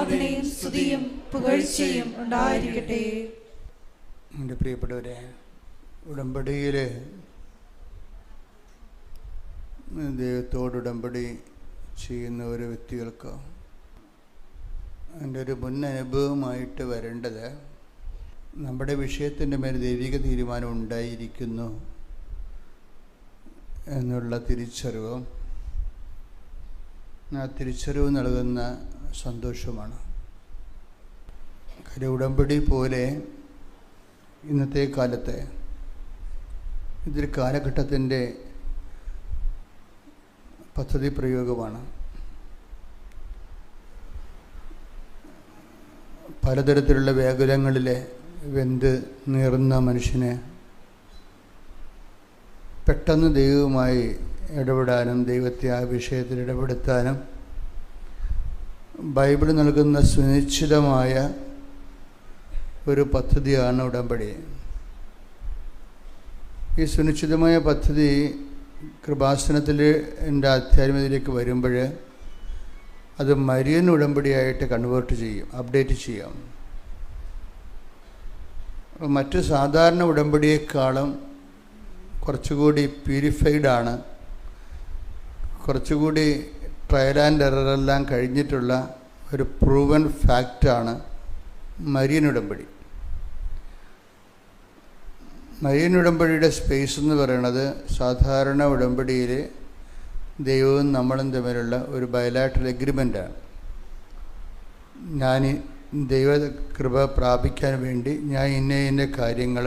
ആരാധനയും സ്തുതിയും പുകഴ്ചയും ഉണ്ടായിരിക്കട്ടെ. എൻ്റെ പ്രിയപ്പെട്ടവരെ, ഉടമ്പടിയിൽ ദൈവത്തോട് ഉടമ്പടി ചെയ്യുന്ന ഓരോ വ്യക്തികൾക്ക് എൻ്റെ ഒരു മുൻ അനുഭവമായിട്ട് വരേണ്ടത് നമ്മുടെ വിഷയത്തിൻ്റെ മേൽ ദൈവിക തീരുമാനം ഉണ്ടായിരിക്കുന്നു എന്നുള്ള തിരിച്ചറിവും ആ തിരിച്ചറിവ് നൽകുന്ന സന്തോഷമാണ്. കാര്യം ഉടമ്പടി പോലെ ഇന്നത്തെ കാലത്തെ ഇതൊരു കാലഘട്ടത്തിൻ്റെ പദ്ധതി പ്രയോഗമാണ്. പലതരത്തിലുള്ള വ്യാകുലങ്ങളിലെ വെന്ത് നീറുന്ന മനുഷ്യനെ പെട്ടെന്ന് ദൈവവുമായി ഇടപെടാനും ദൈവത്തെ ആ വിഷയത്തിൽ ഇടപെടുത്താനും ബൈബിൾ നൽകുന്ന സുനിശ്ചിതമായ ഒരു പദ്ധതിയാണ് ഉടമ്പടി. ഈ സുനിശ്ചിതമായ പദ്ധതി കൃപാസനത്തിൽ എൻ്റെ ആധ്യാത്മികതയിലേക്ക് വരുമ്പോൾ അത് മരിയൻ ഉടമ്പടിയായിട്ട് കൺവേർട്ട് ചെയ്യും, അപ്ഡേറ്റ് ചെയ്യാം. മറ്റ് സാധാരണ ഉടമ്പടിയേക്കാളും കുറച്ചുകൂടി പ്യൂരിഫൈഡാണ്, കുറച്ചുകൂടി ട്രയൽ ആൻഡ് എററെല്ലാം കഴിഞ്ഞിട്ടുള്ള ഒരു പ്രൂവൻ ഫാക്റ്റാണ് മരിയൻ ഉടമ്പടി. മരിയൻ ഉടമ്പടിയുടെ സ്പേസ് എന്ന് പറയുന്നത് സാധാരണ ഉടമ്പടിയിൽ ദൈവവും നമ്മളും തമ്മിലുള്ള ഒരു ബയലാറ്ററൽ എഗ്രിമെൻ്റാണ്. ഞാൻ ദൈവ കൃപ പ്രാപിക്കാൻ വേണ്ടി ഞാൻ ഇന്ന കാര്യങ്ങൾ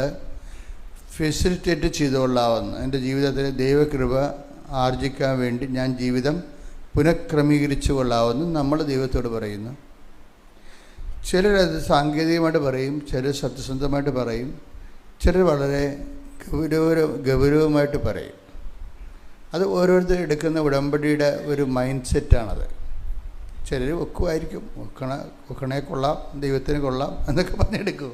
ഫെസിലിറ്റേറ്റ് ചെയ്തുകൊള്ളാവുന്ന എൻ്റെ ജീവിതത്തിൽ ദൈവകൃപ ആർജിക്കാൻ വേണ്ടി ഞാൻ ജീവിതം പുനഃക്രമീകരിച്ചു കൊള്ളാവുന്ന നമ്മൾ ദൈവത്തോട് പറയുന്നു. ചിലരത് സാങ്കേതികമായിട്ട് പറയും, ചിലർ സത്യസന്ധമായിട്ട് പറയും, ചിലർ വളരെ ഗൗരവമായിട്ട് പറയും. അത് ഓരോരുത്തർ എടുക്കുന്ന ഉടമ്പടിയുടെ ഒരു മൈൻഡ് സെറ്റാണത്. ചിലർ ഒക്കുമായിരിക്കും, ഒക്കണേ കൊള്ളാം, ദൈവത്തിന് കൊള്ളാം എന്നൊക്കെ പറഞ്ഞെടുക്കും,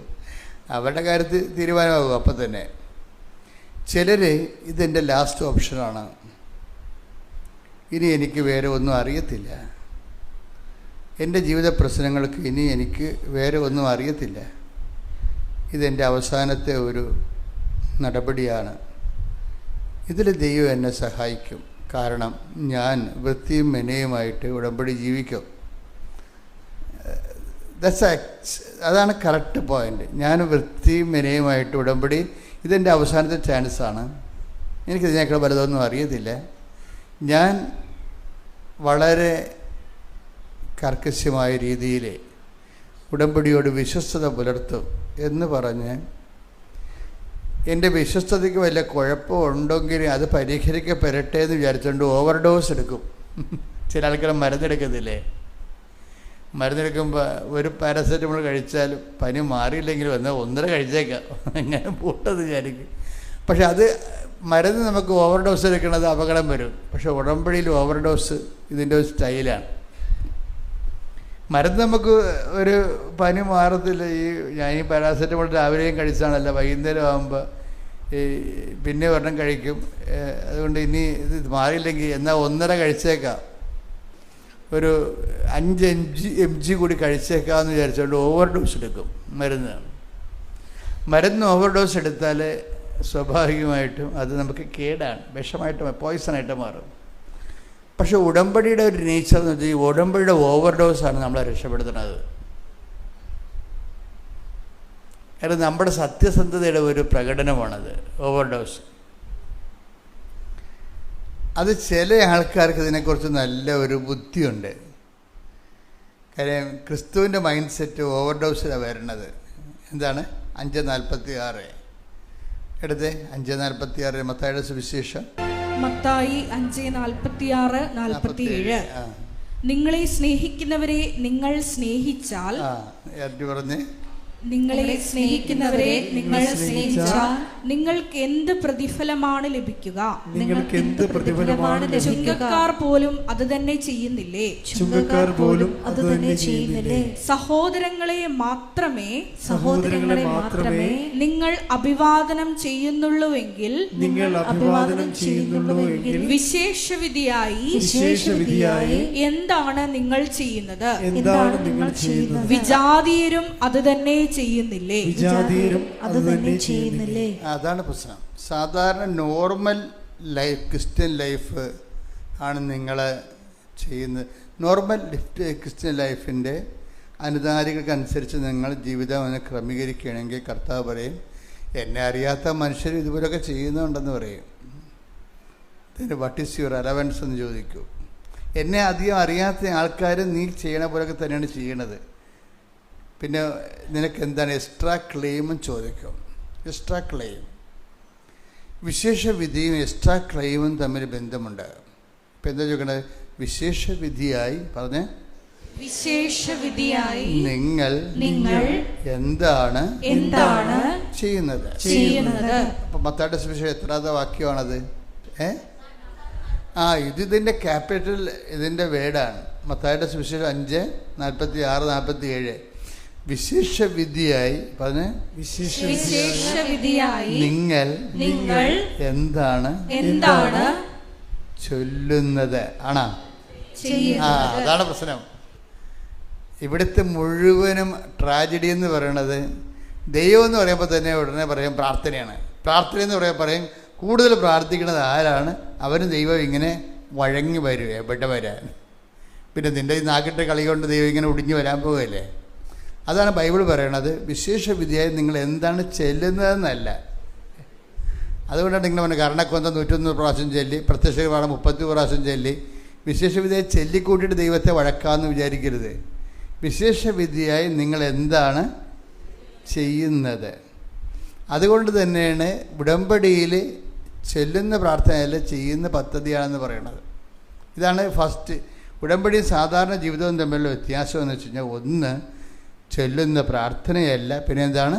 അവരുടെ കാര്യത്തിൽ തീരുമാനമാകും അപ്പം തന്നെ. ചിലർ ഇതെൻ്റെ ലാസ്റ്റ് ഓപ്ഷനാണ്, ഇനി എനിക്ക് വേറെ ഒന്നും അറിയത്തില്ല, എൻ്റെ ജീവിത പ്രശ്നങ്ങൾക്ക് ഇനി എനിക്ക് വേറെ ഒന്നും അറിയത്തില്ല, ഇതെൻ്റെ അവസാനത്തെ ഒരു നടപടിയാണ്, ഇതിൽ ദൈവം എന്നെ സഹായിക്കും, കാരണം ഞാൻ വൃത്തിയും മെനയുമായിട്ട് ഉടമ്പടി ജീവിക്കും. അതാണ് കറക്റ്റ് പോയിൻ്റ്. ഞാൻ വൃത്തിയും മെനയുമായിട്ട് ഉടമ്പടി, ഇതെൻ്റെ അവസാനത്തെ ചാൻസാണ്, എനിക്കിതിനേക്കാൾ വലുതൊന്നും അറിയത്തില്ല, ഞാൻ വളരെ കർക്കശമായ രീതിയിൽ ഉടമ്പടിയോട് വിശ്വസ്തത പുലർത്തും എന്ന് പറഞ്ഞ് എൻ്റെ വിശ്വസ്തതയ്ക്ക് വല്ല കുഴപ്പമുണ്ടെങ്കിൽ അത് പരിഹരിക്കപ്പെടട്ടെ എന്ന് വിചാരിച്ചുകൊണ്ട് ഓവർഡോസ് എടുക്കും. ചില ആൾക്കാർ മരുന്നെടുക്കത്തില്ലേ, മരുന്നെടുക്കുമ്പോൾ ഒരു പാരസെറ്റമോൾ കഴിച്ചാൽ പനി മാറിയില്ലെങ്കിൽ വന്നാൽ 1.5 കഴിച്ചേക്കാം, അങ്ങനെ പൂട്ടത് വിചാരിക്കും. പക്ഷെ അത് മരുന്ന് നമുക്ക് ഓവർഡോസ് എടുക്കുന്നത് അപകടം വരും. പക്ഷെ ഉടമ്പടിയിൽ ഓവർഡോസ് ഇതിൻ്റെ ഒരു സ്റ്റൈലാണ്. മരുന്ന് നമുക്ക് ഒരു പനി മാറത്തില്ല. ഞാൻ ഈ പാരാസെറ്റമോൾ രാവിലെയും കഴിച്ചാണല്ലോ, വൈകുന്നേരം ആകുമ്പോൾ പിന്നെ ഒരെണ്ണം കഴിക്കും. അതുകൊണ്ട് ഇനി ഇത് മാറിയില്ലെങ്കിൽ എന്നാൽ 1.5 കഴിച്ചേക്കാം, ഒരു 5 mg കൂടി കഴിച്ചേക്കാമെന്ന് വിചാരിച്ചുകൊണ്ട് ഓവർഡോസ് എടുക്കും മരുന്ന് ഓവർഡോസ് എടുത്താൽ സ്വാഭാവികമായിട്ടും അത് നമുക്ക് കേടാണ്, വിഷമായിട്ട് പോയ്സണായിട്ട് മാറും. പക്ഷെ ഉടമ്പടിയുടെ ഒരു നേച്ചർ എന്ന് വെച്ചാൽ ഈ ഉടമ്പടിയുടെ ഓവർഡോസാണ് നമ്മളെ രക്ഷപ്പെടുത്തുന്നത്. കാരണം നമ്മുടെ സത്യസന്ധതയുടെ ഒരു പ്രകടനമാണത് ഓവർഡോസ്. അത് ചില ആൾക്കാർക്ക് ഇതിനെക്കുറിച്ച് നല്ല ഒരു ബുദ്ധിയുണ്ട്. കാര്യം ക്രിസ്തുവിൻ്റെ മൈൻഡ് സെറ്റ് ഓവർഡോസിലാണ് വരുന്നത്. എന്താണ് 5:46 എടുത്തേ, 5:46 മത്തായിയുടെ സുവിശേഷം. മത്തായി 5:46-47. നിങ്ങളെ സ്നേഹിക്കുന്നവരെ നിങ്ങൾ സ്നേഹിച്ചാൽ, പറഞ്ഞേ, നിങ്ങളെ സ്നേഹിക്കുന്നവരെ നിങ്ങൾ സ്നേഹിച്ചാൽ നിങ്ങൾക്ക് എന്ത് പ്രതിഫലമാണ് ലഭിക്കുക? നിങ്ങൾക്ക് എന്ത് പ്രതിഫലമാണ് ലഭിക്കുക? ചുങ്കക്കാർ പോലും അത് തന്നെ ചെയ്യുന്നില്ലേ? ചുങ്കക്കാർ പോലും അത് തന്നെ ചെയ്യുന്നില്ലേ? സഹോദരങ്ങളെ മാത്രമേ നിങ്ങൾ അഭിവാദനം ചെയ്യുന്നുള്ളൂവെങ്കിൽ വിശേഷവിധിയായി എന്താണ് നിങ്ങൾ ചെയ്യുന്നത്? വിജാതീയരും അത് തന്നെ ചെയ്യുന്നില്ലേ? അതാണ് പ്രശ്നം. സാധാരണ നോർമൽ ലൈഫ്, ക്രിസ്ത്യൻ ലൈഫ് ആണ് നിങ്ങൾ ചെയ്യുന്നത്. നോർമൽ ക്രിസ്ത്യൻ ലൈഫിൻ്റെ അനുധാരികൾക്കനുസരിച്ച് നിങ്ങൾ ജീവിതം ഒന്ന് ക്രമീകരിക്കുകയാണെങ്കിൽ കർത്താവ് പറയും, എന്നെ അറിയാത്ത മനുഷ്യർ ഇതുപോലൊക്കെ ചെയ്യുന്നുണ്ടെന്ന് പറയും. ഇതിന് വാട്ട് ഈസ് യുവർ റെലവൻസ് എന്ന് ചോദിക്കൂ. എന്നെ അധികം അറിയാത്ത ആൾക്കാർ നീ ചെയ്യണ പോലൊക്കെ തന്നെയാണ് ചെയ്യണത്. പിന്നെ നിനക്ക് എന്താണ് എക്സ്ട്രാ ക്ലെയിമും ചോദിക്കും. എക്സ്ട്രാ ക്ലെയിം, വിശേഷ വിധിയും എക്സ്ട്രാ ക്ലെയിമും തമ്മിൽ ബന്ധമുണ്ട്. ഇപ്പം എന്താ ചോദിക്കണത്? വിശേഷ വിധിയായി പറഞ്ഞ് വിശേഷവിധിയായി നിങ്ങൾ എന്താണ് ചെയ്യുന്നത്? അപ്പം മത്തായിയുടെ സുവിശേഷം എത്രാമത്തെ വാക്യമാണത്? ഇതിൻ്റെ ക്യാപിറ്റൽ ഇതിൻ്റെ വേർഡാണ്. മത്തായിയുടെ സുവിശേഷം 5:46-47. വിശേഷ വിധിയായി പറഞ്ഞ് നിങ്ങൾ എന്താണ് ചൊല്ലുന്നത് ആണോ? അതാണ് പ്രശ്നം. ഇവിടുത്തെ മുഴുവനും ട്രാജഡി എന്ന് പറയുന്നത്, ദൈവം എന്ന് പറയുമ്പോൾ തന്നെ ഉടനെ പറയും പ്രാർത്ഥനയാണ്. പ്രാർത്ഥന എന്ന് പറയുമ്പോൾ പറയും കൂടുതൽ പ്രാർത്ഥിക്കുന്നത് ആരാണ്? അവന് ദൈവം ഇങ്ങനെ വഴങ്ങി വരും. എവിടെ വരാൻ? പിന്നെ നിൻ്റെ ഈ നാക്കിട്ട കളി കൊണ്ട് ദൈവം ഇങ്ങനെ ഒടിഞ്ഞു വരാൻ പോവുകയല്ലേ? അതാണ് ബൈബിൾ പറയണത്. വിശേഷ വിധിയായി നിങ്ങൾ എന്താണ് ചെല്ലുന്നതെന്നല്ല. അതുകൊണ്ടാണ് നിങ്ങൾ പറഞ്ഞത് കർണക്കൊന്ത 101 പ്രാവശ്യം ചൊല്ലി, പ്രത്യക്ഷപാഠം 30 പ്രാവശ്യം ചൊല്ലി. വിശേഷ വിധിയായി ചൊല്ലിക്കൂട്ടിയിട്ട് ദൈവത്തെ വഴക്കാമെന്ന് വിചാരിക്കരുത്. വിശേഷ വിധിയായി നിങ്ങൾ എന്താണ് ചെയ്യുന്നത്? അതുകൊണ്ട് തന്നെയാണ് ഉടമ്പടിയിൽ ചെല്ലുന്ന പ്രാർത്ഥനയല്ല ചെയ്യുന്ന പദ്ധതിയാണെന്ന് പറയുന്നത്. ഇതാണ് ഫസ്റ്റ്. ഉടമ്പടിയും സാധാരണ ജീവിതവും തമ്മിലുള്ള വ്യത്യാസം എന്ന് വെച്ച് കഴിഞ്ഞാൽ, ഒന്ന് ചൊല്ലുന്ന പ്രാർത്ഥനയല്ല, പിന്നെ എന്താണ്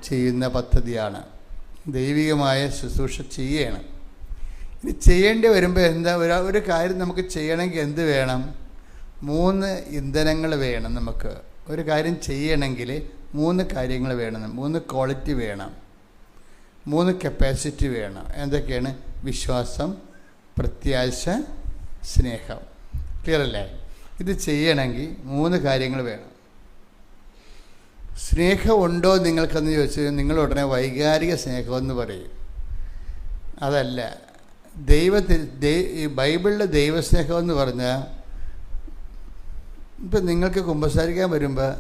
ചെയ്യുന്ന പദ്ധതിയാണ്. ദൈവികമായ ശുശ്രൂഷ ചെയ്യണം. ഇനി ചെയ്യേണ്ടി വരുമ്പോൾ എന്താ ഒരു കാര്യം നമുക്ക് ചെയ്യണമെങ്കിൽ എന്ത് വേണം? 3 ഇന്ധനങ്ങൾ വേണം. നമുക്ക് ഒരു കാര്യം ചെയ്യണമെങ്കിൽ 3 കാര്യങ്ങൾ വേണം. 3 ക്വാളിറ്റി വേണം, 3 കപ്പാസിറ്റി വേണം. എന്തൊക്കെയാണ്? വിശ്വാസം, പ്രത്യാശ, സ്നേഹം. ക്ലിയർ അല്ലേ? ഇത് ചെയ്യണമെങ്കിൽ 3 കാര്യങ്ങൾ വേണം. സ്നേഹം ഉണ്ടോ നിങ്ങൾക്കെന്ന് ചോദിച്ചാൽ നിങ്ങൾ ഉടനെ വൈകാരിക സ്നേഹമെന്ന് പറയും. അതല്ല. ബൈബിളിലെ ദൈവസ്നേഹം എന്ന് പറഞ്ഞാൽ, ഇപ്പം നിങ്ങൾക്ക് കുമ്പസാരിക്കാൻ വരുമ്പോൾ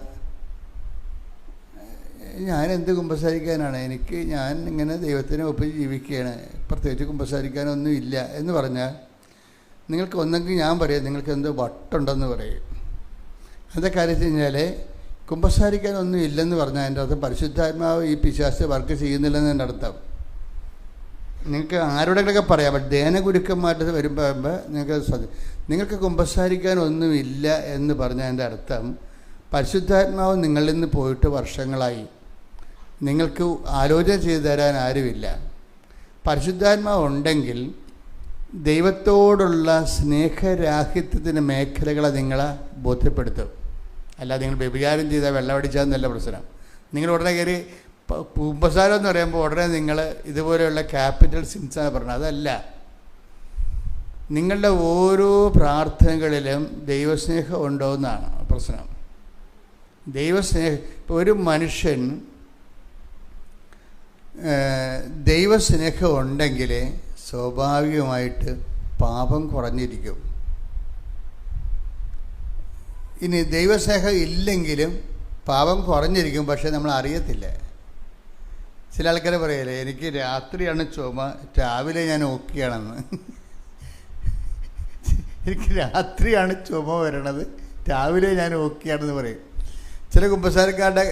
ഞാനെന്ത് കുമ്പസാരിക്കാനാണ്, ഞാൻ ഇങ്ങനെ ദൈവത്തിനെ ഒപ്പിച്ച് ജീവിക്കുകയാണ്, പ്രത്യേകിച്ച് കുമ്പസാരിക്കാനൊന്നും ഇല്ല എന്ന് പറഞ്ഞാൽ നിങ്ങൾക്ക് ഒന്നെങ്കിൽ ഞാൻ പറയാം നിങ്ങൾക്ക് എന്തോ വട്ടുണ്ടെന്ന് പറയും. എന്താ കാര്യം വെച്ച് കഴിഞ്ഞാൽ, കുമ്പസാരിക്കാനൊന്നും ഇല്ലെന്ന് പറഞ്ഞാൽ എൻ്റെ അർത്ഥം പരിശുദ്ധാത്മാവ് ഈ പിശാച് വർക്ക് ചെയ്യുന്നില്ലെന്ന് എൻ്റെ അർത്ഥം. നിങ്ങൾക്ക് ആരോടെങ്കിലൊക്കെ പറയാം. ബട്ട് ധ്യാനഗുരുക്കന്മാരുടെ വരുമ്പോൾ നിങ്ങൾക്ക് കുമ്പസാരിക്കാനൊന്നുമില്ല എന്ന് പറഞ്ഞാൽ എൻ്റെ അർത്ഥം പരിശുദ്ധാത്മാവ് നിങ്ങളിൽ നിന്ന് പോയിട്ട് വർഷങ്ങളായി. നിങ്ങൾക്ക് ആലോചന ചെയ്തു തരാൻ ആരുമില്ല. പരിശുദ്ധാത്മാവ് ഉണ്ടെങ്കിൽ ദൈവത്തോടുള്ള സ്നേഹരാഹിത്യത്തിൻ്റെ മേഖലകളെ നിങ്ങളെ ബോധ്യപ്പെടുത്തും. അല്ലാതെ നിങ്ങൾ വ്യഭിചാരം ചെയ്താൽ വെള്ളമടിച്ചാന്നല്ല പ്രശ്നം. നിങ്ങൾ ഉടനെ കയറി കുമ്പസാരം എന്ന് പറയുമ്പോൾ ഉടനെ നിങ്ങൾ ഇതുപോലെയുള്ള ക്യാപിറ്റൽ സിൻസാണ് പറഞ്ഞത്. അതല്ല. നിങ്ങളുടെ ഓരോ പ്രാർത്ഥനകളിലും ദൈവസ്നേഹം ഉണ്ടോ എന്നാണ് പ്രശ്നം. ദൈവസ്നേഹം. ഇപ്പോൾ ഒരു മനുഷ്യൻ ദൈവസ്നേഹം ഉണ്ടെങ്കിൽ സ്വാഭാവികമായിട്ട് പാപം കുറഞ്ഞിരിക്കും. ഇനി ദൈവസ്നേഹം ഇല്ലെങ്കിലും പാപം കുറഞ്ഞിരിക്കും, പക്ഷേ നമ്മൾ അറിയത്തില്ല. ചില ആൾക്കാർ പറയല്ലേ, എനിക്ക് രാത്രിയാണ് ചുമ, രാവിലെ ഞാൻ ഓക്കെയാണെന്ന്. എനിക്ക് രാത്രിയാണ് ചുമ വരണത്, രാവിലെ ഞാൻ ഓക്കെയാണെന്ന് പറയും. ചില കുമ്പസാരക്കാരുടെ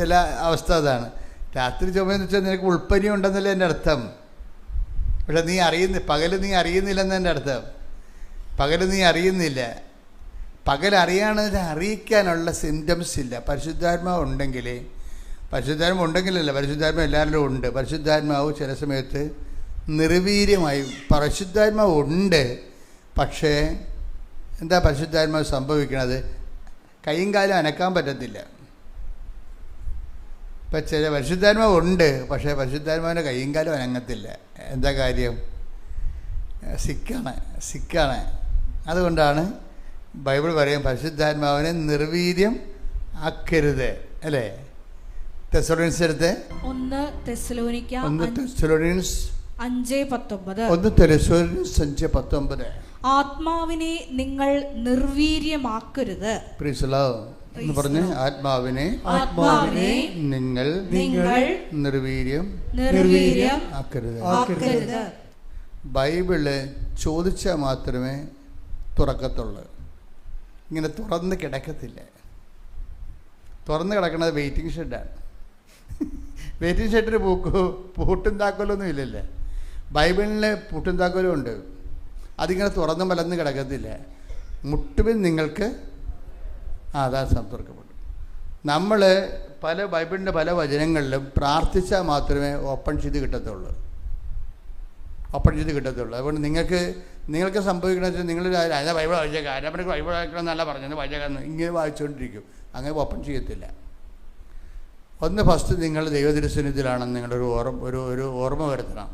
ചില അവസ്ഥ അതാണ്. രാത്രി ചുമയെന്ന് വെച്ചാൽ നിനക്ക് ഉൾപ്പനി ഉണ്ടെന്നല്ലേ എൻ്റെ അർത്ഥം. പക്ഷെ പകൽ നീ അറിയുന്നില്ലെന്ന് എൻ്റെ അർത്ഥം. പകൽ നീ അറിയുന്നില്ല. പകലറിയാണതിനെ അറിയിക്കാനുള്ള സിംറ്റംസ് ഇല്ല. പരിശുദ്ധാത്മാവ് ഉണ്ടെങ്കിലല്ല, പരിശുദ്ധാത്മാവ് എല്ലാവരിലും ഉണ്ട്. പരിശുദ്ധാത്മാവ് ചില സമയത്ത് നിർവീര്യമായി, പരിശുദ്ധാത്മാവ് ഉണ്ട്, പക്ഷേ എന്താ പരിശുദ്ധാത്മാവ് സംഭവിക്കണത്? കൈയും കാലും അനക്കാൻ പറ്റത്തില്ല. ഇപ്പം ചില പരിശുദ്ധാത്മാവ് ഉണ്ട്, പക്ഷേ പരിശുദ്ധാത്മാവിൻ്റെ കൈയും കാലും അനങ്ങത്തില്ല. എന്താ കാര്യം? സിക്കാണ്. അതുകൊണ്ടാണ് ബൈബിൾ പറയും പരിശുദ്ധാത്മാവിനെ നിർവീര്യം ആക്കരുത്, അല്ലേ? തെസ്സലോനിയൻസ് എടുത്ത് 1 തെസ്സലോനിയൻസ് 5:19 ആത്മാവിനെ നിങ്ങൾ നിർവീര്യമാക്കരുത്. എന്ന് പറഞ്ഞ് ആത്മാവിനെ നിങ്ങൾ നിർവീര്യം ആക്കരുത്. ബൈബിള് ചോദിച്ചാൽ മാത്രമേ തുറക്കത്തുള്ളൂ. ഇങ്ങനെ തുറന്ന് കിടക്കത്തില്ല. തുറന്ന് കിടക്കുന്നത് വെയിറ്റിംഗ് ഷെഡാണ്. വെയിറ്റിംഗ് ഷെഡിന് പൂട്ടും താക്കോലൊന്നും ഇല്ലല്ലേ. ബൈബിളിന് പൂട്ടും താക്കോലും ഉണ്ട്. അതിങ്ങനെ തുറന്ന് മലന്ന് കിടക്കത്തില്ല. മുട്ടുവിൽ നിങ്ങൾക്ക് അതാ തുറക്കപ്പെടും. നമ്മൾ ബൈബിളിൻ്റെ പല വചനങ്ങളിലും പ്രാർത്ഥിച്ചാൽ മാത്രമേ ഓപ്പൺ ചെയ്ത് കിട്ടത്തുള്ളൂ. അതുകൊണ്ട് നിങ്ങൾക്ക് സംഭവിക്കണമെന്ന് വെച്ചാൽ നിങ്ങൾ ബൈബിൾ വായിച്ചേക്കാം, ആരാമനക്ക് ബൈബിൾ വായിക്കണം എന്നല്ല പറഞ്ഞത്, വായിച്ചേക്കാന്ന് ഇങ്ങനെ വായിച്ചുകൊണ്ടിരിക്കും. അങ്ങനെ ഓപ്പൺ ചെയ്യത്തില്ല. ഫസ്റ്റ് നിങ്ങൾ ദൈവതിരുസന്നിധിയിലാണെന്ന് നിങ്ങളൊരു ഓർമ്മ വരുത്തണം.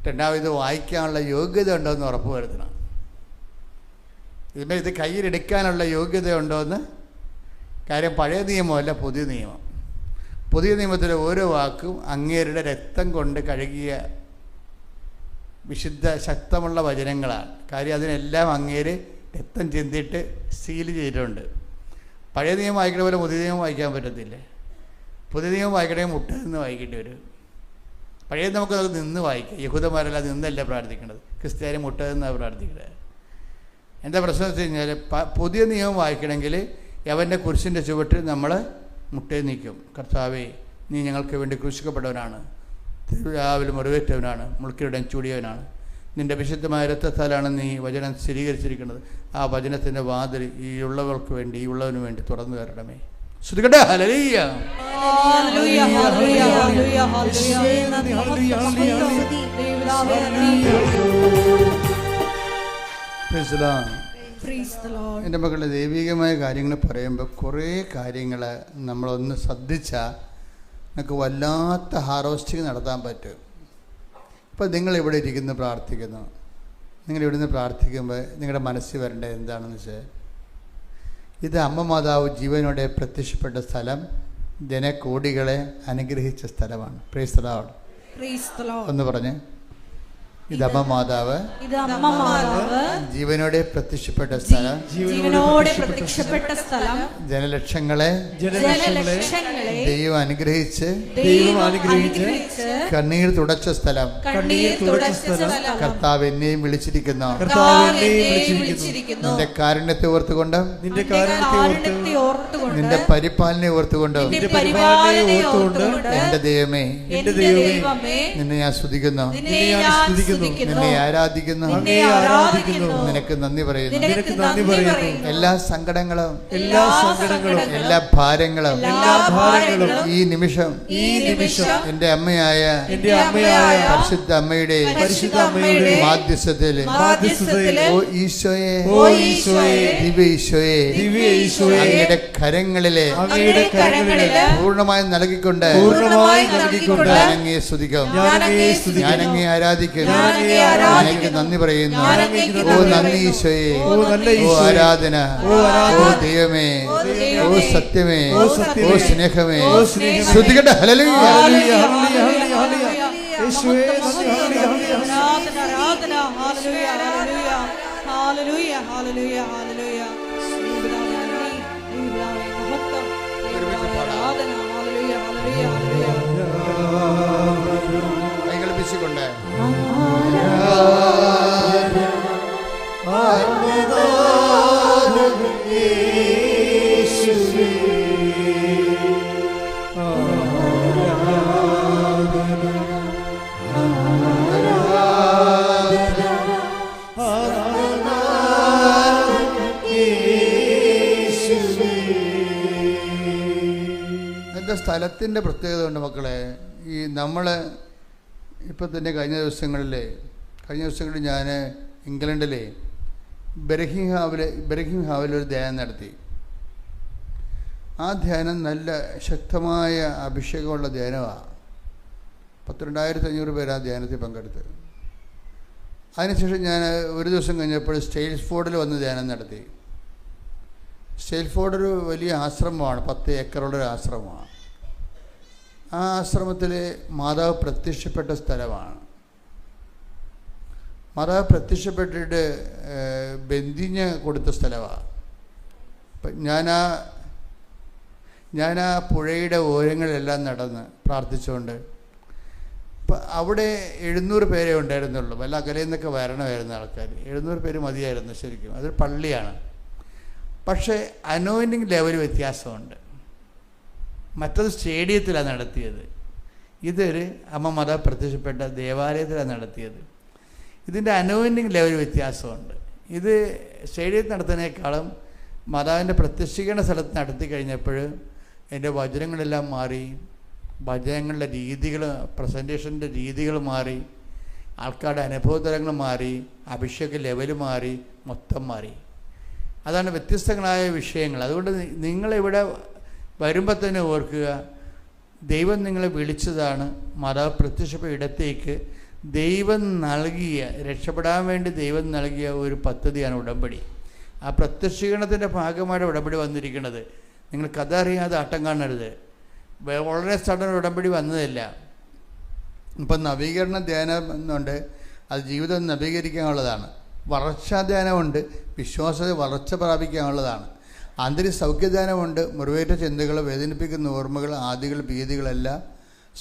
രണ്ടാമത് വായിക്കാനുള്ള യോഗ്യത ഉണ്ടോ എന്ന് ഉറപ്പ് വരുത്തണം. ഇത് കയ്യിലെടുക്കാനുള്ള യോഗ്യത ഉണ്ടോ എന്ന്. കാര്യം പഴയ നിയമമല്ല, പുതിയ നിയമം. പുതിയ നിയമത്തിലെ ഓരോ വാക്കും അങ്ങേരുടെ രക്തം കൊണ്ട് കഴുകിയ വിശുദ്ധ ശക്തമുള്ള വചനങ്ങളാണ്. കാര്യം അതിനെല്ലാം അങ്ങേര് രക്തം ചിന്തിയിട്ട് സീൽ ചെയ്തിട്ടുണ്ട്. പഴയ നിയമം വായിക്കണ പോലെ പുതിയ നിയമം വായിക്കാൻ പറ്റത്തില്ല. പുതിയ നിയമം വായിക്കണമെങ്കിൽ മുട്ട നിന്ന് വായിക്കേണ്ടി വരും. പഴയ നമുക്കത് നിന്ന് വായിക്കാം. യഹൂദന്മാരെല്ലാം നിന്നല്ല പ്രാർത്ഥിക്കേണ്ടത്, ക്രിസ്ത്യാനി മുട്ട നിന്നാണ് പ്രാർത്ഥിക്കുന്നത്. എന്താ പ്രശ്നം എന്ന് വെച്ച് കഴിഞ്ഞാൽ പുതിയ നിയമം വായിക്കണമെങ്കിൽ അവൻ്റെ കുരിശിൻ്റെ ചുവട്ടിൽ നമ്മൾ മുട്ടയിൽ നിൽക്കും. കർത്താവേ, നീ ഞങ്ങൾക്ക് വേണ്ടി ക്രൂശിക്കപ്പെട്ടവനാണ്, തിരുവിലാവിൽ മുറിവേറ്റവനാണ്, മുൾക്കിയുടെ ചൂടിയവനാണ്, നിൻ്റെ വിശുദ്ധമായ രക്തത്താലാണ് നീ വചനം സ്ഥിരീകരിച്ചിരിക്കുന്നത്. ആ വചനത്തിൻ്റെ വാതിൽ ഈ ഉള്ളവർക്ക് വേണ്ടി, ഈ ഉള്ളവന് വേണ്ടി തുറന്നു തരണമേ. ശ്രുതികട്ടെ. ഹല്ലേലൂയ. എൻ്റെ മക്കളുടെ ദൈവികമായ കാര്യങ്ങൾ പറയുമ്പോൾ കുറേ കാര്യങ്ങൾ നമ്മളൊന്ന് ശ്രദ്ധിച്ചാൽ നമുക്ക് വല്ലാത്ത ഹാർവസ്റ്റിങ് നടത്താൻ പറ്റും. ഇപ്പോൾ നിങ്ങളിവിടെ ഇരിക്കുന്നു, പ്രാർത്ഥിക്കുന്നു. നിങ്ങളിവിടുന്ന് പ്രാർത്ഥിക്കുമ്പോൾ നിങ്ങളുടെ മനസ്സിൽ വരേണ്ടത് എന്താണെന്ന് വെച്ചാൽ, ഇത് അമ്മ മാതാവ് ജീവനോടെ പ്രത്യക്ഷപ്പെട്ട സ്ഥലം, ജനകോടികളെ അനുഗ്രഹിച്ച സ്ഥലമാണ്. Price the Lord. ഒന്ന് പറഞ്ഞ്, ഇത് അമ്മ മാതാവ് ജീവനോടെ പ്രത്യക്ഷപ്പെട്ട സ്ഥലം, ജനലക്ഷങ്ങളെ ദൈവം അനുഗ്രഹിച്ച് കണ്ണീർ തുടച്ച സ്ഥലം. കർത്താവ് എന്നെയും വിളിച്ചിരിക്കുന്നു. നിന്റെ കാരുണ്യത്തെ ഓർത്തുകൊണ്ട്, നിന്റെ പരിപാലനെ ഓർത്തുകൊണ്ട്, എന്റെ ദൈവമേ, നിന്നെ ഞാൻ സ്തുതിക്കുന്നു, നിന്നെ ആരാധിക്കുന്നു, നിനക്ക് നന്ദി പറയുന്നു. എല്ലാ സങ്കടങ്ങളും എല്ലാ ഭാരങ്ങളും ഈ നിമിഷം എന്റെ അമ്മയായ പരിശുദ്ധ അമ്മയുടെ മാധ്യസ്ഥത്തിൽ ഓ ഈശോയെ, ദിവ്യ ഈശോയെ, അങ്ങയുടെ കരങ്ങളിലെ പൂർണ്ണമായി നൽകിക്കൊണ്ട് ഞാൻ അങ്ങയെ സ്തുതിക്കും, ഞാൻ അങ്ങയെ ആരാധിക്കും, എനിക്ക് നന്ദി പറയുന്നു. ഓ നന്ദി ഈശോയെ, ഓ ആരാധന, ഓ ദൈവമേ, ഓ സത്യമേ, ഓ സ്നേഹമേ. ശ്രുതികട്ടെ. ഹല്ലേലൂയ. കൈകൾ പിടിച്ചുകൊണ്ട് പരിശുദ്ധ സ്ഥലത്തിൻ്റെ പ്രത്യേകത ഉണ്ട് മക്കളെ. ഈ നമ്മൾ ഇപ്പം തന്നെ കഴിഞ്ഞ ദിവസങ്ങളിൽ ഞാൻ ഇംഗ്ലണ്ടിലെ ബെർക്കിംഗ്ഹാമിൽ ഒരു ധ്യാനം നടത്തി. ആ ധ്യാനം നല്ല ശക്തമായ അഭിഷേകമുള്ള ധ്യാനമാണ്. 12,500 പേര് ആ ധ്യാനത്തിൽ പങ്കെടുത്തത്. അതിനുശേഷം ഞാൻ ഒരു ദിവസം കഴിഞ്ഞപ്പോൾ സ്റ്റെയിൽസ്ഫോർഡിൽ വന്ന് ധ്യാനം നടത്തി. സ്റ്റെയിൽസ്ഫോർഡ് ഒരു വലിയ ആശ്രമമാണ്, 10 ഏക്കറുള്ള ഒരു ആശ്രമമാണ്. ആ ആശ്രമത്തിൽ മാതാവ് പ്രത്യക്ഷപ്പെട്ട സ്ഥലമാണ്. മാതാവ് പ്രത്യക്ഷപ്പെട്ടിട്ട് ബന്ധിഞ്ഞ് കൊടുത്ത സ്ഥലമാണ്. അപ്പം ഞാൻ ആ പുഴയുടെ ഓരങ്ങളിലെല്ലാം നടന്ന് പ്രാർത്ഥിച്ചുകൊണ്ട്, അപ്പം അവിടെ 700 പേരെ ഉണ്ടായിരുന്നുള്ളൂ. വല്ല അകലയിൽ നിന്നൊക്കെ വരണമായിരുന്നു ആൾക്കാർ. 700 പേര് മതിയായിരുന്നു ശരിക്കും. അതൊരു പള്ളിയാണ്. പക്ഷേ അനോയിൻറ്റിങ് ലെവൽ വ്യത്യാസമുണ്ട്. മറ്റത് സ്റ്റേഡിയത്തിലാണ് നടത്തിയത്, ഇതൊരു അമ്മ മാതാവ് പ്രത്യക്ഷപ്പെട്ട ദേവാലയത്തിലാണ് നടത്തിയത്. ഇതിൻ്റെ അനോയിൻറ്റിങ് ലെവൽ വ്യത്യാസമുണ്ട്. ഇത് സ്റ്റേഡിയത്തിൽ നടത്തുന്നതിനേക്കാളും മാതാവിൻ്റെ പ്രത്യക്ഷീകരണ സ്ഥലത്ത് നടത്തി കഴിഞ്ഞപ്പോൾ എൻ്റെ വചനങ്ങളെല്ലാം മാറി, വചനങ്ങളുടെ രീതികൾ, പ്രസൻറ്റേഷൻ്റെ രീതികൾ മാറി, ആൾക്കാരുടെ അനുഭവതലങ്ങൾ മാറി, അഭിഷേക ലെവൽ മാറി, മൊത്തം മാറി. അതാണ് വ്യത്യസ്തങ്ങളായ വിഷയങ്ങൾ. അതുകൊണ്ട് നിങ്ങളിവിടെ വരുമ്പോൾ തന്നെ ഓർക്കുക, ദൈവം നിങ്ങളെ വിളിച്ചതാണ്. മാതാവ് പ്രത്യക്ഷപ്പെട്ട ഇടത്തേക്ക് ദൈവം നൽകിയ, രക്ഷപ്പെടാൻ വേണ്ടി ദൈവം നൽകിയ ഒരു പദ്ധതിയാണ് ഉടമ്പടി. ആ പ്രത്യക്ഷീകരണത്തിൻ്റെ ഭാഗമായിട്ട് ഉടമ്പടി വന്നിരിക്കുന്നത്. നിങ്ങൾ കഥ അറിയാതെ ആട്ടം കാണരുത്. വളരെ സഡൻ ഉടമ്പടി വന്നതല്ല. ഇപ്പം നവീകരണ ധ്യാനം എന്നുണ്ട്, അത് ജീവിതം നവീകരിക്കാനുള്ളതാണ്. വളർച്ചാ ധ്യാനമുണ്ട്, വിശ്വാസത്തെ വളർച്ച പ്രാപിക്കാനുള്ളതാണ്. ആന്തരിക സൗഖ്യദാനമുണ്ട്, മുറിവേറ്റ ചിന്തകൾ, വേദനിപ്പിക്കുന്ന ഓർമ്മകൾ, ആദികൾ, ഭീതികളെല്ലാം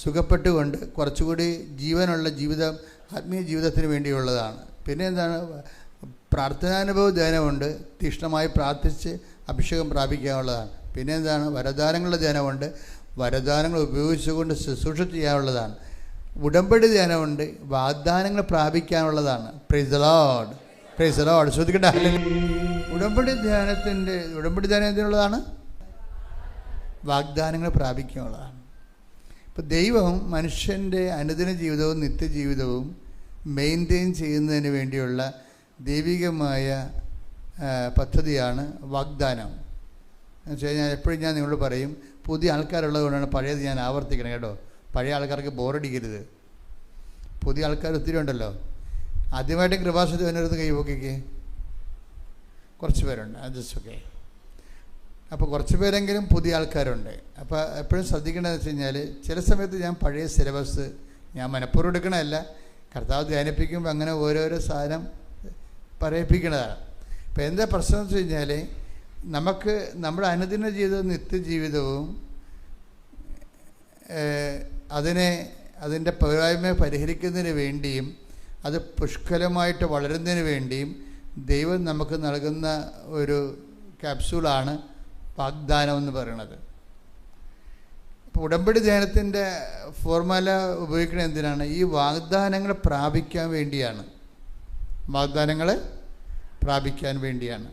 സുഖപ്പെട്ടുകൊണ്ട് കുറച്ചുകൂടി ജീവനുള്ള ജീവിതം, ആത്മീയ ജീവിതത്തിന് വേണ്ടിയുള്ളതാണ്. പിന്നെ എന്താണ്, പ്രാർത്ഥനാനുഭവ ധ്യാനമുണ്ട്, തീക്ഷ്ണമായി പ്രാർത്ഥിച്ച് അഭിഷേകം പ്രാപിക്കാനുള്ളതാണ്. പിന്നെ എന്താണ്, വരദാനങ്ങളുടെ ധ്യാനമുണ്ട്, വരദാനങ്ങൾ ഉപയോഗിച്ചുകൊണ്ട് ശുശ്രൂഷ ചെയ്യാനുള്ളതാണ്. ഉടമ്പടി ധ്യാനമുണ്ട്, വാഗ്ദാനങ്ങൾ പ്രാപിക്കാനുള്ളതാണ്. Praise the Lord, praise the Lord. ശ്രദ്ധിക്കട്ടെ. ഉടമ്പടി ധ്യാനം എന്തിനുള്ളതാണ്? വാഗ്ദാനങ്ങൾ പ്രാപിക്കാനുള്ളതാണ്. ഇപ്പം ദൈവം മനുഷ്യൻ്റെ അനുദിന ജീവിതവും നിത്യജീവിതവും മെയിൻറ്റെയിൻ ചെയ്യുന്നതിന് വേണ്ടിയുള്ള ദൈവികമായ പദ്ധതിയാണ് വാഗ്ദാനം. എന്ന് വെച്ച് കഴിഞ്ഞാൽ എപ്പോഴും ഞാൻ നിങ്ങളോട് പറയും, പുതിയ ആൾക്കാരുള്ളത് കൊണ്ടാണ് പഴയത് ഞാൻ ആവർത്തിക്കണം കേട്ടോ. പഴയ ആൾക്കാർക്ക് ബോറടിക്കരുത്. പുതിയ ആൾക്കാർ ഒത്തിരി ഉണ്ടല്ലോ. ആദ്യമായിട്ട് കൃപാസനത്തിൽ വന്നിരുന്ന് കൈ പൊക്കിക്ക് കുറച്ച് പേരുണ്ട്, ജസ്റ്റ് ഓക്കെ. അപ്പോൾ കുറച്ച് പേരെങ്കിലും പുതിയ ആൾക്കാരുണ്ട്. അപ്പോൾ എപ്പോഴും ശ്രദ്ധിക്കേണ്ടതെന്ന് വെച്ച് കഴിഞ്ഞാൽ, ചില സമയത്ത് ഞാൻ പഴയ സിലബസ് ഞാൻ മനഃപൂർവ്വം എടുക്കണമല്ല, കർത്താവ് ധ്യാനിപ്പിക്കുമ്പോൾ അങ്ങനെ ഓരോരോ സാധനം പറയിപ്പിക്കുന്നതാണ്. അപ്പോൾ എന്താ പ്രശ്നം എന്ന് വെച്ച് കഴിഞ്ഞാൽ, നമുക്ക് നമ്മുടെ അനുദിന ജീവിതവും നിത്യജീവിതവും അതിൻ്റെ പോരായ്മ പരിഹരിക്കുന്നതിന് വേണ്ടിയും അത് പുഷ്കലമായിട്ട് വളരുന്നതിന് വേണ്ടിയും ദൈവം നമുക്ക് നൽകുന്ന ഒരു ക്യാപ്സ്യൂളാണ് വാഗ്ദാനം എന്ന് പറയുന്നത്. ഇപ്പോൾ ഉടമ്പടി ധ്യാനത്തിൻ്റെ ഫോർമുല ഉപയോഗിക്കുന്നത് എന്തിനാണ്? ഈ വാഗ്ദാനങ്ങൾ പ്രാപിക്കാൻ വേണ്ടിയാണ്. വാഗ്ദാനങ്ങൾ പ്രാപിക്കാൻ വേണ്ടിയാണ്.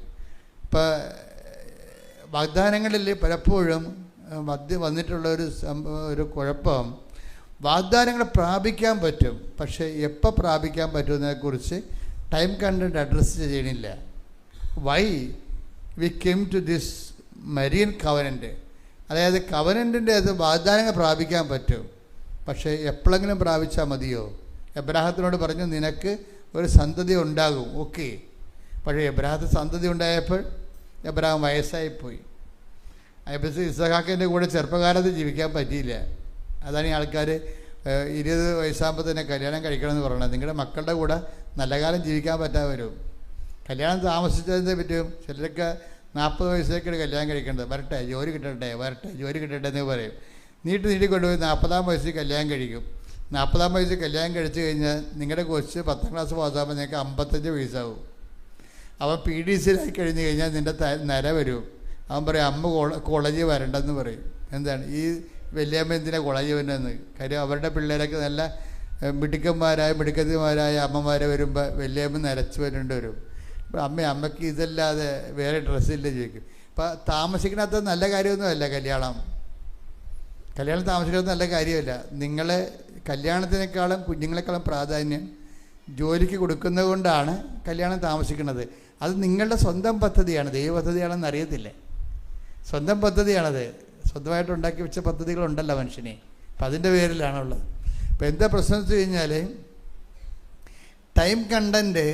ഇപ്പോൾ വാഗ്ദാനങ്ങളിൽ പലപ്പോഴും വന്നിട്ടുള്ള ഒരു കുഴപ്പം, വാഗ്ദാനങ്ങൾ പ്രാപിക്കാൻ പറ്റും, പക്ഷേ എപ്പോൾ പ്രാപിക്കാൻ പറ്റുമെന്നതിനെക്കുറിച്ച് ടൈം കണ്ടന്റ് അഡ്രസ്സ് ചെയ്യണില്ല. Why we came to this Marian covenant, അതായത് കവനൻറ്റിൻ്റെ അത് വാഗ്ദാനങ്ങൾ പ്രാപിക്കാൻ പറ്റും, പക്ഷേ എപ്പോഴെങ്കിലും പ്രാപിച്ചാൽ മതിയോ? എബ്രാഹത്തിനോട് പറഞ്ഞു, നിനക്ക് ഒരു സന്തതി ഉണ്ടാകും, ഓക്കെ. പക്ഷേ എബ്രാഹത്തിന് സന്തതി ഉണ്ടായപ്പോൾ എബ്രാഹം വയസ്സായിപ്പോയി. ഇസഹാക്കിൻ്റെ കൂടെ ചെറുപ്പകാലത്ത് ജീവിക്കാൻ പറ്റിയില്ല. അതാണ് ഈ ആൾക്കാർ 20 വയസ്സാകുമ്പോൾ തന്നെ കല്യാണം കഴിക്കണമെന്ന് പറയണത്. നിങ്ങളുടെ മക്കളുടെ കൂടെ നല്ല കാലം ജീവിക്കാൻ പറ്റാതെ വരും. കല്യാണം താമസിച്ചതിനെ പറ്റും. ചിലരൊക്കെ 40 വയസ്സിലേക്കാണ് കല്യാണം കഴിക്കേണ്ടത്. വരട്ടെ, ജോലി കിട്ടട്ടെ എന്ന് പറയും. നീട്ടിക്കൊണ്ടുപോയി 40-ാം വയസ്സിൽ കല്യാണം കഴിക്കും. 40-ാം വയസ്സിൽ കല്യാണം കഴിച്ചു കഴിഞ്ഞാൽ നിങ്ങളുടെ കൊച്ച് 10ാം ക്ലാസ് പാസ്സാകുമ്പോൾ നിങ്ങൾക്ക് 55 വയസ്സാവും. അവൻ PDCയിലായി കഴിഞ്ഞ് കഴിഞ്ഞാൽ നിൻ്റെ നര വരും. അവൻ പറയും, അമ്മ കോളേജിൽ വരണ്ടെന്ന് പറയും. എന്താണ് ഈ വലിയമ്മ എന്തിനാ കോളേജിൽ വരണമെന്ന്? കാര്യം അവരുടെ പിള്ളേരൊക്കെ നല്ല മിടുക്കന്മാരായ അമ്മമാരെ വരുമ്പോൾ വലിയമ്മ നരച്ച് വരേണ്ടി വരും. അപ്പോൾ അമ്മയ്ക്ക് ഇതല്ലാതെ വേറെ ഡ്രസ്സില്ല ചോദിക്കും. ഇപ്പം താമസിക്കണത് നല്ല കാര്യമൊന്നുമല്ല കല്യാണം. കല്യാണം താമസിക്കുന്നത് നല്ല കാര്യമല്ല. നിങ്ങളെ കല്യാണത്തിനേക്കാളും കുഞ്ഞുങ്ങളെക്കാളും പ്രാധാന്യം ജോലിക്ക് കൊടുക്കുന്നത് കൊണ്ടാണ് കല്യാണം താമസിക്കുന്നത്. അത് നിങ്ങളുടെ സ്വന്തം പദ്ധതിയാണ്, ദൈവ പദ്ധതിയാണെന്ന് അറിയത്തില്ല. സ്വന്തം പദ്ധതിയാണത്. സ്വന്തമായിട്ട് ഉണ്ടാക്കി വെച്ച പദ്ധതികളുണ്ടല്ലോ മനുഷ്യനെ. അപ്പം അതിൻ്റെ പേരിലാണുള്ളത്. ഇപ്പം എന്താ പ്രശ്നം വെച്ച് കഴിഞ്ഞാൽ, ടൈം കണ്ടൻറ്റ്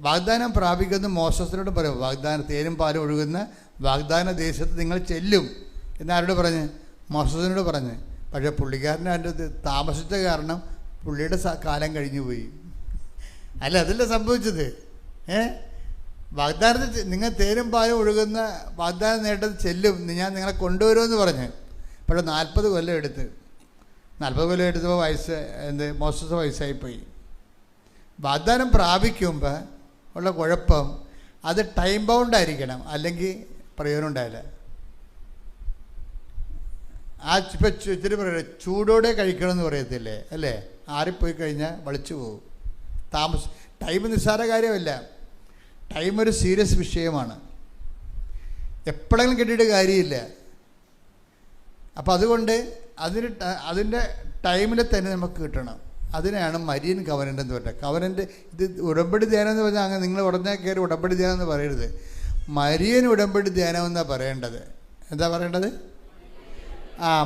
വാഗ്ദാനം പ്രാപിക്കുന്ന മോശസിനോട് പറയും, വാഗ്ദാനം തേനും പാലും ഒഴുകുന്ന വാഗ്ദാന ദേശത്ത് നിങ്ങൾ ചെല്ലും എന്നാരോട് പറഞ്ഞ്? മോശസിനോട് പറഞ്ഞ്. പക്ഷേ പുള്ളിക്കാരൻ അതിൻ്റെ താമസിച്ച കാരണം പുള്ളിയുടെ കാലം കഴിഞ്ഞു പോയി. അല്ല, അതല്ല സംഭവിച്ചത്. വാഗ്ദാനത്തിൽ നിങ്ങൾ തേനും പാലും ഒഴുകുന്ന വാഗ്ദാനം നേട്ടത്തിൽ ചെല്ലും, ഞാൻ നിങ്ങളെ കൊണ്ടുവരുമെന്ന് പറഞ്ഞ്. പക്ഷേ 40 കൊല്ലം എടുത്തപ്പോൾ മോശസ് വയസ്സായിപ്പോയി. വാഗ്ദാനം പ്രാപിക്കുമ്പോൾ ഉള്ള കുഴപ്പം അത് ടൈം ബൗണ്ട് ആയിരിക്കണം, അല്ലെങ്കിൽ പ്രയോജനം ഉണ്ടായില്ല. ഇപ്പം ഇത്തിരി പറയുക, ചൂടോടെ കഴിക്കണമെന്ന് പറയത്തില്ലേ, അല്ലേ? ആറിപ്പോയി കഴിഞ്ഞാൽ വളിച്ചു പോകും. ടൈം നിസ്സാര കാര്യമല്ല. ടൈം ഒരു സീരിയസ് വിഷയമാണ്. എപ്പോഴെങ്കിലും കിട്ടിയിട്ട് കാര്യമില്ല. അപ്പോൾ അതുകൊണ്ട് അതിൻ്റെ ടൈമിൽ തന്നെ നമുക്ക് കിട്ടണം. അതിനെയാണ് മരിയൻ കവനൻ്റ് എന്ന് പറയുന്നത്. കവനൻ്റ് ഇത് ഉടമ്പടി ധ്യാനം എന്ന് പറഞ്ഞാൽ അങ്ങനെ നിങ്ങൾ ഉടനെ കയറി ഉടമ്പടി ധ്യാനം എന്ന് പറയരുത്. മരിയൻ ഉടമ്പടി ധ്യാനം എന്നാണ് പറയേണ്ടത്. എന്താ പറയേണ്ടത്?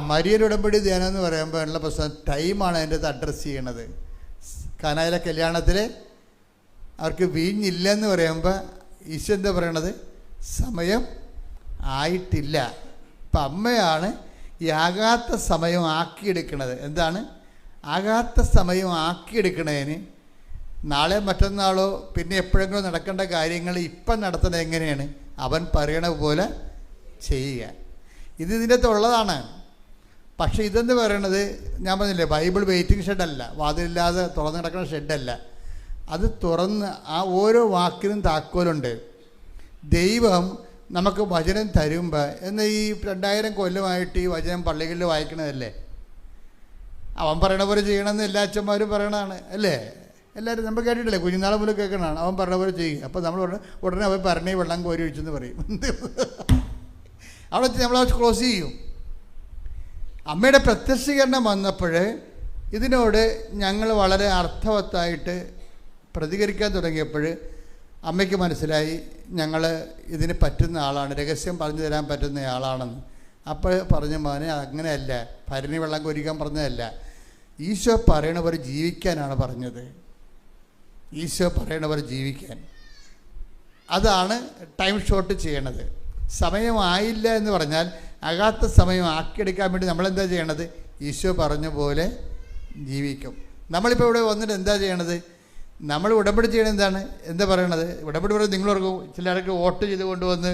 മരിയൻ ഉടമ്പടി ധ്യാനം എന്ന് പറയുമ്പോൾ ഉള്ള പ്രശ്നം ടൈമാണ് അതിൻ്റെ അഡ്രസ്സ് ചെയ്യണത്. കാനായിലെ കല്യാണത്തിൽ അവർക്ക് വീഞ്ഞില്ലെന്ന് പറയുമ്പോൾ ഈശോ എന്താ പറയണത്? സമയം ആയിട്ടില്ല. അപ്പം അമ്മയാണ് ഈ ആകാത്ത സമയം ആക്കിയെടുക്കണത്. എന്താണ് ആകാത്ത സമയം ആക്കിയെടുക്കണതിന്? നാളെ മറ്റന്നാളോ പിന്നെ എപ്പോഴെങ്കിലും നടക്കേണ്ട കാര്യങ്ങൾ ഇപ്പം നടത്തുന്നത് എങ്ങനെയാണ്? അവൻ പറയണ പോലെ ചെയ്യുക. ഇതിൻ്റെ അകത്തുള്ളതാണ്. പക്ഷേ ഇതെന്ന് പറയണത് ഞാൻ പറഞ്ഞില്ലേ, ബൈബിൾ വെയിറ്റിംഗ് ഷെഡല്ല, വാതിലില്ലാതെ തുറന്ന് കിടക്കുന്ന ഷെഡല്ല. അത് തുറന്ന് ആ ഓരോ വാക്കിനും താക്കോലുണ്ട്. ദൈവം നമുക്ക് വചനം തരുമ്പോൾ എന്നാൽ ഈ 2000 കൊല്ലമായിട്ട് ഈ വചനം പള്ളികളിൽ വായിക്കണതല്ലേ? അവൻ പറയണ പോലെ ചെയ്യണമെന്ന് എല്ലാ അച്ഛന്മാരും പറയണതാണ്, അല്ലേ? എല്ലാവരും നമ്മൾ കേട്ടിട്ടില്ലേ? കുഞ്ഞുനാളെ മുതൽ കേൾക്കണതാണ്. അവൻ പറഞ്ഞ പോലെ ചെയ്യും. അപ്പോൾ നമ്മൾ ഉടനെ അവൻ പറഞ്ഞ വെള്ളം കോരി ഒഴിച്ചെന്ന് പറയും. അവിടെ നമ്മൾ ക്ലോസ് ചെയ്യും. അമ്മയുടെ പ്രത്യക്ഷീകരണം വന്നപ്പോൾ ഇതിനോട് ഞങ്ങൾ വളരെ അർത്ഥവത്തായിട്ട് പ്രതികരിക്കാൻ തുടങ്ങിയപ്പോൾ അമ്മയ്ക്ക് മനസ്സിലായി ഞങ്ങൾ ഇതിന് പറ്റുന്ന ആളാണ്, രഹസ്യം പറഞ്ഞു തരാൻ പറ്റുന്ന ആളാണെന്ന്. അപ്പോൾ പറഞ്ഞു, മോനെ അങ്ങനെയല്ല, ഭരണി വെള്ളം കോരിക്കാൻ പറഞ്ഞതല്ല, ഈശോ പറയണ പോലെ ജീവിക്കാനാണ് പറഞ്ഞത്. ഈശോ പറയണ പോലെ ജീവിക്കാൻ. അതാണ് ടൈം ഷോർട്ട് ചെയ്യണത്. സമയമായില്ല എന്ന് പറഞ്ഞാൽ ആകാത്ത സമയം ആക്കിയെടുക്കാൻ വേണ്ടി നമ്മളെന്താ ചെയ്യണത്? ഈശോ പറഞ്ഞ പോലെ ജീവിക്കും. നമ്മളിപ്പോൾ ഇവിടെ വന്നിട്ട് എന്താ ചെയ്യണത്? നമ്മൾ ഉടമ്പടി ചെയ്യണത് എന്താണ്? എന്താ പറയണത്? ഉടമ്പടി പറയുന്നത് നിങ്ങളോർക്കും ചിലർക്ക് വോട്ട് ചെയ്ത് കൊണ്ടുവന്ന്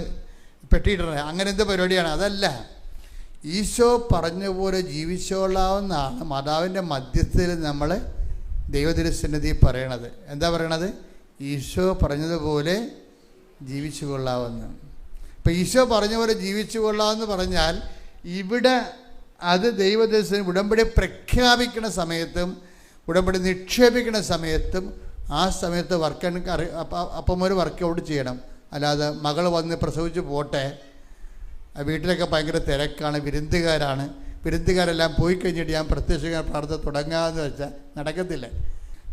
പെട്ടിയിടണത്, അങ്ങനെ എന്ത് പരിപാടിയാണ്? അതല്ല. ഈശോ പറഞ്ഞ പോലെ ജീവിച്ചോളാവുന്നതാണ് മാതാവിൻ്റെ മധ്യസ്ഥയിൽ നമ്മൾ ദൈവതിരുസന്നിധി പറയണത്. എന്താ പറയണത്? ഈശോ പറഞ്ഞതുപോലെ ജീവിച്ചു കൊള്ളാവുന്ന. ഇപ്പം ഈശോ പറഞ്ഞ പോലെ ജീവിച്ചു കൊള്ളാമെന്ന് പറഞ്ഞാൽ ഇവിടെ അത് ദൈവദർശനം ഉടമ്പടി പ്രഖ്യാപിക്കുന്ന സമയത്തും ഉടമ്പടി നിക്ഷേപിക്കുന്ന സമയത്തും ആ സമയത്ത് അപ്പം ഒരു വർക്കൗട്ട് ചെയ്യണം. അല്ലാതെ മകൾ വന്ന് പ്രസവിച്ച് പോട്ടെ, വീട്ടിലൊക്കെ ഭയങ്കര തിരക്കാണ്, വിരുന്നുകാരെല്ലാം പോയി കഴിഞ്ഞിട്ട് ഞാൻ പ്രത്യക്ഷ പ്രാർത്ഥന തുടങ്ങാമെന്ന് വെച്ചാൽ നടക്കത്തില്ല.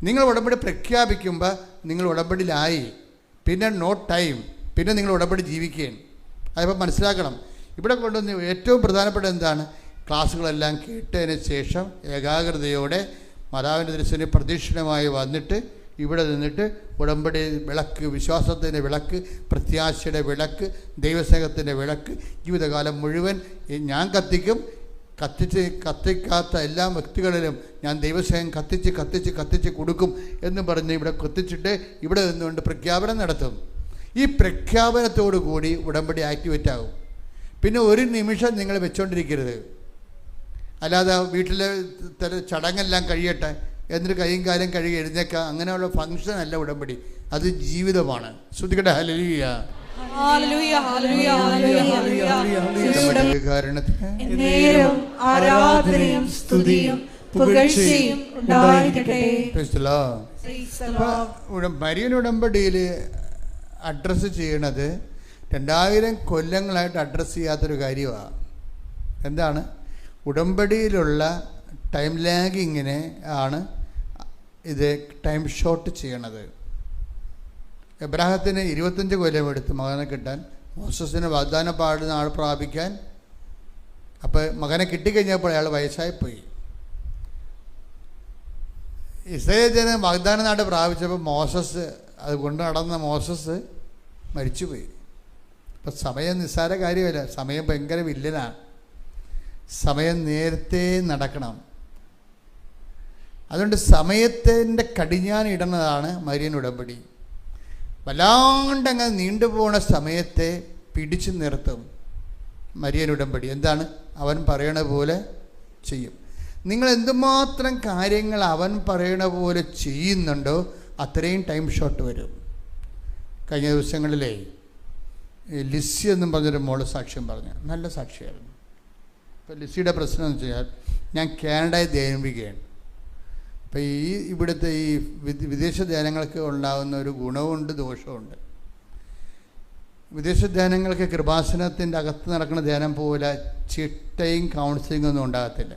നിങ്ങൾ ഉടമ്പടി പ്രഖ്യാപിക്കുമ്പോൾ നിങ്ങൾ ഉടമ്പടിയിലായി, പിന്നെ നോ ടൈം, പിന്നെ നിങ്ങൾ ഉടമ്പടി ജീവിക്കുകയാണ്. അതിപ്പോൾ മനസ്സിലാക്കണം. ഇവിടെ കൊണ്ടുവന്ന് ഏറ്റവും പ്രധാനപ്പെട്ട എന്താണ്? ക്ലാസ്സുകളെല്ലാം കേട്ടതിന് ശേഷം ഏകാഗ്രതയോടെ മാതാവിൻ്റെ ദർശനം പ്രദക്ഷിണമായി വന്നിട്ട് ഇവിടെ നിന്നിട്ട് ഉടമ്പടി വിളക്ക്, വിശ്വാസത്തിൻ്റെ വിളക്ക്, പ്രത്യാശയുടെ വിളക്ക്, ദൈവസ്നേഹത്തിൻ്റെ വിളക്ക് ജീവിതകാലം മുഴുവൻ ഞാൻ കത്തിക്കാത്ത എല്ലാ വ്യക്തികളിലും ഞാൻ ദൈവസ്നേഹം കത്തിച്ച് കൊടുക്കും എന്ന് പറഞ്ഞ് ഇവിടെ കത്തിച്ചിട്ട് ഇവിടെ നിന്നുകൊണ്ട് പ്രഖ്യാപനം നടത്തും. ഈ പ്രഖ്യാപനത്തോടു കൂടി ഉടമ്പടി ആക്ടിവേറ്റ് ആകും. പിന്നെ ഒരു നിമിഷം നിങ്ങൾ വെച്ചുകൊണ്ടിരിക്കരുത്. അല്ലാതെ വീട്ടിലെ ചടങ്ങെല്ലാം കഴിയട്ടെ എന്നിട്ട് കൈയും കാലം കഴുകി എഴുന്നേക്കാം, അങ്ങനെയുള്ള ഫംഗ്ഷൻ അല്ല ഉടമ്പടി, അത് ജീവിതമാണ്. ശ്രുതികട്ടെ ഹല്ലേലൂയ. ആരാധനയും സ്തുതിയും പുകഴ്ചയും ഉണ്ടായിരിക്കട്ടെ. മരിയൻ ഉടമ്പടിയിൽ അഡ്രസ്സ് ചെയ്യണത് 2000 കൊല്ലങ്ങളായിട്ട് അഡ്രസ്സ് ചെയ്യാത്തൊരു കാര്യമാണ്. എന്താണ്? ഉടമ്പടിയിലുള്ള ടൈം ലാഗിങ്ങിനെ ആണ് ഇത് ടൈം ഷോർട്ട് ചെയ്യണത്. എബ്രാഹത്തിന് 25 കൊല്ലം എടുത്ത് മകനെ കിട്ടാൻ, മോസസിന് വാഗ്ദാനം പാടുന്ന ആൾ പ്രാപിക്കാൻ. അപ്പോൾ മകനെ കിട്ടിക്കഴിഞ്ഞപ്പോൾ അയാൾ വയസ്സായിപ്പോയി. ഇസ്രായേൽ ജനം വാഗ്ദാന നാട് പ്രാപിച്ചപ്പോൾ മോസസ്, അത് കൊണ്ട് നടന്ന മോസസ് മരിച്ചുപോയി. അപ്പം സമയം നിസ്സാര കാര്യമല്ല, സമയം ഭയങ്കര വില്ലനാണ്. സമയം നേരത്തെ നടക്കണം. അതുകൊണ്ട് സമയത്തിൻ്റെ കടിഞ്ഞാൻ ഇടുന്നതാണ് മരിയൻ ഉടമ്പടി. വല്ലാണ്ടങ്ങനെ നീണ്ടുപോണ സമയത്തെ പിടിച്ചു നിർത്തും മരിയൻ ഉടമ്പടി. എന്താണ്? അവൻ പറയണ പോലെ ചെയ്യും. നിങ്ങൾ എന്തുമാത്രം കാര്യങ്ങൾ അവൻ പറയണ പോലെ ചെയ്യുന്നുണ്ടോ അത്രയും ടൈം ഷോട്ട് വരും. കഴിഞ്ഞ ദിവസങ്ങളിലേ ലിസി എന്നും പറഞ്ഞൊരു മോള് സാക്ഷ്യം പറഞ്ഞു. നല്ല സാക്ഷിയായിരുന്നു. അപ്പോൾ ലിസിയുടെ പ്രശ്നം എന്ന് വെച്ചാൽ, ഞാൻ കാനഡയിൽ ധ്യാനിപ്പിക്കുകയാണ്. അപ്പോൾ ഇവിടുത്തെ ഈ വിദേശ ധ്യാനങ്ങൾക്ക് ഉണ്ടാകുന്ന ഒരു ഗുണവുമുണ്ട് ദോഷമുണ്ട്. വിദേശ ധ്യാനങ്ങൾക്ക് കൃപാസനത്തിൻ്റെ അകത്ത് നടക്കുന്ന ധ്യാനം പോലെ ചിട്ടയും കൗൺസിലിംഗ് ഒന്നും ഉണ്ടാകത്തില്ല.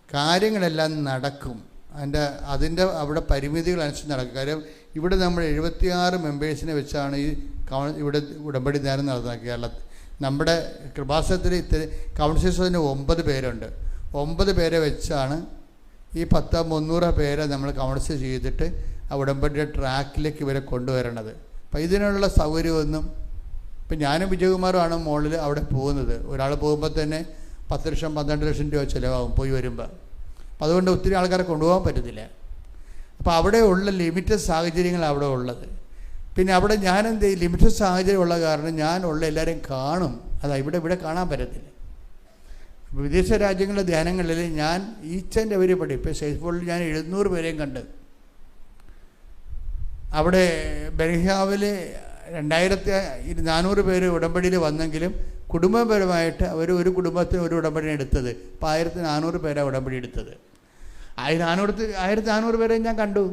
കാര്യങ്ങളെല്ലാം നടക്കും. അതിൻ്റെ അവിടെ പരിമിതികൾ അനുസരിച്ച് നടക്കും. കാര്യം ഇവിടെ നമ്മൾ 76 മെമ്പേഴ്സിനെ വെച്ചാണ് ഇവിടെ ഉടമ്പടി ധ്യാനം നടത്തുന്നത് കേരളത്തിൽ. നമ്മുടെ കൃപാസനത്തിൽ കൗൺസിലേഴ്സിന് 9 പേരുണ്ട്. 9 പേരെ വെച്ചാണ് ഈ 300 പേരെ നമ്മൾ കൗൺസിൽ ചെയ്തിട്ട് ആ ഉടമ്പടിയുടെ ട്രാക്കിലേക്ക് ഇവരെ കൊണ്ടുവരണത്. അപ്പം ഇതിനുള്ള സൗകര്യമൊന്നും, ഇപ്പം ഞാനും വിജയകുമാറുമാണ് മോളിൽ അവിടെ പോകുന്നത്. ഒരാൾ പോകുമ്പോൾ തന്നെ 10 ലക്ഷം 12 ലക്ഷം രൂപ ചിലവാകും പോയി വരുമ്പോൾ. അപ്പം അതുകൊണ്ട് ഒത്തിരി ആൾക്കാരെ കൊണ്ടുപോകാൻ പറ്റത്തില്ല. അപ്പോൾ അവിടെയുള്ള ലിമിറ്റഡ് സാഹചര്യങ്ങൾ അവിടെ ഉള്ളത്. പിന്നെ അവിടെ ഞാനെന്ത് ചെയ്യും, ലിമിറ്റഡ് സാഹചര്യം ഉള്ള കാരണം ഞാനുള്ള എല്ലാവരെയും കാണും. അതാ ഇവിടെ കാണാൻ പറ്റത്തില്ല. വിദേശ രാജ്യങ്ങളിലെ ധ്യാനങ്ങളിൽ ഞാൻ ഈച്ച് ആൻഡ് എവരി പടി, ഇപ്പോൾ ഫേസ്ബുക്കിൽ ഞാൻ 700 പേരെയും കണ്ട്. അവിടെ ബെർഹാവിൽ 2400 പേര് ഉടമ്പടിയിൽ വന്നെങ്കിലും കുടുംബപരമായിട്ട് അവർ ഒരു കുടുംബത്തിന് ഒരു ഉടമ്പടിയാണ് എടുത്തത്. ഇപ്പോൾ 1400 പേരാണ് ഉടമ്പടി എടുത്തത്. 1400 പേരെയും ഞാൻ കണ്ടു.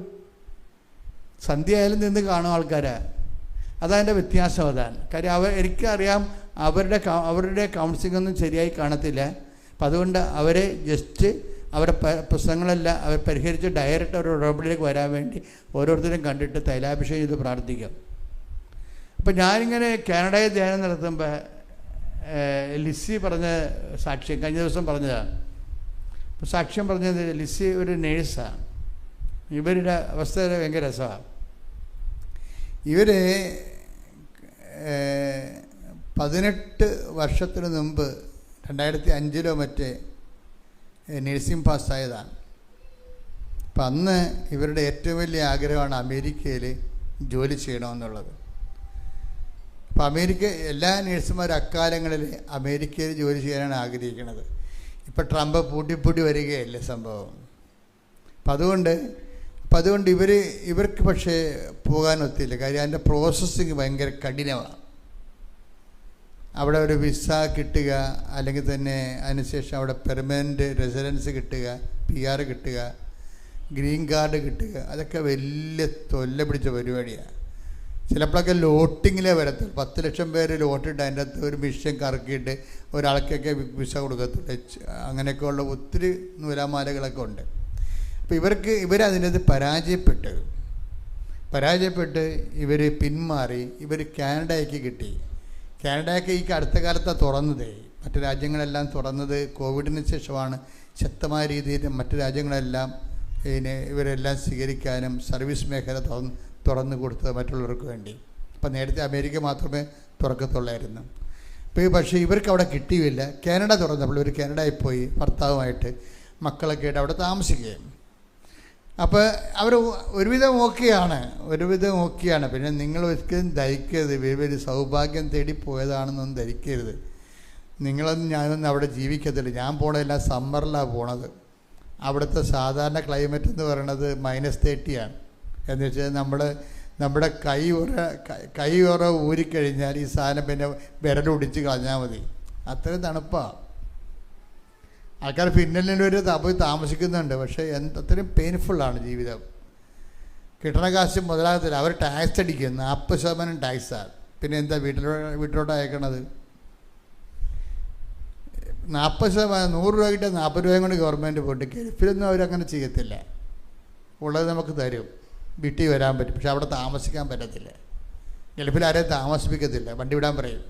സന്ധ്യ ആയാലും നിന്ന് കാണും ആൾക്കാരെ. അതതിൻ്റെ വ്യത്യാസം അതാണ്. കാര്യം എനിക്കറിയാം അവരുടെ കൗൺസിലിംഗ് ഒന്നും ശരിയായി കാണത്തില്ല. അപ്പം അതുകൊണ്ട് അവരെ ജസ്റ്റ് അവരുടെ പ്രശ്നങ്ങളെല്ലാം അവർ പരിഹരിച്ച് ഡയറക്റ്റ് അവരുടെ ഉടമ്പടിയിലേക്ക് വരാൻ വേണ്ടി ഓരോരുത്തരും കണ്ടിട്ട് തൈലാഭിഷേകം ചെയ്ത് പ്രാർത്ഥിക്കാം. അപ്പം ഞാനിങ്ങനെ കാനഡയിൽ ധ്യാനം നടത്തുമ്പോൾ ലിസി പറഞ്ഞ സാക്ഷ്യം കഴിഞ്ഞ ദിവസം പറഞ്ഞതാണ്. അപ്പോൾ സാക്ഷ്യം പറഞ്ഞത്, ലിസി ഒരു നേഴ്സാണ്. ഇവരുടെ അവസ്ഥ ഭയങ്കര രസമാണ്. ഇവർ 18 വർഷത്തിന് മുമ്പ് 2005 മറ്റേ നഴ്സിംഗ് പാസ്സായതാണ്. അപ്പം അന്ന് ഇവരുടെ ഏറ്റവും വലിയ ആഗ്രഹമാണ് അമേരിക്കയിൽ ജോലി ചെയ്യണമെന്നുള്ളത്. അപ്പം എല്ലാ നേഴ്സുമാരും അക്കാലങ്ങളിൽ അമേരിക്കയിൽ ജോലി ചെയ്യാനാണ് ആഗ്രഹിക്കുന്നത്. ഇപ്പം ട്രംപ് പൂട്ടി വരികയല്ലേ സംഭവം. അപ്പം അതുകൊണ്ട് ഇവർക്ക് പക്ഷേ പോകാനൊത്തില്ല. കാര്യം അതിൻ്റെ പ്രോസസ്സിങ് ഭയങ്കര കഠിനമാണ്. അവിടെ ഒരു വിസ കിട്ടുക, അല്ലെങ്കിൽ തന്നെ അതിനുശേഷം അവിടെ പെർമനൻറ്റ് റെസിഡൻസ് കിട്ടുക, PR കിട്ടുക, ഗ്രീൻ കാർഡ് കിട്ടുക, അതൊക്കെ വലിയ തൊല്ല പിടിച്ച പരിപാടിയാണ്. ചിലപ്പോഴൊക്കെ ലോട്ടിങ്ങിലേ വരത്തുള്ളൂ. 10 ലക്ഷം പേര് ലോട്ടിട്ട് അതിൻ്റെ അകത്ത് ഒരു മിഷൻ കറക്കിയിട്ട് ഒരാൾക്കൊക്കെ വിസ കൊടുക്കത്തുള്ളൂ. അങ്ങനെയൊക്കെയുള്ള ഒത്തിരി നൂലാമാലകളൊക്കെ ഉണ്ട്. അപ്പോൾ ഇവരതിനകത്ത് പരാജയപ്പെട്ട് ഇവർ പിന്മാറി. ഇവർ കാനഡയ്ക്ക് കിട്ടി. കാനഡയൊക്കെ ഈ അടുത്ത കാലത്താണ് തുറന്നത്. മറ്റു രാജ്യങ്ങളെല്ലാം തുറന്നത് കോവിഡിന് ശേഷമാണ്. ശക്തമായ രീതിയിൽ മറ്റു രാജ്യങ്ങളെല്ലാം ഇവരെല്ലാം സ്വീകരിക്കാനും സർവീസ് മേഖല തുറന്നു കൊടുത്തത് മറ്റുള്ളവർക്ക് വേണ്ടി. അപ്പം നേരത്തെ അമേരിക്ക മാത്രമേ തുറക്കത്തുള്ളായിരുന്നു. പക്ഷേ ഇവർക്ക് അവിടെ കിട്ടിയില്ല. കാനഡ തുറന്നപ്പോൾ ഇവർ കാനഡയിൽ പോയി ഭർത്താവുമായിട്ട് മക്കളൊക്കെ ആയിട്ട് അവിടെ താമസിക്കുകയും. അപ്പോൾ അവർ ഒരുവിധം ഓക്കെയാണ്. പിന്നെ നിങ്ങൾ ഒരിക്കലും ധരിക്കരുത് വലിയ സൗഭാഗ്യം തേടി പോയതാണെന്നൊന്നും ധരിക്കരുത്. ഞാനൊന്നും അവിടെ ജീവിക്കത്തില്ല. ഞാൻ പോണതെല്ലാം സമ്മറിലാണ് പോണത്. അവിടുത്തെ സാധാരണ ക്ലൈമറ്റ് എന്ന് പറയുന്നത് -30 എന്ന് വെച്ചാൽ നമ്മുടെ കൈ ഉറ ഊരിക്കഴിഞ്ഞാൽ ഈ സാധനം പിന്നെ വിരലൊടിച്ച് കളഞ്ഞാൽ മതി. അത്രയും തണുപ്പാണ്. ആൾക്കാർ ഫിൻലൻഡിൽ വരെ പോയി താമസിക്കുന്നുണ്ട്. പക്ഷേ അത്രയും പെയിൻഫുള്ളാണ് ജീവിതം. കിട്ടണ കാശ് മുതലാകത്തില്ല. അവർ ടാക്സ് അടിക്കും. 40% ടാക്സാണ്. പിന്നെ എന്താ വീട്ടിലോട്ട് അയക്കണത്? 40%, 100 രൂപ കിട്ടിയാൽ 40 രൂപയും കൊണ്ട് ഗവൺമെൻറ് പോയിട്ട് ഗൾഫിലൊന്നും അവരങ്ങനെ ചെയ്യത്തില്ല. ഉള്ളത് നമുക്ക് തരും, വീട്ടിൽ വരാൻ പറ്റും, പക്ഷെ അവിടെ താമസിക്കാൻ പറ്റത്തില്ല. ഗൾഫിൽ ആരെയും താമസിപ്പിക്കത്തില്ല, വണ്ടി വിടാൻ പറയും.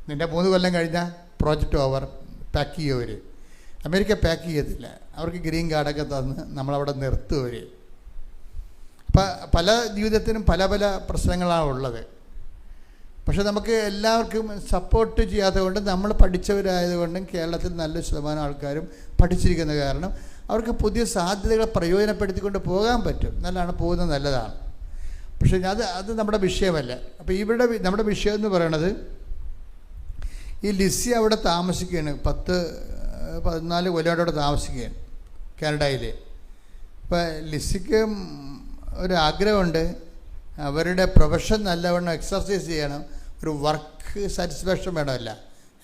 നിൻ്റെ 3 കൊല്ലം കഴിഞ്ഞാൽ പ്രോജക്റ്റ് ഓവർ, പാക്ക് ചെയ്യും അവർ. അമേരിക്ക പാക്ക് ചെയ്യത്തില്ല, അവർക്ക് ഗ്രീൻ കാർഡൊക്കെ തന്ന് നമ്മളവിടെ നിർത്തും അവർ. അപ്പം പല ജീവിതത്തിനും പല പല പ്രശ്നങ്ങളാണ് ഉള്ളത്. പക്ഷെ നമുക്ക് എല്ലാവർക്കും സപ്പോർട്ട് ചെയ്യാത്തത് കൊണ്ട്, നമ്മൾ പഠിച്ചവരായതുകൊണ്ടും കേരളത്തിൽ നല്ല ശതമാനം ആൾക്കാരും പഠിച്ചിരിക്കുന്ന കാരണം അവർക്ക് പുതിയ സാധ്യതകളെ പ്രയോജനപ്പെടുത്തിക്കൊണ്ട് പോകാൻ പറ്റും. നല്ലതാണ്, പോകുന്നത് നല്ലതാണ്. പക്ഷേ അത് നമ്മുടെ വിഷയമല്ല. അപ്പോൾ ഇവിടെ നമ്മുടെ വിഷയം എന്ന് പറയണത്, ഈ ലിസി അവിടെ താമസിക്കുകയാണ്, 14 കൊല്ലമായിട്ട് അവിടെ താമസിക്കുകയാണ് കാനഡയിൽ. അപ്പോൾ ലിസിക്ക് ഒരു ആഗ്രഹമുണ്ട്, അവരുടെ പ്രൊഫഷൻ നല്ലവണ്ണം എക്സർസൈസ് ചെയ്യണം. ഒരു വർക്ക് സാറ്റിസ്ഫാക്ഷൻ വേണമല്ല,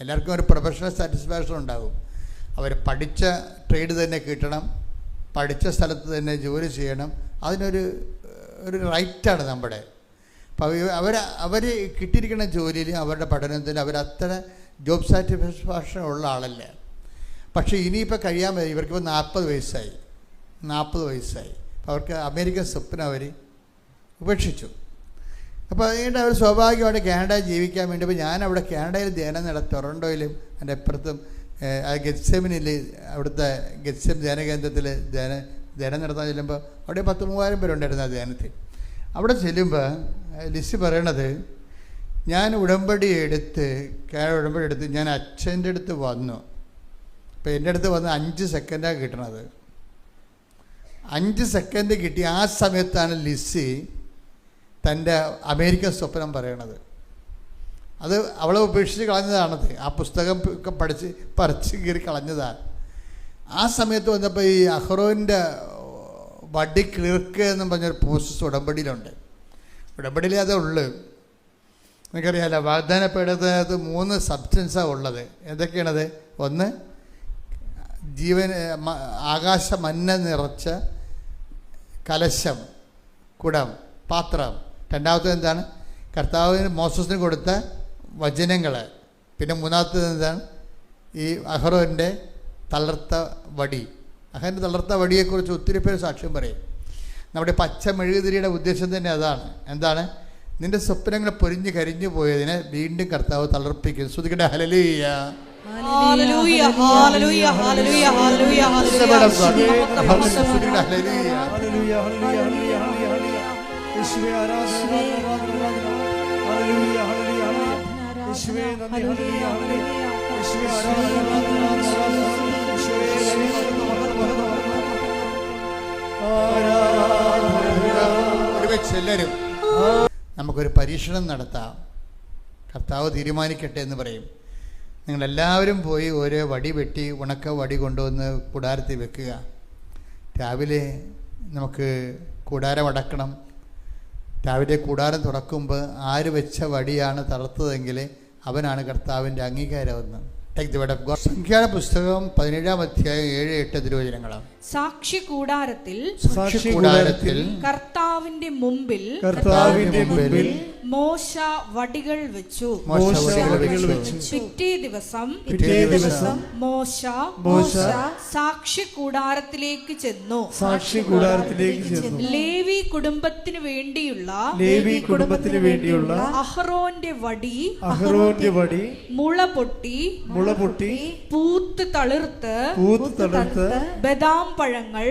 എല്ലാവർക്കും ഒരു പ്രൊഫഷണൽ സാറ്റിസ്ഫാക്ഷൻ ഉണ്ടാകും. അവർ പഠിച്ച ട്രേഡ് തന്നെ കിട്ടണം, പഠിച്ച സ്ഥലത്ത് തന്നെ ജോലി ചെയ്യണം. അതിനൊരു റൈറ്റാണ് നമ്മുടെ. അപ്പോൾ അവർ കിട്ടിയിരിക്കുന്ന ജോലിയിൽ, അവരുടെ പഠനത്തിൽ അവരത്ര ജോബ് സാറ്റിസ്ഫാക്ഷൻ ഉള്ള ആളല്ല. പക്ഷേ ഇനിയിപ്പോൾ കഴിയാൻ പറ്റും. ഇവർക്കിപ്പോൾ 40 വയസ്സായി. അപ്പോൾ അവർക്ക് അമേരിക്കൻ സ്വപ്നം അവർ ഉപേക്ഷിച്ചു. അപ്പോൾ അതുകൊണ്ട് അവർ സ്വാഭാവികമായിട്ട് കാനഡയിൽ ജീവിക്കാൻ വേണ്ടി, ഇപ്പോൾ ഞാനവിടെ കാനഡയിൽ ധ്യാനം നടത്തി, ടൊറൻറ്റോയിലും എൻ്റെ അപ്പുറത്തും ഗെത്സെമിനിൽ, അവിടുത്തെ ഗെത്സെം ധ്യാന കേന്ദ്രത്തിൽ ധ്യാനം നടത്താൻ ചെല്ലുമ്പോൾ അവിടെ 10,000-3000 പേരുണ്ടായിരുന്നു ആ ധ്യാനത്തിൽ. അവിടെ ചെല്ലുമ്പോൾ ലിസി പറയണത്, ഞാൻ ഉടമ്പടി എടുത്ത് ഞാൻ അച്ഛൻ്റെ അടുത്ത് വന്നു. അപ്പോൾ എൻ്റെ അടുത്ത് വന്ന് 5 സെക്കൻഡാണ് കിട്ടണത്. 5 സെക്കൻഡ് കിട്ടി. ആ സമയത്താണ് ലിസി തൻ്റെ അമേരിക്കൻ സ്വപ്നം പറയണത്. അത് അവളെ ഉപേക്ഷിച്ച് കളഞ്ഞതാണത്. ആ പുസ്തകം ഒക്കെ പറിച്ച് കീറി കളഞ്ഞതാണ്. ആ സമയത്ത് വന്നപ്പോൾ ഈ അഹ്റോൻ്റെ വടി ക്ലിർക്ക് എന്നും പറഞ്ഞൊരു പ്രോസസ്സ് ഉടമ്പടിയിലുണ്ട്. ഉടമ്പടിയിൽ അതേ ഉള്ളു. നിങ്ങൾക്കറിയാമല്ലോ, വാഗ്ദാനപ്പെടുന്നത് 3 സബ്സ്റ്റൻസാണ് ഉള്ളത്. എന്തൊക്കെയാണത്? ഒന്ന്, ആകാശ മന്ന നിറച്ച കലശം, കുടം, പാത്രം. രണ്ടാമത്തേത് എന്താണ്? കർത്താവിന് മോസസിന് കൊടുത്ത വചനങ്ങൾ. പിന്നെ മൂന്നാമത്തേത് എന്താണ്? ഈ അഹ്റോൻ്റെ തളർത്ത വടി. അഹ്റോൻ്റെ തളർത്ത വടിയെക്കുറിച്ച് ഒത്തിരി പേര് സാക്ഷ്യം പറയും. നമ്മുടെ പച്ച മെഴുകുതിരിയുടെ ഉദ്ദേശം തന്നെ അതാണ്. എന്താണ്? നിൻ്റെ സ്വപ്നങ്ങൾ പൊരിഞ്ഞ് കരിഞ്ഞു പോയതിനെ വീണ്ടും കർത്താവ് തളർപ്പിക്കും. ശ്രുതിക്കട്ടെ hallelujah. Hallelujah, hallelujah, hallelujah, hallelujah, hallelujah. യേശുവേ ആരാധന, ഹല്ലേലൂയ, ഹല്ലേലൂയ, യേശുവേ നന്ദി, ഹല്ലേലൂയ, യേശുവേ ആരാധന. എല്ലാവരും നമുക്കൊരു പരീക്ഷണം നടത്താം. കർത്താവ് തീരുമാനിക്കട്ടെ എന്ന് പറയും. നിങ്ങളെല്ലാവരും പോയി ഓരോ വടി വെട്ടി, ഉണക്ക വടി കൊണ്ടുവന്ന് കൂടാരത്തിൽ വെക്കുക. രാവിലെ നമുക്ക് കൂടാരം അടക്കണം. രാവിലെ കൂടാരം തുറക്കുമ്പോൾ ആര് വെച്ച വടിയാണ് തളർത്തതെങ്കിൽ അവനാണ് കർത്താവിൻ്റെ അംഗീകാരമെന്ന്. Take the word of God. സംഖ്യാന പുസ്തകം 17-ാം അധ്യായം 7-8 തിരുവചനങ്ങളാണ്. സാക്ഷി കൂടാരത്തിൽ കർത്താവിന്റെ മുമ്പിൽ മോശ വടികൾ വെച്ചു. പിറ്റേ ദിവസം മോശ സാക്ഷി കൂടാരത്തിലേക്ക് ചെന്നു. ലേവി കുടുംബത്തിന് വേണ്ടിയുള്ള അഹ്റോന്റെ വടി മുള പൊട്ടി പൂത്ത് തളിർത്ത് ബദാം പഴങ്ങൾ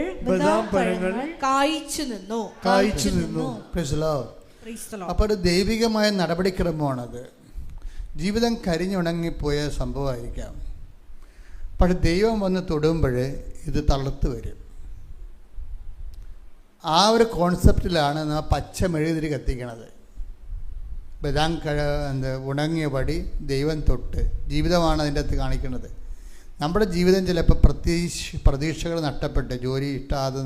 കായ്ച്ചു നിന്നു. അപ്പോൾ ഒരു ദൈവികമായ നടപടിക്രമമാണത്. ജീവിതം കരിഞ്ഞുണങ്ങിപ്പോയ സംഭവമായിരിക്കാം. പക്ഷെ ദൈവം വന്ന് തൊടുമ്പോൾ ഇത് തളർത്ത് വരും. ആ ഒരു കോൺസെപ്റ്റിലാണ് നാം പച്ച മെഴുകുതിരി കത്തിക്കണത്. ബദാം ഉണങ്ങിയ പടി ദൈവം തൊട്ട് ജീവിതമാണ് അതിൻ്റെ അകത്ത് കാണിക്കുന്നത്. നമ്മുടെ ജീവിതം ചിലപ്പോൾ പ്രതീക്ഷകൾ നഷ്ടപ്പെട്ട്, ജോലി ഇഷ്ടാതെ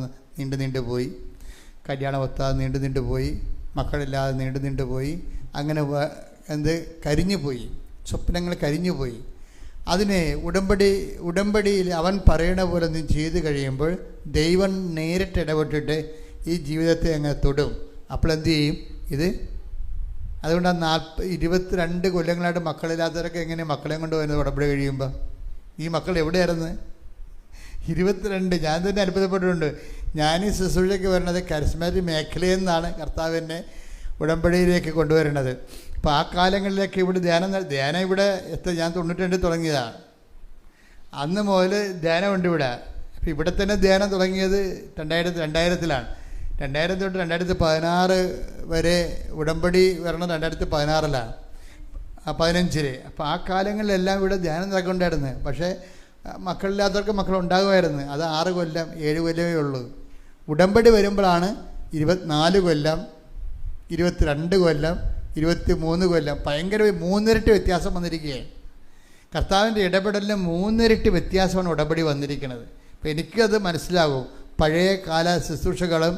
നീണ്ടു പോയി, കല്യാണം ഒത്താതെ നീണ്ടു പോയി, മക്കളില്ലാതെ നീണ്ടു പോയി, അങ്ങനെ കരിഞ്ഞുപോയി, സ്വപ്നങ്ങൾ കരിഞ്ഞുപോയി. അതിനെ ഉടമ്പടിയിൽ അവൻ പറയണ പോലെ നീ ചെയ്ത് കഴിയുമ്പോൾ ദൈവം നേരിട്ട് ഇടപെട്ടിട്ട് ഈ ജീവിതത്തെ അങ്ങ് തൊടും. അപ്പോൾ എന്തു ചെയ്യും? ഇത് അതുകൊണ്ടാണ് 22 കൊല്ലങ്ങളായിട്ട് മക്കളില്ലാത്തവരൊക്കെ എങ്ങനെ മക്കളെയും കൊണ്ട് വരുന്നത് ഉടമ്പടി കഴിയുമ്പോൾ? ഈ മക്കൾ എവിടെയായിരുന്നു? 22. ഞാൻ തന്നെ അത്ഭുതപ്പെട്ടിട്ടുണ്ട്. ഞാൻ ഈ ശുശ്രൂഷയ്ക്ക് വരുന്നത് കരിസ്മാറ്റിക് മേഖലയിൽ നിന്നാണ് കർത്താവിനെ ഉടമ്പടിയിലേക്ക് കൊണ്ടുവരുന്നത്. അപ്പോൾ ആ കാലങ്ങളിലേക്ക് ഇവിടെ ധ്യാനം ഇവിടെ ഞാൻ 92 തുടങ്ങിയതാണ്. അന്ന് മുതൽ ധ്യാനമുണ്ട് ഇവിടെ. അപ്പോൾ ഇവിടെ തന്നെ ധ്യാനം തുടങ്ങിയത് 2000-ലാണ്. 2000 തൊട്ട് 2016 വരെ ഉടമ്പടി വരണം 2016-ലാണ്, 15. അപ്പോൾ ആ കാലങ്ങളിലെല്ലാം ഇവിടെ ധ്യാനം നടക്കൊണ്ടായിരുന്നു. പക്ഷേ മക്കളില്ലാത്തവർക്ക് മക്കളുണ്ടാകുമായിരുന്നു. അത് 6 കൊല്ലം 7 കൊല്ലമേ ഉള്ളൂ. ഉടമ്പടി വരുമ്പോഴാണ് 24 കൊല്ലം, 22 കൊല്ലം, 23 കൊല്ലം. ഭയങ്കര 3 ഇരട്ടി വ്യത്യാസം വന്നിരിക്കുകയാണ്. കർത്താവിൻ്റെ ഇടപെടലിന് 3 ഇരട്ടി വ്യത്യാസമാണ് ഉടമ്പടി വന്നിരിക്കുന്നത്. അപ്പോൾ എനിക്കത് മനസ്സിലാകും. പഴയ കാല ശുശ്രൂഷകളും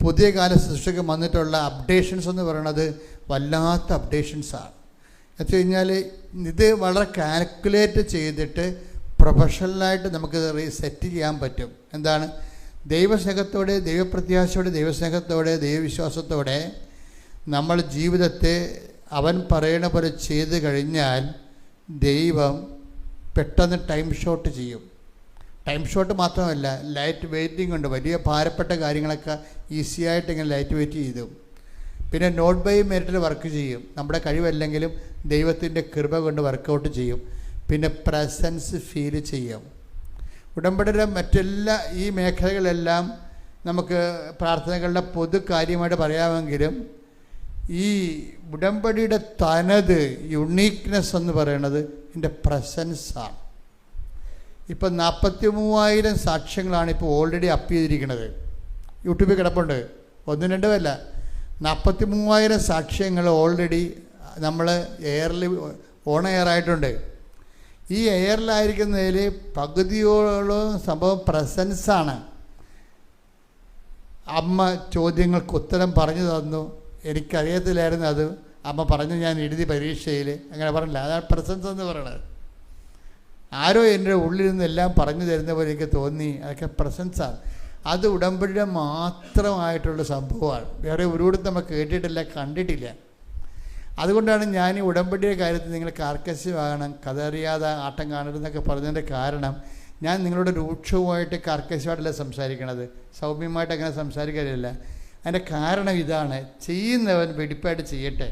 പുതിയ കാല ശുശ്രൂഷയ്ക്ക് വന്നിട്ടുള്ള അപ്ഡേഷൻസ് എന്ന് പറയുന്നത് വല്ലാത്ത അപ്ഡേഷൻസാണ്. എന്ന് വെച്ച് കഴിഞ്ഞാൽ ഇത് വളരെ കാൽക്കുലേറ്റ് ചെയ്തിട്ട് പ്രൊഫഷണലായിട്ട് നമുക്ക് സെറ്റ് ചെയ്യാൻ പറ്റും. എന്താണ്? ദൈവസ്നേഹത്തോടെ, ദൈവപ്രത്യാശയോടെ, ദൈവസ്നേഹത്തോടെ, ദൈവവിശ്വാസത്തോടെ നമ്മൾ ജീവിതത്തെ അവൻ പറയണ പോലെ ചെയ്ത് കഴിഞ്ഞാൽ ദൈവം പെട്ടെന്ന് ടൈം ഷോട്ട് ചെയ്യും. ടൈം ഷോട്ട് മാത്രമല്ല, ലൈറ്റ് വെയ്റ്റിംഗ് ഉണ്ട്. വലിയ ഭാരപ്പെട്ട കാര്യങ്ങളൊക്കെ ഈസിയായിട്ട് ഇങ്ങനെ ലൈറ്റ് വെയിറ്റ് ചെയ്തു. പിന്നെ നോട്ട് ബൈ മെറിറ്റിൽ വർക്ക് ചെയ്യും. നമ്മുടെ കഴിവല്ലെങ്കിലും ദൈവത്തിൻ്റെ കൃപ കൊണ്ട് വർക്കൗട്ട് ചെയ്യും. പിന്നെ പ്രസൻസ് ഫീൽ ചെയ്യും. ഉടമ്പടിയുടെ മറ്റെല്ലാ ഈ മേഖലകളെല്ലാം നമുക്ക് പ്രാർത്ഥനകളുടെ പൊതു കാര്യമായിട്ട് പറയാമെങ്കിലും ഈ ഉടമ്പടിയുടെ തനത് യുണീക്നെസ് എന്ന് പറയുന്നത് ഇതിൻ്റെ പ്രസൻസാണ്. ഇപ്പം 43,000 സാക്ഷ്യങ്ങളാണ് ഇപ്പോൾ ഓൾറെഡി അപ്പ് ചെയ്തിരിക്കുന്നത്. യൂട്യൂബിൽ കിടപ്പുണ്ട്. 1-2 അല്ല, 43,000 സാക്ഷ്യങ്ങൾ ഓൾറെഡി നമ്മൾ എയറിൽ ഓൺ എയറായിട്ടുണ്ട്. ഈ എയറിലായിരിക്കുന്നതിൽ പകുതിയോളം സംഭവം പ്രസൻസാണ്. അമ്മ ചോദ്യങ്ങൾക്ക് ഉത്തരം പറഞ്ഞു തന്നു. എനിക്കറിയത്തില്ലായിരുന്നു അത്. അമ്മ പറഞ്ഞു, ഞാൻ എഴുതി പരീക്ഷയിൽ. അങ്ങനെ പറഞ്ഞില്ല. അതാണ് പ്രസൻസ് എന്ന് പറയുന്നത്. ആരോ എൻ്റെ ഉള്ളിൽ നിന്നെല്ലാം പറഞ്ഞു തരുന്ന പോലെ എനിക്ക് തോന്നി. അതൊക്കെ പ്രസൻസാണ്. അത് ഉടമ്പടിയുടെ മാത്രമായിട്ടുള്ള സംഭവമാണ്. വേറെ ഒരുവിടും നമ്മൾ കേട്ടിട്ടില്ല, കണ്ടിട്ടില്ല. അതുകൊണ്ടാണ് ഞാൻ ഈ ഉടമ്പടിയുടെ കാര്യത്തിൽ നിങ്ങൾ കാർക്കശ്യമാകണം, കഥറിയാതെ ആട്ടം കാണരുതെന്നൊക്കെ പറഞ്ഞതിൻ്റെ കാരണം, ഞാൻ നിങ്ങളോട് രൂക്ഷവുമായിട്ട് കാർക്കശ്യമായിട്ടല്ല സംസാരിക്കണത്, സൗമ്യമായിട്ട് അങ്ങനെ സംസാരിക്കാറില്ല. അതിൻ്റെ കാരണം ഇതാണ്: ചെയ്യുന്നവൻ വെടിപ്പായിട്ട് ചെയ്യട്ടെ.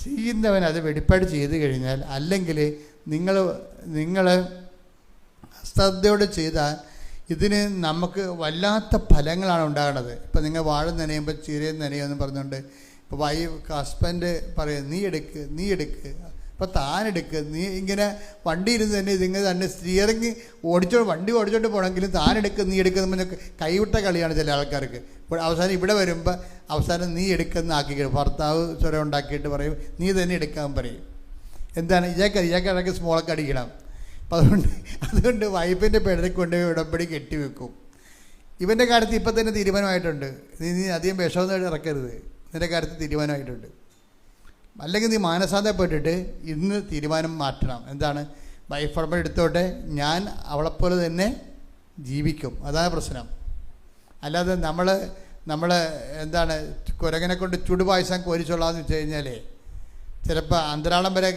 ചെയ്യുന്നവൻ അത് വെടിപ്പായിട്ട് ചെയ്ത് കഴിഞ്ഞാൽ, അല്ലെങ്കിൽ നിങ്ങൾ ശ്രദ്ധയോടെ ചെയ്താൽ ഇതിന് നമുക്ക് വല്ലാത്ത ഫലങ്ങളാണ് ഉണ്ടാകുന്നത്. ഇപ്പം നിങ്ങൾ വാഴ നനയുമ്പോൾ ചീരയും നനയുമെന്ന് പറഞ്ഞുകൊണ്ട് ഇപ്പോൾ ഹസ്ബൻഡ് പറയും, നീ എടുക്ക്, അപ്പോൾ താനെടുക്ക്. നീ ഇങ്ങനെ വണ്ടി ഇരുന്ന് തന്നെ ഇതിങ്ങനെ തന്നെ സ്റ്റിയറിങ് വണ്ടി ഓടിച്ചോണ്ട് പോകണമെങ്കിലും താനെടുക്ക്, നീ എടുക്കുന്ന പറഞ്ഞ കൈവിട്ട കളിയാണ് ചില ആൾക്കാർക്ക്. ഇപ്പോൾ അവസാനം ഇവിടെ വരുമ്പോൾ അവസാനം നീ എടുക്കുന്ന ആക്കിയിട്ട് ഭർത്താവ് സ്വരം ഉണ്ടാക്കിയിട്ട് പറയും, നീ തന്നെ എടുക്കാൻ പറയും. എന്താണ്? ഇയാൾക്കിടയ്ക്ക് സ്മോളൊക്കെ അടിക്കണം. അപ്പം അതുകൊണ്ട് വൈഫിൻ്റെ പേരിൽ കൊണ്ടുപോയി ഉടമ്പടി കെട്ടിവെക്കും. ഇവൻ്റെ കാര്യത്തിൽ ഇപ്പം തന്നെ തീരുമാനമായിട്ടുണ്ട്. നീ അധികം വിഷമൊന്നും ഇറക്കരുത്. നിൻ്റെ കാര്യത്തിൽ തീരുമാനമായിട്ടുണ്ട്. അല്ലെങ്കിൽ നീ മാനസാന്തപ്പെട്ടിട്ട് ഇന്ന് തീരുമാനം മാറ്റണം. എന്താണ്? വൈഫ് ഉടമ്പടി എടുത്തോട്ടെ, ഞാൻ അവളെപ്പോലെ തന്നെ ജീവിക്കും. അതാണ് പ്രശ്നം. അല്ലാതെ നമ്മൾ എന്താണ് കുരങ്ങനെ കൊണ്ട് ചുടുപായസം കോരിച്ചോളാന്ന് വെച്ച് കഴിഞ്ഞാൽ ചിലപ്പോൾ അന്തരാളം വരെ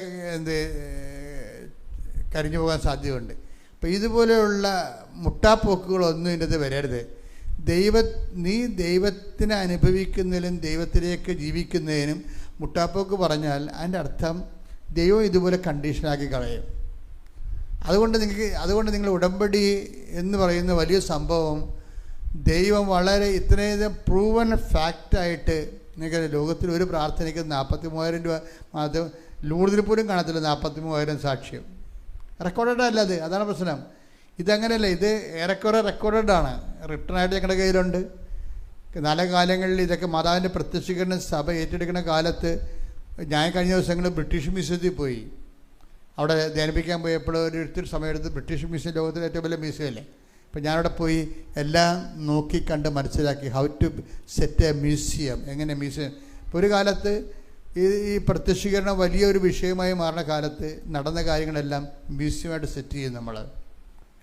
കരിഞ്ഞു പോകാൻ സാധ്യതയുണ്ട്. അപ്പോൾ ഇതുപോലെയുള്ള മുട്ടാപ്പോക്കുകളൊന്നും ഇതിൻ്റെ വരരുത്. നീ ദൈവത്തിനെ അനുഭവിക്കുന്നതിനും ദൈവത്തിലേക്ക് ജീവിക്കുന്നതിനും മുട്ടാപ്പോക്ക് പറഞ്ഞാൽ അതിൻ്റെ അർത്ഥം ദൈവം ഇതുപോലെ കണ്ടീഷനാക്കി കളയും. അതുകൊണ്ട് നിങ്ങൾ ഉടമ്പടി എന്ന് പറയുന്ന വലിയ സംഭവം ദൈവം വളരെ ഇത്രയും പ്രൂവൻ ഫാക്റ്റായിട്ട് നിങ്ങൾക്ക് ലോകത്തിൽ ഒരു പ്രാർത്ഥനയ്ക്ക് 43,000 രൂപ മാത്രം ലൂർദിൽ പോലും കാണത്തില്ല. 43,000 സാക്ഷ്യം റെക്കോർഡഡ് അല്ല അത്. അതാണ് പ്രശ്നം. ഇതങ്ങനെയല്ല. ഇത് ഏറെക്കുറെ റെക്കോർഡഡാണ്. റിട്ടേണായിട്ട് ഞങ്ങളുടെ കയ്യിലുണ്ട്. നല്ല കാലങ്ങളിൽ ഇതൊക്കെ മാതാവിൻ്റെ പ്രത്യക്ഷീകരണ സഭ ഏറ്റെടുക്കുന്ന കാലത്ത് ഞാൻ കഴിഞ്ഞ ദിവസങ്ങളിൽ ബ്രിട്ടീഷ് മ്യൂസിയത്തിൽ പോയി. അവിടെ ധ്യാനിപ്പിക്കാൻ പോയപ്പോൾ ഒരിടത്തൊരു സമയമെടുത്ത് ബ്രിട്ടീഷ് മ്യൂസിയം ലോകത്തിലെ ഏറ്റവും വലിയ മ്യൂസിയമല്ലേ. അപ്പോൾ ഞാനവിടെ പോയി എല്ലാം നോക്കിക്കണ്ട് മനസ്സിലാക്കി. How to set a museum, എങ്ങനെ മ്യൂസിയം. ഇപ്പോൾ ഒരു കാലത്ത് ഈ പ്രത്യക്ഷീകരണം വലിയൊരു വിഷയമായി മാറുന്ന കാലത്ത് നടന്ന കാര്യങ്ങളെല്ലാം മ്യൂസിയമായിട്ട് സെറ്റ് ചെയ്യും നമ്മൾ.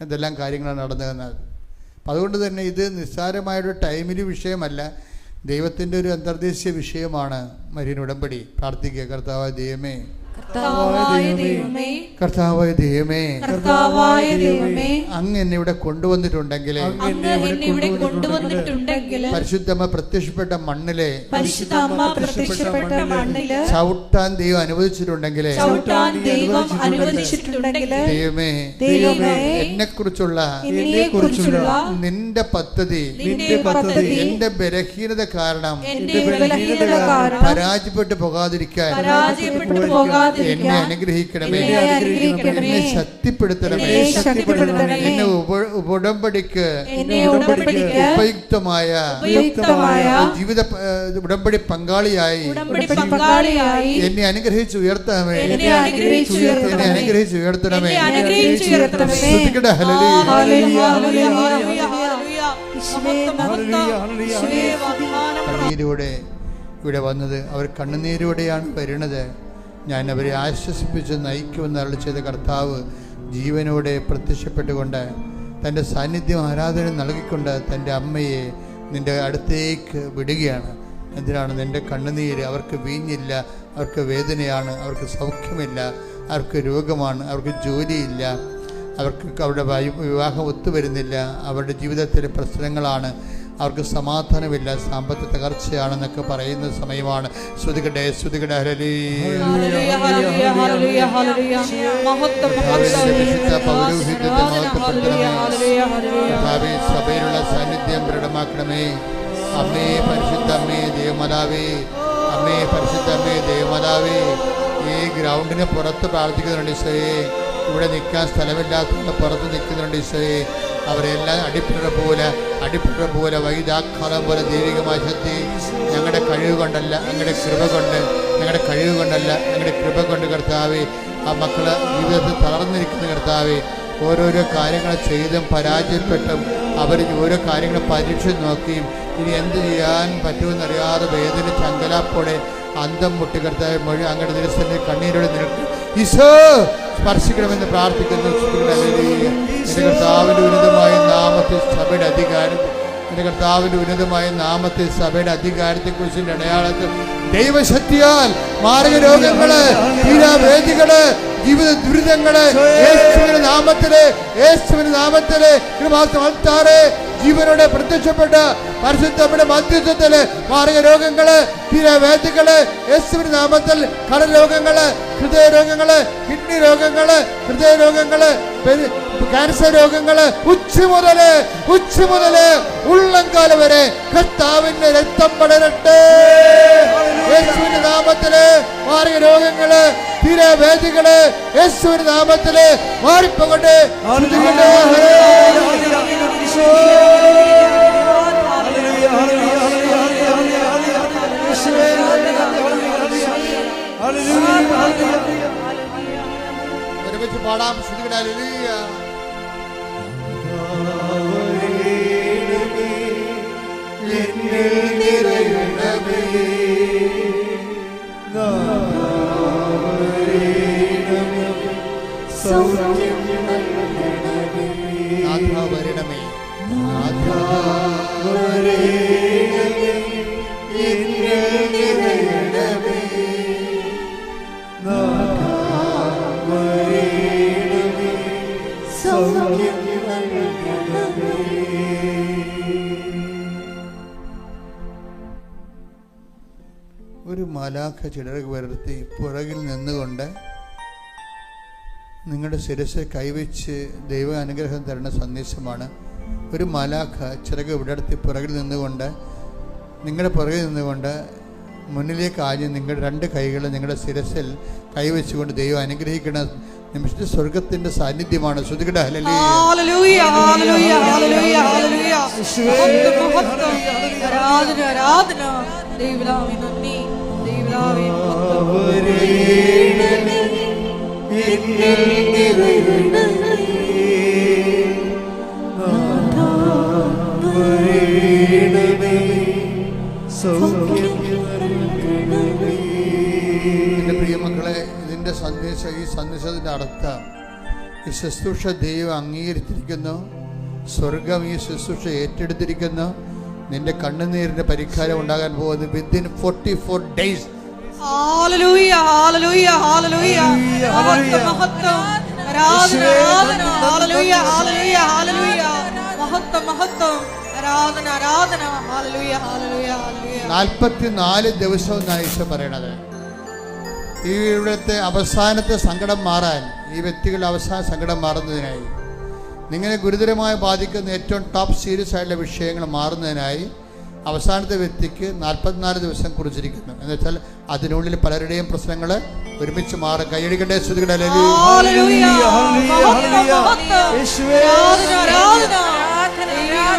എന്തെല്ലാം കാര്യങ്ങളാണ് നടന്നതെന്നത്. അപ്പം അതുകൊണ്ട് തന്നെ ഇത് നിസ്സാരമായൊരു ടൈമിൽ വിഷയമല്ല, ദൈവത്തിൻ്റെ ഒരു അന്തർദേശീയ വിഷയമാണ് മരിയൻ ഉടമ്പടി. പ്രാർത്ഥിക്കുക, കർത്താവായ ദൈവമേ, കർത്താവായ ദൈവമേ, കർത്താവായ ദൈവമേ, കർത്താവായ ദൈവമേ, അങ്ങ് എന്നെ ഇവിടെ കൊണ്ടുവന്നിട്ടുണ്ടെങ്കിൽ, അങ്ങ് എന്നെ ഇവിടെ കൊണ്ടുവന്നിട്ടുണ്ടെങ്കിൽ, പരിശുദ്ധമ്മ പ്രത്യക്ഷപ്പെട്ട മണ്ണിലെ പരിശുദ്ധമ്മ പ്രത്യക്ഷപ്പെട്ട മണ്ണില് ചവിട്ടാൻ ദൈവം അനുവദിച്ചിട്ടുണ്ടെങ്കിൽ, ചവിട്ടാൻ ദൈവം അനുവദിച്ചിട്ടുണ്ടെങ്കിൽ, ദൈവമേ, എന്നെക്കുറിച്ചുള്ള നിന്റെ പദ്ധതി എന്റെ ബലഹീനത കാരണം പരാജയപ്പെട്ടു പോകാതിരിക്കാൻ എന്നെ അനുഗ്രഹിക്കണമേ, എന്നെ ശക്തിപ്പെടുത്തണമേ, എന്നെ ഉടമ്പടിക്ക് ഉപയുക്തമായ ജീവിത ഉടമ്പടി പങ്കാളിയായി എന്നെ അനുഗ്രഹിച്ച് ഉയർത്തണമേ, എന്നെ അനുഗ്രഹിച്ച് ഉയർത്തണമേ. ശ്രദ്ധിക്കട്ടെ. കണ്ണീരോടെ ഇവിടെ വന്നത് അവർ കണ്ണുനീരോടെയാണ് വരുന്നത്. ഞാൻ അവരെ ആശ്വസിപ്പിച്ച് നയിക്കുമെന്ന് അരുളി ചെയ്ത കർത്താവ് ജീവനോടെ പ്രത്യക്ഷപ്പെട്ടുകൊണ്ട് തൻ്റെ സാന്നിധ്യം ആരാധന നൽകിക്കൊണ്ട് തൻ്റെ അമ്മയെ നിൻ്റെ അടുത്തേക്ക് വിടുകയാണ്. എന്തിനാണ്? നിൻ്റെ കണ്ണുനീര് അവർക്ക് വീഞ്ഞില്ല, അവർക്ക് വേദനയാണ്, അവർക്ക് സൗഖ്യമില്ല, അവർക്ക് രോഗമാണ്, അവർക്ക് ജോലിയില്ല, അവർക്ക് അവരുടെ വിവാഹം ഒത്തുവരുന്നില്ല, അവരുടെ ജീവിതത്തിലെ പ്രശ്നങ്ങളാണ്, അവർക്ക് സമാധാനമില്ല, സാമ്പത്തിക തകർച്ചയാണെന്നൊക്കെ പറയുന്ന സമയമാണ്. ശ്രുതികട്ടെ, ശ്രുതികട്ടെ. സഭയിലുള്ള സാന്നിധ്യം ദൃഢമാക്കണമേ. അമ്മേ പരിശുദ്ധ അമ്മേ ദേവമാതാവേ, അമ്മേ പരിശുദ്ധ അമ്മേ ദേവമാതാവേ, ഈ ഗ്രൗണ്ടിന് പുറത്ത് പ്രാർത്ഥിക്കുന്നുണ്ട് ഈശോയെ. ഇവിടെ നിൽക്കാൻ സ്ഥലമില്ലാത്തവരുടെ പുറത്ത് നിൽക്കുന്നുണ്ട് ഈശോയെ. അവരെല്ലാം അടിപ്പിട പോലെ വൈദാഘാതം പോലെ ദൈവികമായ ശക്തി ഞങ്ങളുടെ കഴിവ് കൊണ്ടല്ല, ഞങ്ങളുടെ കൃപ കൊണ്ട്, ഞങ്ങളുടെ കഴിവ് കൊണ്ടല്ല, ഞങ്ങളുടെ കൃപ കൊണ്ട് കർത്താവേ, ആ മക്കളെ ജീവിതത്തിൽ തളർന്നിരിക്കുന്ന കർത്താവേ, ഓരോരോ കാര്യങ്ങൾ ചെയ്തും പരാജയപ്പെട്ടും അവർ ഓരോ കാര്യങ്ങൾ പരീക്ഷ നോക്കിയും ഇനി എന്ത് ചെയ്യാൻ പറ്റുമെന്നറിയാതെ വേദന ചങ്കലാപ്പോടെ അന്തം മുട്ടി കർത്താവെ മൊഴി അങ്ങയുടെ ദിവസത്തിന്റെ കണ്ണീരോടെ നിരക്ക് ഈശോ സ്പർശിക്കണമെന്ന് പ്രാർത്ഥിക്കുന്നു. എൻ്റെ കർത്താവിൻ്റെ ഉന്നതമായ നാമത്തിൽ സഭയുടെ അധികാരം, എൻ്റെ കർത്താവിൻ്റെ ഉന്നതമായ നാമത്തിൽ സഭയുടെ അധികാരത്തെക്കുറിച്ചുള്ള അടയാളത്തിൽ ദൈവശക്തിയാൽ മാരക രോഗങ്ങള്, തീരാവേദികള്, ജീവിത ദുരിതങ്ങള് യേശുവിന്റെ നാമത്തില് കൃപാസമർത്താറ് ജീവനോടെ പ്രത്യക്ഷപ്പെട്ട പരിശുദ്ധയുടെ മധ്യത്വത്തില് മാരക രോഗങ്ങള്, തീരാവേദികള് യേശുവിന്റെ നാമത്തിൽ, കടരോഗങ്ങള്, ഹൃദയരോഗങ്ങള്, കിഡ്നി രോഗങ്ങള്, ഹൃദയരോഗങ്ങള്, ക്യാൻസർ രോഗങ്ങള് ഉച്ച മുതല് ഉള്ളംകാല വരെ കർത്താവിന്റെ രക്തം പടരട്ടെ. യേശുവിന്റെ നാമത്തില് മാരക രോഗങ്ങള്, തീരാവേദികള് യേശുവിന്റെ നാമത്തില് മാറിപ്പോകട്ടെ. ഒരുമിച്ച് പാടാം. ഹല്ലേലൂയ. വരണമേ, ഒരു മാലാഖ ചിറക് ഉയർത്തി പുറകിൽ നിന്നുകൊണ്ട് നിങ്ങളുടെ ശിരസ് കൈവച്ച് ദൈവ അനുഗ്രഹം തരുന്ന സന്ദേശമാണ്. ഒരു മാലാഖ ചിറക് വിടർത്തി പുറകിൽ നിന്നുകൊണ്ട്, നിങ്ങളുടെ പുറകിൽ നിന്നുകൊണ്ട് മുന്നിലേക്ക് ആഞ്ഞ് നിങ്ങളുടെ രണ്ട് കൈകൾ നിങ്ങളുടെ ശിരസിൽ കൈവച്ചുകൊണ്ട് ദൈവം അനുഗ്രഹിക്കുന്ന നിമിഷത്തെ സ്വർഗത്തിന്റെ സാന്നിധ്യമാണ്. ശ്രുതികട ഹല്ലേലൂയ, ഹല്ലേലൂയ, ഹല്ലേലൂയ, ഹല്ലേലൂയ. ആരാധന, ആരാധന. ദൈവനാമേ നന്ദി, ദൈവനാമേ എൻ്റെ പ്രിയമക്കളെ, ഇതിൻ്റെ സന്ദേശം, ഈ സന്ദേശത്തിൻ്റെ അർത്ഥം, ഈ ശുശ്രൂഷ ദൈവം അംഗീകരിച്ചിരിക്കുന്നു, സ്വർഗം ഈ ശുശ്രൂഷ ഏറ്റെടുത്തിരിക്കുന്നു. നിന്റെ കണ്ണുനീരിൻ്റെ പരിഹാരം ഉണ്ടാകാൻ പോകുന്നത് within 44 days hallelujah hallelujah hallelujah മഹത്വം മഹത്വം ആരാധന ആരാധന ഹല്ലേലൂയ ഹല്ലേലൂയ ഹല്ലേലൂയ മഹത്വം മഹത്വം ആരാധന ആരാധന ഹല്ലേലൂയ ഹല്ലേലൂയ ഹല്ലേലൂയ 44 ദിവസം എന്നാണ് ഈശോ പറയണത്. ഈ ഇവിടുത്തെ അവസാനത്തെ സങ്കടം മാറാൻ, ഈ വ്യക്തികളുടെ അവസാന സങ്കടം മാറുന്നതിനായി, നിങ്ങളെ ഗുരുതരമായി ബാധിക്കുന്ന ഏറ്റവും ടോപ്പ് സീരിയസ് ആയിട്ടുള്ള വിഷയങ്ങൾ മാറുന്നതിനായി അവസാനത്തെ വ്യക്തിക്ക് 44 ദിവസം കുറിച്ചിരിക്കുന്നു. എന്ന് വെച്ചാൽ അതിനുള്ളിൽ പലരുടെയും പ്രശ്നങ്ങൾ ഒരുമിച്ച് മാറും. കൈയടിക്കട്ടെ, സ്തുതിക്കട്ടെ. ഹല്ലേലൂയ മഹത്വം മഹത്വം യേശുവേ ആരാധന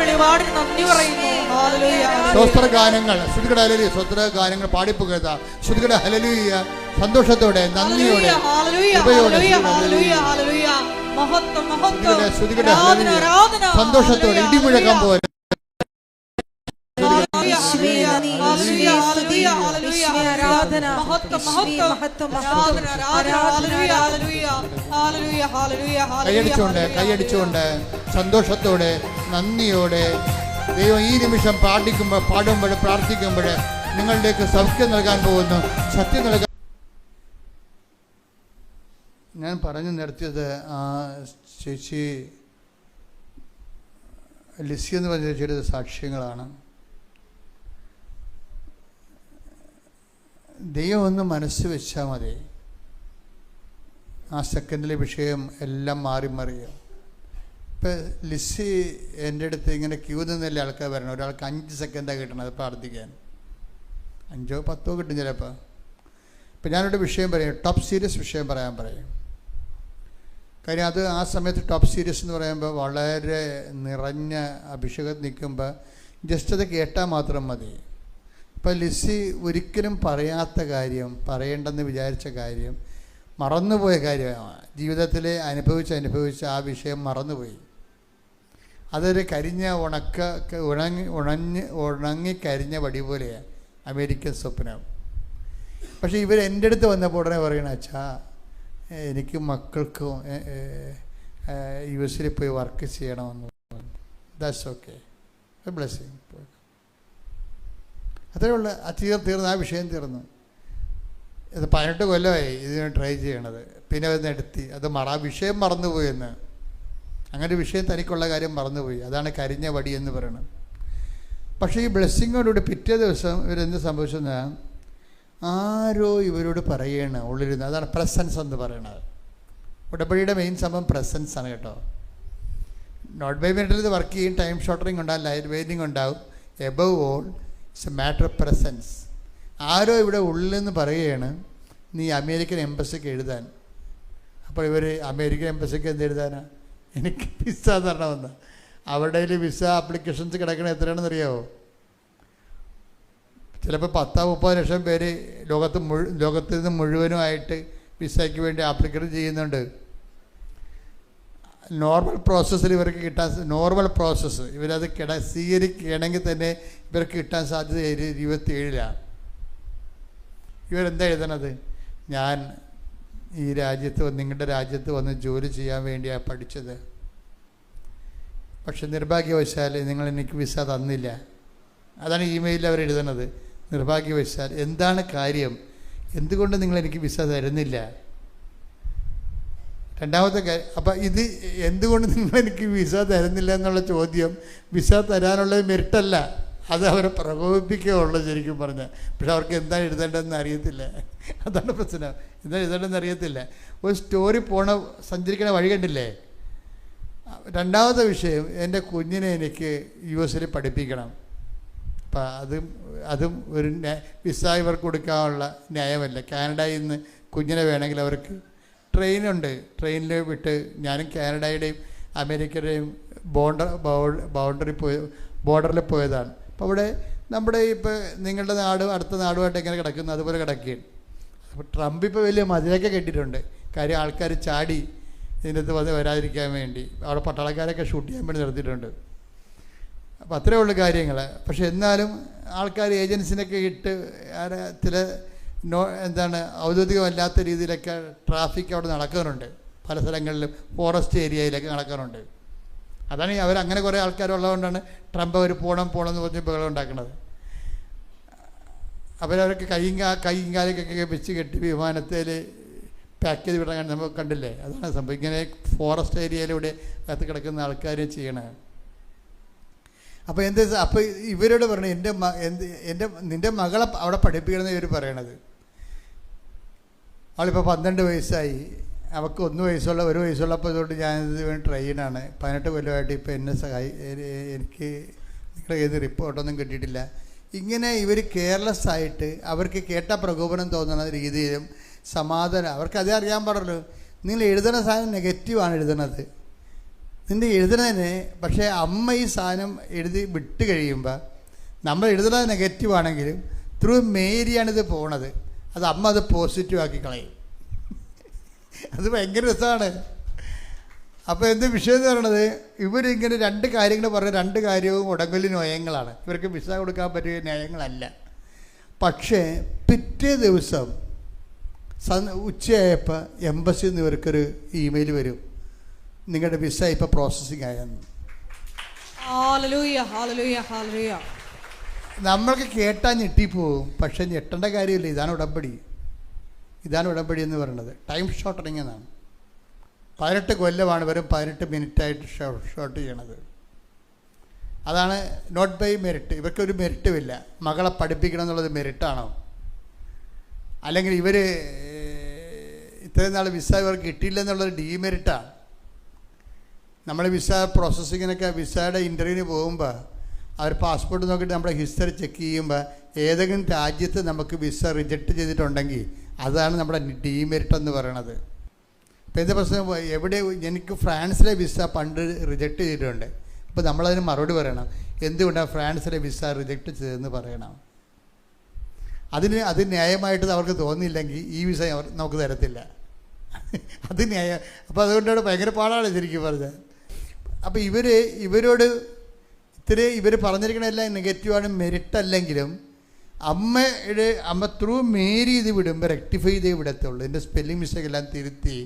ഒരുപാട് നന്ദി പറയുന്നു. ഹല്ലേലൂയ സ്വസ്ത്ര ഗാനങ്ങൾ, സ്തുതിക്കട്ടെ ഹല്ലേലൂയ, സ്വസ്ത്ര ഗാനങ്ങൾ പാടിപ്പുകഴുത, സ്തുതിക്കട്ടെ ഹല്ലേലൂയ, സന്തോഷത്തോടെ, നന്ദിയോടെ, ഹല്ലേലൂയ കൃപയോടെ, ഹല്ലേലൂയ ഹല്ലേലൂയ മഹത്വം മഹത്വം സ്തുതിക്കട്ടെ ആരാധന ഹല്ലേലൂയ, ആരാധന സന്തോഷത്തോടെ ഇടിമുഴക്കം പോലെ. കൈയടിച്ചുകൊണ്ട് സന്തോഷത്തോടെ, നന്ദിയോടെ ദൈവം ഈ നിമിഷം പാടുമ്പോൾ പ്രാർത്ഥിക്കുമ്പോൾ നിങ്ങളിലേക്ക് സൗഖ്യം നൽകാൻ പോകുന്നു, സത്യം നൽകാൻ. ഞാൻ പറഞ്ഞു നിർത്തിയത് ആ ചേച്ചി ലിസി എന്ന് പറഞ്ഞ ചേച്ചിയുടെ സാക്ഷ്യങ്ങളാണ്. ദൈവം ഒന്ന് മനസ്സ് വെച്ചാൽ മതി, ആ സെക്കൻഡിലെ വിഷയം എല്ലാം മാറി മറിയും. ഇപ്പം ലിസി എൻ്റെ അടുത്ത് ഇങ്ങനെ ക്യൂ നിന്നല്ലേ ആൾക്കാർ വരണം. ഒരാൾക്ക് 5 സെക്കൻഡാണ് കിട്ടണത് പ്രാർത്ഥിക്കാൻ, 5 or 10 കിട്ടും ചിലപ്പോൾ. ഇപ്പം ഞാനൊരു വിഷയം പറയും, ടോപ്പ് സീരിയസ് വിഷയം പറയാൻ പറയും. കാര്യം അത് ആ സമയത്ത് ടോപ്പ് സീരിയസ് എന്ന് പറയുമ്പോൾ വളരെ നിറഞ്ഞ അഭിഷേകം നിൽക്കുമ്പോൾ ജസ്റ്റ് അത് കേട്ടാൽ മാത്രം മതി. ഇപ്പം ലിസി ഒരിക്കലും പറയാത്ത കാര്യം, പറയേണ്ടെന്ന് വിചാരിച്ച കാര്യം, മറന്നുപോയ കാര്യമാണ്. ജീവിതത്തിൽ അനുഭവിച്ച് ആ വിഷയം മറന്നുപോയി. അതൊരു കരിഞ്ഞ ഉണങ്ങി കരിഞ്ഞ വടി പോലെയാണ് അമേരിക്കൻ സ്വപ്നം. പക്ഷേ ഇവർ എൻ്റെ അടുത്ത് വന്നപ്പോൾ ഉടനെ പറയണ, അച്ഛാ എനിക്ക് മക്കൾക്കും US പോയി വർക്ക് ചെയ്യണമെന്ന്. That's okay, blessing. അത്രേ ഉള്ളൂ. തീർന്നു, ആ വിഷയം തീർന്നു. ഇത് 18 കൊല്ലമായി ഇതിന് ട്രൈ ചെയ്യണത്. പിന്നെ അത് നിർത്തി. ആ വിഷയം മറന്നുപോയെന്ന്. അങ്ങനെ വിഷയം തനിക്കുള്ള കാര്യം മറന്നുപോയി. അതാണ് കരിഞ്ഞ വടി എന്ന് പറയുന്നത്. പക്ഷേ ഈ ബ്ലെസ്സിങ്ങോടുകൂടി പിറ്റേ ദിവസം ഇവരെന്ത് സംഭവിച്ചെന്നാൽ ആരോ ഇവരോട് പറയണ ഉള്ളിരുന്ന്. അതാണ് പ്രസൻസ് എന്ന് പറയണത്. ഉടമ്പടിയുടെ മെയിൻ സംഭവം പ്രസൻസ് ആണ് കേട്ടോ. നോട്ട് ബൈ മിനിറ്റിൽ ഇത് വർക്ക് ചെയ്യും, ടൈം ഷോർട്ടറിങ് ഉണ്ടാവും, ലൈറ്റ് വെയിറ്റിംഗ് ഉണ്ടാവും. Above all it's a matter of presence. ആരോ ഇവിടെ ഉള്ളിൽ നിന്ന് പറയുകയാണ്, നീ അമേരിക്കൻ എംബസിക്ക് എഴുതാൻ. അപ്പോൾ ഇവർ അമേരിക്കൻ എംബസിക്ക് എന്ത് എഴുതാനാ? എനിക്ക് വിസ തരണമെന്ന്. അവിടെ വിസ ആപ്ലിക്കേഷൻസ് കിടക്കണ എത്രയാണെന്ന് അറിയാമോ? ചിലപ്പോൾ 10-30 ലക്ഷം പേര് ലോകത്തിൽ നിന്ന് മുഴുവനുമായിട്ട് വിസയ്ക്ക് വേണ്ടി ആപ്ലിക്കേഷൻ ചെയ്യുന്നുണ്ട്. നോർമൽ പ്രോസസ്സിൽ ഇവർക്ക് കിട്ടാൻ, നോർമൽ പ്രോസസ്സ് ഇവരത് സ്വീകരിക്കണമെങ്കിൽ തന്നെ ഇവർക്ക് കിട്ടാൻ സാധ്യത 27-ലാണ്. ഇവരെന്താ എഴുതണത്? ഞാൻ ഈ രാജ്യത്ത് നിങ്ങളുടെ രാജ്യത്ത് വന്ന് ജോലി ചെയ്യാൻ വേണ്ടിയാണ് പഠിച്ചത്, പക്ഷെ നിർഭാഗ്യവശാൽ നിങ്ങൾ എനിക്ക് വിസ തന്നില്ല. അതാണ് ഇമെയിലിൽ അവർ എഴുതുന്നത്. നിർഭാഗ്യവശാൽ. എന്താണ് കാര്യം? എന്തുകൊണ്ട് നിങ്ങൾ എനിക്ക് വിസ തരുന്നില്ല? രണ്ടാമത്തെ കാര്യം, അപ്പം ഇത് എന്തുകൊണ്ട് നിങ്ങൾ എനിക്ക് വിസ തരുന്നില്ല എന്നുള്ള ചോദ്യം വിസ തരാനുള്ള മെറിറ്റല്ല, അത് അവരെ പ്രകോപിപ്പിക്കുകയുള്ളൂ ശരിക്കും പറഞ്ഞാൽ. പക്ഷെ അവർക്ക് എന്താ എഴുതേണ്ടതെന്ന് അറിയത്തില്ല. അതാണ് പ്രശ്നം. എന്താ എഴുതേണ്ടതെന്ന് അറിയത്തില്ല. ഒരു സ്റ്റോറി സഞ്ചരിക്കണ വഴി കണ്ടില്ലേ? രണ്ടാമത്തെ വിഷയം, എൻ്റെ കുഞ്ഞിനെ എനിക്ക് US പഠിപ്പിക്കണം. അപ്പം അതും ഒരു വിസ ഇവർക്ക് കൊടുക്കാനുള്ള ന്യായമല്ല. കാനഡയിൽ നിന്ന് കുഞ്ഞിനെ വേണമെങ്കിൽ അവർക്ക് ട്രെയിനുണ്ട്, ട്രെയിനിൽ വിട്ട് ഞാനും കാനഡയുടെയും അമേരിക്കയുടെയും ബോർഡറിൽ പോയതാണ്. അപ്പോൾ അവിടെ നമ്മുടെ ഇപ്പോൾ നിങ്ങളുടെ നാടും അടുത്ത നാടുമായിട്ട് എങ്ങനെ കിടക്കുന്നു അതുപോലെ കിടക്കുകയാണ്. അപ്പോൾ ട്രംപ് ഇപ്പോൾ വലിയ മതിലൊക്കെ കെട്ടിയിട്ടുണ്ട്. കാര്യം ആൾക്കാർ ചാടി ഇതിനകത്ത് വരാതിരിക്കാൻ വേണ്ടി അവിടെ പട്ടാളക്കാരൊക്കെ ഷൂട്ട് ചെയ്യാൻ വേണ്ടി നിർത്തിയിട്ടുണ്ട്. അപ്പോൾ അത്രയേ ഉള്ളൂ കാര്യങ്ങൾ. പക്ഷെ എന്നാലും ആൾക്കാർ ഏജൻസിനൊക്കെ ഇട്ട് ചില ഔദ്യോഗികമല്ലാത്ത രീതിയിലൊക്കെ ട്രാഫിക് അവിടെ നടക്കാറുണ്ട്. പല സ്ഥലങ്ങളിലും ഫോറസ്റ്റ് ഏരിയയിലൊക്കെ നടക്കാറുണ്ട്. അതാണ് അവരങ്ങനെ കുറേ ആൾക്കാരുള്ളതുകൊണ്ടാണ് ട്രംപ് അവർ പോണം എന്ന് പറഞ്ഞ് ബഹളം ഉണ്ടാക്കുന്നത്. അവരവർക്ക് കൈയും കാലൊക്കെ വെച്ച് കെട്ടി വിമാനത്തിൽ പാക്ക് ചെയ്ത് വിടാൻ നമ്മൾ കണ്ടില്ലേ? അതാണ് സംഭവം. ഇങ്ങനെ ഫോറസ്റ്റ് ഏരിയയിലൂടെ അകത്ത് കിടക്കുന്ന ആൾക്കാർ ചെയ്യണേ. അപ്പോൾ അപ്പോൾ ഇവരോട് പറഞ്ഞു, നിൻ്റെ മകളെ അവിടെ പഠിപ്പിക്കണമെന്ന് ഇവർ പറയണത്. അവളിപ്പോൾ 12 വയസ്സായി, അവൾക്ക് 1 വയസ്സുള്ളപ്പോൾ തൊട്ട് ഞാനിത് വേണ്ടി ട്രെയിനാണ്. 18 കൊല്ലമായിട്ട് ഇപ്പോൾ എന്നെ എനിക്ക് നിങ്ങളുടെ ഏത് റിപ്പോർട്ടൊന്നും കിട്ടിയിട്ടില്ല. ഇങ്ങനെ ഇവർ കെയർലെസ് ആയിട്ട് അവർക്ക് കേട്ട പ്രകോപനം തോന്നുന്ന രീതിയിലും സമാധാനം, അവർക്കതേ അറിയാൻ പാടുള്ളൂ. നിങ്ങൾ എഴുതുന്ന സാധനം നെഗറ്റീവാണ് എഴുതുന്നത്, നിൻ്റെ എഴുതുന്നതിന്. പക്ഷേ അമ്മ ഈ സാധനം എഴുതി വിട്ട് കഴിയുമ്പോൾ നമ്മൾ എഴുതുന്നത് നെഗറ്റീവാണെങ്കിലും ത്രൂ മേരിയാണിത് പോണത്. അത് അമ്മ അത് പോസിറ്റീവ് ആക്കി കളയും. അത് ഭയങ്കര രസമാണ്. അപ്പോൾ എന്ത് വിഷയം എന്ന് പറയണത്, ഇവരിങ്ങനെ 2 കാര്യങ്ങൾ പറഞ്ഞ 2 കാര്യവും ഉടങ്കലി നയങ്ങളാണ്. ഇവർക്ക് വിസ കൊടുക്കാൻ പറ്റിയ നയങ്ങളല്ല. പക്ഷേ പിറ്റേ ദിവസം ഉച്ചയായപ്പോൾ എംബസിയിൽ നിന്ന് ഇവർക്കൊരു ഇമെയിൽ വരും, നിങ്ങളുടെ വിസ ഇപ്പോൾ പ്രോസസ്സിങ് ആയെന്ന്. നമ്മൾക്ക് കേട്ടാൽ ഞെട്ടിപ്പോവും. പക്ഷേ ഞെട്ടേണ്ട കാര്യമില്ല. ഇതാണ് ഉടമ്പടി എന്ന് പറയുന്നത്. ടൈം ഷോർട്ടനിങ് എന്നാണ്. 18 കൊല്ലമാണ് വെറും 18 മിനിറ്റായിട്ട് ഷോർട്ട് ചെയ്യണത്. അതാണ് നോട്ട് ബൈ മെറിറ്റ്. ഇവർക്കൊരു മെറിറ്റുമില്ല. മകളെ പഠിപ്പിക്കണം എന്നുള്ളത് മെറിറ്റാണോ? അല്ലെങ്കിൽ ഇവർ ഇത്രയും നാൾ വിസ ഇവർക്ക് കിട്ടിയില്ല എന്നുള്ളത് ഡീമെറിറ്റാണ്. നമ്മൾ വിസ പ്രോസസ്സിങ്ങിനൊക്കെ വിസയുടെ ഇൻ്റർവ്യൂവിന് പോകുമ്പോൾ അവർ പാസ്പോർട്ട് നോക്കിയിട്ട് നമ്മുടെ ഹിസ്റ്ററി ചെക്ക് ചെയ്യുമ്പോൾ ഏതെങ്കിലും രാജ്യത്ത് നമുക്ക് വിസ റിജക്റ്റ് ചെയ്തിട്ടുണ്ടെങ്കിൽ അതാണ് നമ്മുടെ ഡീമെറിറ്റ് എന്ന് പറയണത്. അപ്പോൾ എന്താ പ്രശ്നം, എനിക്ക് ഫ്രാൻസിലെ വിസ പണ്ട് റിജക്റ്റ് ചെയ്തിട്ടുണ്ട്. അപ്പോൾ നമ്മളതിന് മറുപടി പറയണം, എന്തുകൊണ്ടാണ് ഫ്രാൻസിലെ വിസ റിജക്റ്റ് ചെയ്തതെന്ന് പറയണം. അത് ന്യായമായിട്ട് അവർക്ക് തോന്നിയില്ലെങ്കിൽ ഈ വിസ നമുക്ക് തരത്തില്ല. അത് ന്യായം. അപ്പോൾ അതുകൊണ്ടാണ് ഭയങ്കര പാടാണ് ശരിക്കും പറഞ്ഞത്. അപ്പോൾ ഇവരോട് ഇവർ പറഞ്ഞിരിക്കണെല്ലാം നെഗറ്റീവാണ്, മെറിറ്റ് അല്ലെങ്കിലും അമ്മ ത്രൂ മേരി ഇത് വിടുമ്പോൾ റെക്ടിഫൈ ചെയ്തേ വിടത്തുള്ളൂ. ഇതിൻ്റെ സ്പെല്ലിംഗ് മിസ്റ്റേക്ക് എല്ലാം തിരുത്തി